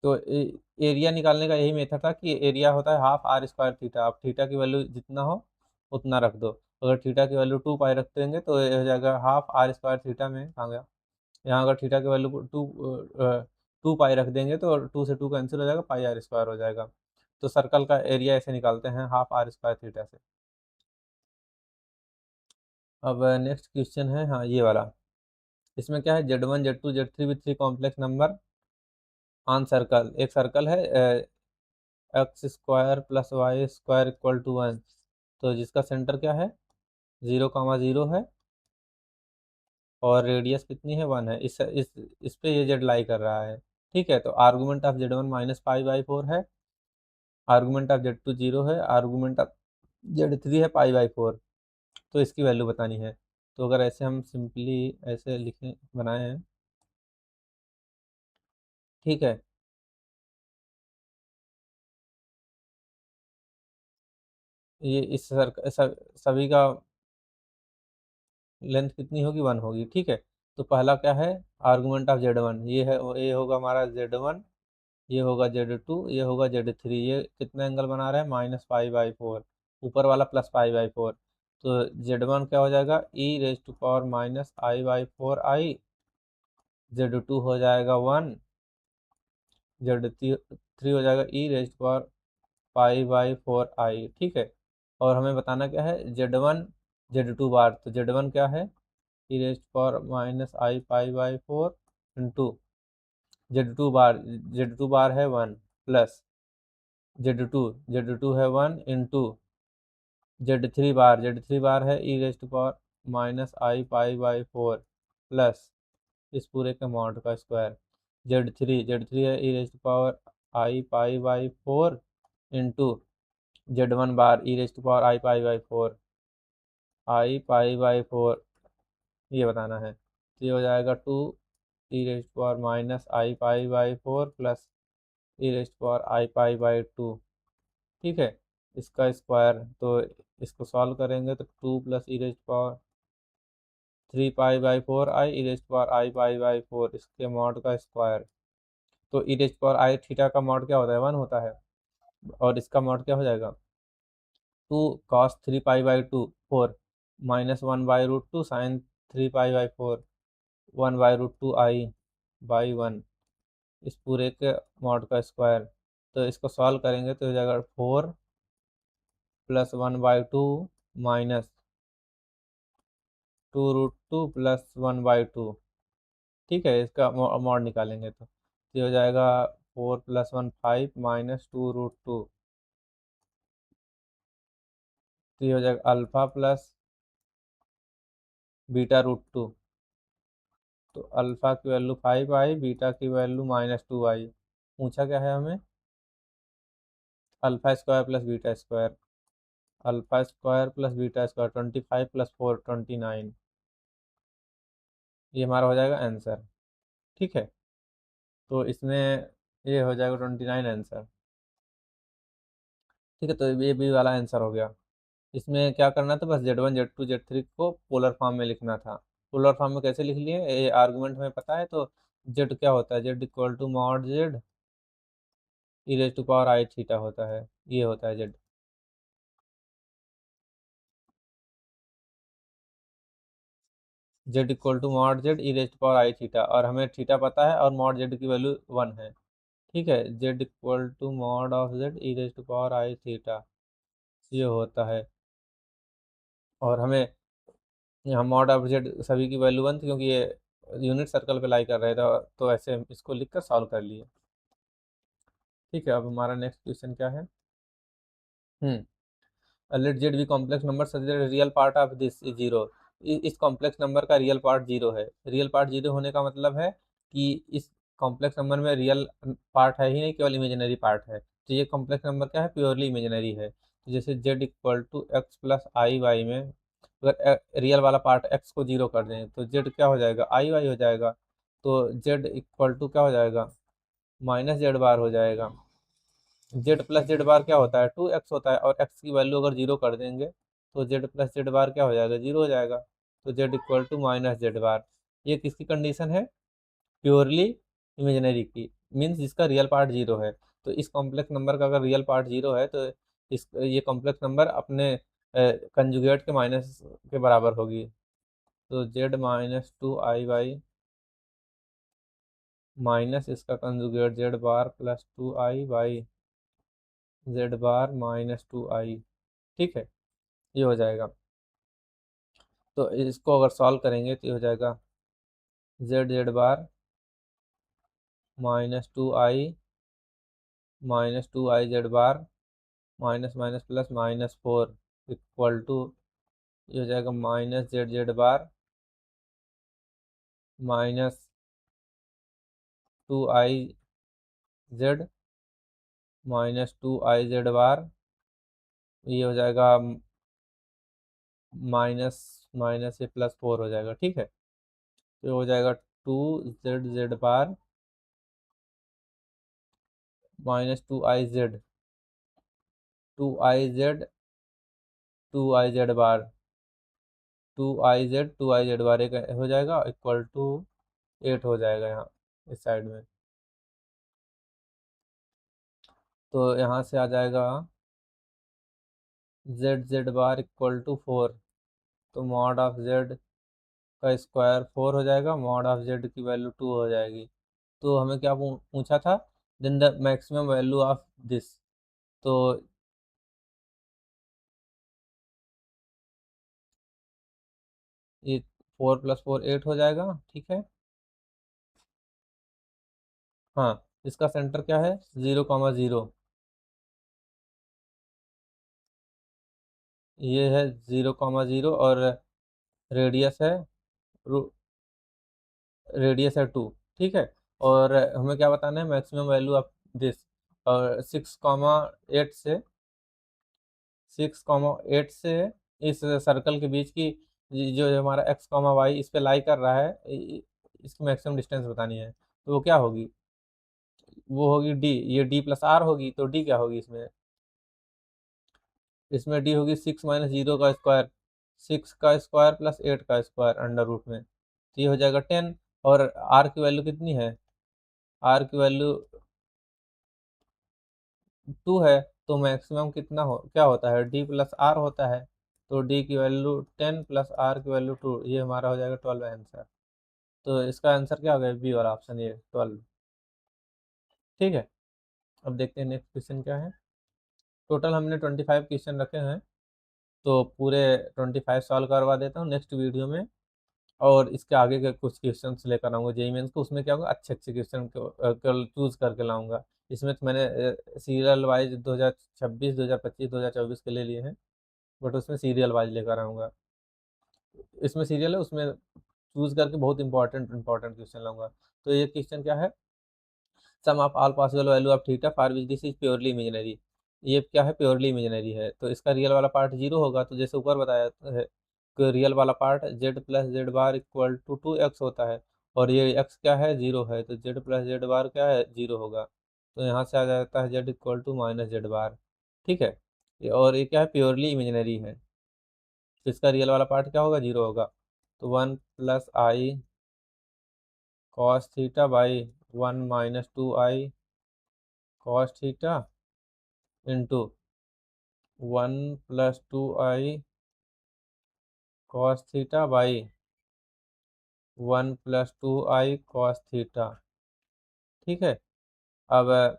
तो एरिया निकालने का यही मेथड था, कि एरिया होता है हाफ r² थीटा। आप थीटा की वैल्यू जितना हो उतना रख दो। अगर थीटा की वैल्यू 2 पाई रख देंगे, तो ये हो जाएगा हाफ r² थीटा में कहाँ गया, यहाँ अगर थीटा की वैल्यू 2 पाई रख देंगे, तो 2 से 2 कैंसिल हो जाएगा, पाई r² हो जाएगा। तो सर्कल का एरिया ऐसे निकालते हैं, हाफ r² थीटा से। अब नेक्स्ट क्वेश्चन है, हाँ ये वाला। इसमें क्या है, Z1 Z2 Z3 with 3 complex number on circle. एक सर्कल है x² + y² = 1, तो जिसका सेंटर क्या है, 0, 0 है, और रेडियस कितनी है, 1 है। इस पे ये जेड लाई कर रहा है, ठीक है। तो आर्गूमेंट ऑफ Z1 -पाई/4 है, आर्गूमेंट ऑफ Z2 0 है, आर्गूमेंट ऑफ Z3 है पाई/4। तो इसकी वैल्यू बतानी है। तो अगर ऐसे हम सिंपली ऐसे लिखें, बनाए हैं, ठीक है। ये इस सभी का लेंथ कितनी होगी, 1 होगी, ठीक है। तो पहला क्या है, आर्गूमेंट ऑफ Z1, ये है, ये होगा हमारा Z1, ये होगा Z2, ये होगा Z3। ये कितना एंगल बना रहा है, -पाई/4, ऊपर वाला +पाई/4। तो Z1 क्या हो जाएगा, e⁻−i/4i, Z2 हो जाएगा 1, Z3 हो जाएगा e⁻π/4i, ठीक है। और हमें बताना क्या है, Z1 Z2 बार। तो Z1 क्या है, e⁻−i π/4 इंटू Z2 बार है 1, प्लस Z2 है 1 इंटू Z3 बार है e⁻−i π/4, प्लस इस पूरे के अमाउंट का स्क्वायर। Z3 है e raise to power i pi by 4 into Z1 bar e raise to power i pi by 4 i pi by 4, ये बताना है। तो ये हो जाएगा 2 e raise to power minus i pi by 4 plus e raise to power i pi by 2, ठीक है, इसका स्क्वायर। तो इसको सॉल्व करेंगे तो 2 plus e raise to power 3 pi by 4 i e raise to power i pi by 4, इसके mod का square. तो e raise to power i theta का मॉड क्या होता है, 1 होता है, और इसका मॉड क्या हो जाएगा, 2 cos 3 pi by 2 4 minus 1 by root 2 sine 3 pi by 4 1 by root 2 i by 1, इस पूरे के मॉड का स्क्वायर। तो इसको सॉल्व करेंगे तो हो जाएगा 4 plus 1 by 2 minus 2 root 2 plus 1 by 2, ठीक है, इसका मॉड निकालेंगे तो ये हो जाएगा 4 प्लस 1 5 माइनस 2 रूट 2, तो ये हो जाएगा अल्फा प्लस बीटा रूट 2। तो अल्फा की वैल्यू 5 आई, बीटा की वैल्यू -2 आई। पूछा क्या है हमें, alpha square plus beta square. Alpha square plus beta square 25 plus 4 29, ये हमारा हो जाएगा आंसर, ठीक है। तो इसमें ये हो जाएगा 29 आंसर, ठीक है। तो ये भी वाला आंसर हो गया। इसमें क्या करना था, बस Z1 Z2 Z3 को पोलर फॉर्म में लिखना था। पोलर फॉर्म में कैसे लिख लिए, ये आर्गुमेंट में पता है। तो जेड क्या होता है, z equal to mod z e raise to power i theta होता है, ये होता है z. Z equal to mod z e raise to power i theta, और हमें थीटा पता है और मॉड जेड की वैल्यू 1 है, ठीक है। Z equal to mod of z e raise to power i theta, ये होता है। और हमें यहाँ मॉड ऑफ जेड सभी की वैल्यू 1 थी, क्योंकि ये यूनिट सर्कल पे लाई कर रहे थे, तो ऐसे हम इसको लिख कर सॉल्व कर लिए, ठीक है। अब हमारा नेक्स्ट क्वेश्चन क्या है, let z be complex number such that real part of this is zero. इस कॉम्प्लेक्स नंबर का रियल पार्ट जीरो है। रियल पार्ट जीरो होने का मतलब है कि इस कॉम्प्लेक्स नंबर में रियल पार्ट है ही नहीं, केवल इमेजिनरी पार्ट है। तो ये कॉम्प्लेक्स नंबर क्या है, प्योरली इमेजिनरी है। तो जैसे z equal to x plus i y में अगर रियल वाला पार्ट एक्स को जीरो कर दें तो जेड क्या हो जाएगा, आई वाई हो जाएगा। तो जेड इक्वल टू क्या हो जाएगा, माइनस जेड बार हो जाएगा। जेड प्लस जेड बार क्या होता है, 2x होता है, और x की वैल्यू अगर जीरो कर देंगे तो जेड प्लस जेड बार क्या हो जाएगा, जीरो हो जाएगा। तो z equal to minus Z bar, ये किसकी कंडीशन है, प्योरली इमेजिनरी की, मीन्स जिसका रियल पार्ट जीरो है। तो इस कॉम्प्लेक्स नंबर का अगर रियल पार्ट जीरो है तो इस ये कॉम्प्लेक्स नंबर अपने कंजुगेट के माइनस के बराबर होगी। तो जेड -2i/, माइनस इसका conjugate Z bar +2i/, z bar -2i, ठीक है, ये हो जाएगा। तो इसको अगर सॉल्व करेंगे तो ये हो जाएगा z z bar -2i z bar minus minus plus -4 equal to, ये हो जाएगा minus z z bar -2i z -2i z bar, ये हो जाएगा माइनस माइनस ये +4 हो जाएगा, ठीक है। तो हो जाएगा 2z z bar -2i z 2i z 2i z bar 2i z bar एक हो जाएगा इक्वल टू 8 हो जाएगा यहाँ इस साइड में। तो यहाँ से आ जाएगा z z bar equal to 4। तो मॉड ऑफ जेड का स्क्वायर 4 हो जाएगा, मॉड ऑफ जेड की वैल्यू 2 हो जाएगी। तो हमें क्या पूछा था, then the maximum value of this. तो ये 4 + 4 8 हो जाएगा, ठीक है। हाँ, इसका सेंटर क्या है, 0,0, ये है 0,0, और रेडियस है रेडियस है 2, ठीक है। और हमें क्या बताना है, मैक्सिमम वैल्यू ऑफ दिस। और 6,8 से 6,8 से इस सर्कल के बीच की जो हमारा x, y इस पे लाई कर रहा है, इसकी मैक्सिमम डिस्टेंस बतानी है। तो वो क्या होगी, वो होगी d। ये d प्लस आर होगी, तो d क्या होगी इसमें, इसमें d होगी 6 - 0 का स्क्वायर, 6 का स्क्वायर प्लस 8 का स्क्वायर अंडर रूट में, तो ये हो जाएगा 10। और r की वैल्यू कितनी है, r की वैल्यू 2 है, तो मैक्सिमम कितना हो, क्या होता है, d प्लस आर होता है। तो d की वैल्यू 10 प्लस r की वैल्यू 2, ये हमारा हो जाएगा 12 आंसर। तो इसका आंसर क्या हो गया, बी वाला ऑप्शन, ये 12। ठीक है, अब देखते हैं नेक्स्ट क्वेश्चन क्या है। टोटल हमने 25 क्वेश्चन रखे हैं, तो पूरे 25 सॉल्व करवा देता हूँ नेक्स्ट वीडियो में। और इसके आगे के कुछ क्वेश्चन लेकर आऊँगा जेईई मेंस को, उसमें क्या होगा, अच्छे अच्छे क्वेश्चन को चूज करके लाऊंगा। इसमें तो मैंने सीरियल वाइज 2026, 2025, 2024 के ले लिए हैं, बट उसमें सीरियल वाइज लेकर आऊँगा। इसमें सीरियल है, उसमें चूज करके बहुत इंपॉर्टेंट इंपॉर्टेंट क्वेश्चन लाऊंगा। तो ये क्वेश्चन क्या है, sum of all possible value of theta for which this is purely imaginary. ये क्या है, प्योरली इमेजिनरी है, तो इसका रियल वाला पार्ट 0 होगा। तो जैसे ऊपर बताया है कि रियल वाला part z plus Z bar equal to 2x होता है, और ये x क्या है, 0 है, तो z प्लस जेड बार क्या है, 0 होगा। तो यहाँ से आ जाता है z equal to minus Z bar. ठीक है, और ये क्या है, प्योरली इमेजिनरी है, तो इसका रियल वाला पार्ट क्या होगा, 0 होगा। तो 1 + i cos theta by 1 - 2i cos theta into 1 + 2i cos theta by 1 + 2i cos theta. ठीक है, अब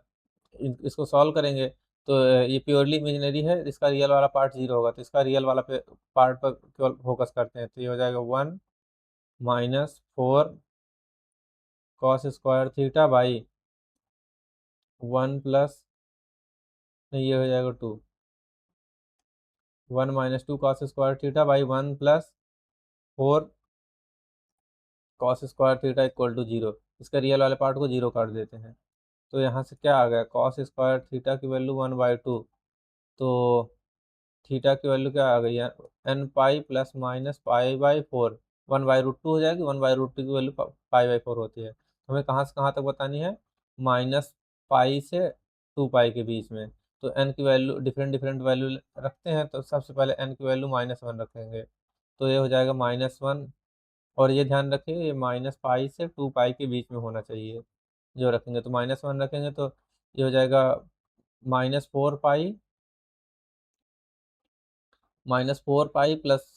इसको सॉल्व करेंगे, तो ये प्योरली इमेजिनरी है, इसका रियल वाला पार्ट 0 होगा, तो इसका रियल वाला पार्ट पर केवल फोकस करते हैं। तो ये हो जाएगा 1 - 4 cos square theta by 1 plus, नहीं ये हो जाएगा 2, 1 - 2 cos square theta by 1 + 4 cos square theta equal to 0। इसका रियल वाले पार्ट को 0 कर देते हैं। तो यहाँ से क्या आ गया, कॉस स्क्वायर थीटा की वैल्यू 1/2, तो थीटा की वैल्यू क्या आ गई है, एन पाई प्लस माइनस पाई/4, 1/√2 हो जाएगी। 1/√2 की वैल्यू पाई/4 होती है। तो हमें कहाँ से कहाँ तक बतानी है, माइनस पाई से 2 पाई के बीच में। तो एन की वैल्यू डिफरेंट डिफरेंट वैल्यू रखते हैं, तो सबसे पहले एन की वैल्यू -1 रखेंगे, तो ये हो जाएगा -1। और ये ध्यान रखिए, ये -पाई से 2 पाई के बीच में होना चाहिए जो रखेंगे। तो -1 रखेंगे, तो ये हो जाएगा -4 पाई, -4 पाई प्लस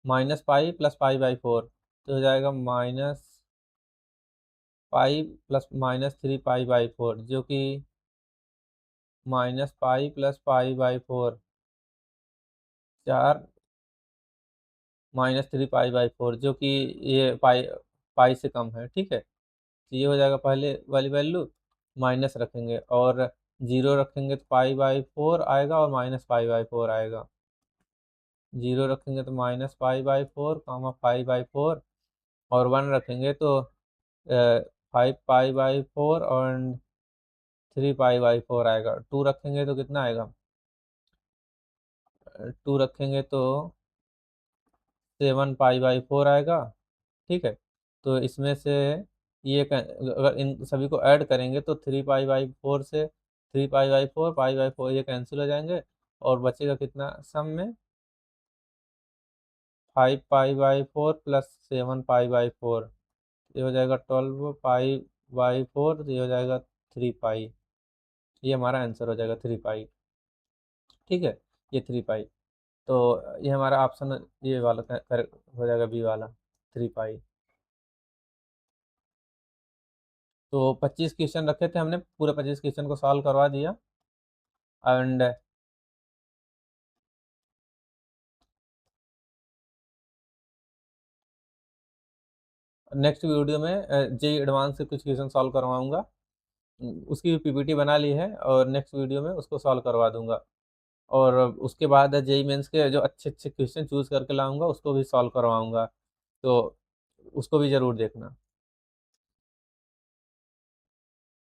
-पाई प्लस पाई/4, तो हो जाएगा -पाई प्लस -3 पाई/4, जो कि -पाई प्लस पाई/4, 4 -3 पाई/4, जो कि ये पाई पाई से कम है। ठीक है, तो ये हो जाएगा पहले वाली वैल्यू, माइनस रखेंगे और 0 रखेंगे तो पाई/4 आएगा और -पाई/4 आएगा। 0 रखेंगे तो -पाई/4 पाई/4, और 1 रखेंगे तो 5 पाई/4 और 3 पाई/4 आएगा। 2 रखेंगे तो कितना आएगा, 2 रखेंगे तो 7 पाई/4 आएगा। ठीक है, तो इसमें से अगर इन सभी को ऐड करेंगे तो 3 पाई/4 से 3 पाई/4 पाई/4 ये कैंसिल हो जाएंगे, और बचेगा कितना सम में, 5 पाई/4 प्लस 7 पाई/4, ये हो जाएगा 12 पाई/4, ये हो जाएगा 3 पाई। ये हमारा आंसर हो जाएगा 3 पाई। ठीक है, ये 3 पाई, तो ये हमारा ऑप्शन ये वाला हो जाएगा, बी वाला 3 पाई। तो 25 क्वेश्चन रखे थे हमने, पूरे 25 क्वेश्चन को सॉल्व करवा दिया। एंड नेक्स्ट वीडियो में जेई एडवांस से कुछ क्वेश्चन सॉल्व करवाऊंगा। उसकी पीपीटी बना ली है, और नेक्स्ट वीडियो में उसको सॉल्व करवा दूंगा। और उसके बाद जेई मेंस के जो अच्छे अच्छे क्वेश्चन चूज करके लाऊंगा, उसको भी सॉल्व करवाऊंगा, तो उसको भी ज़रूर देखना।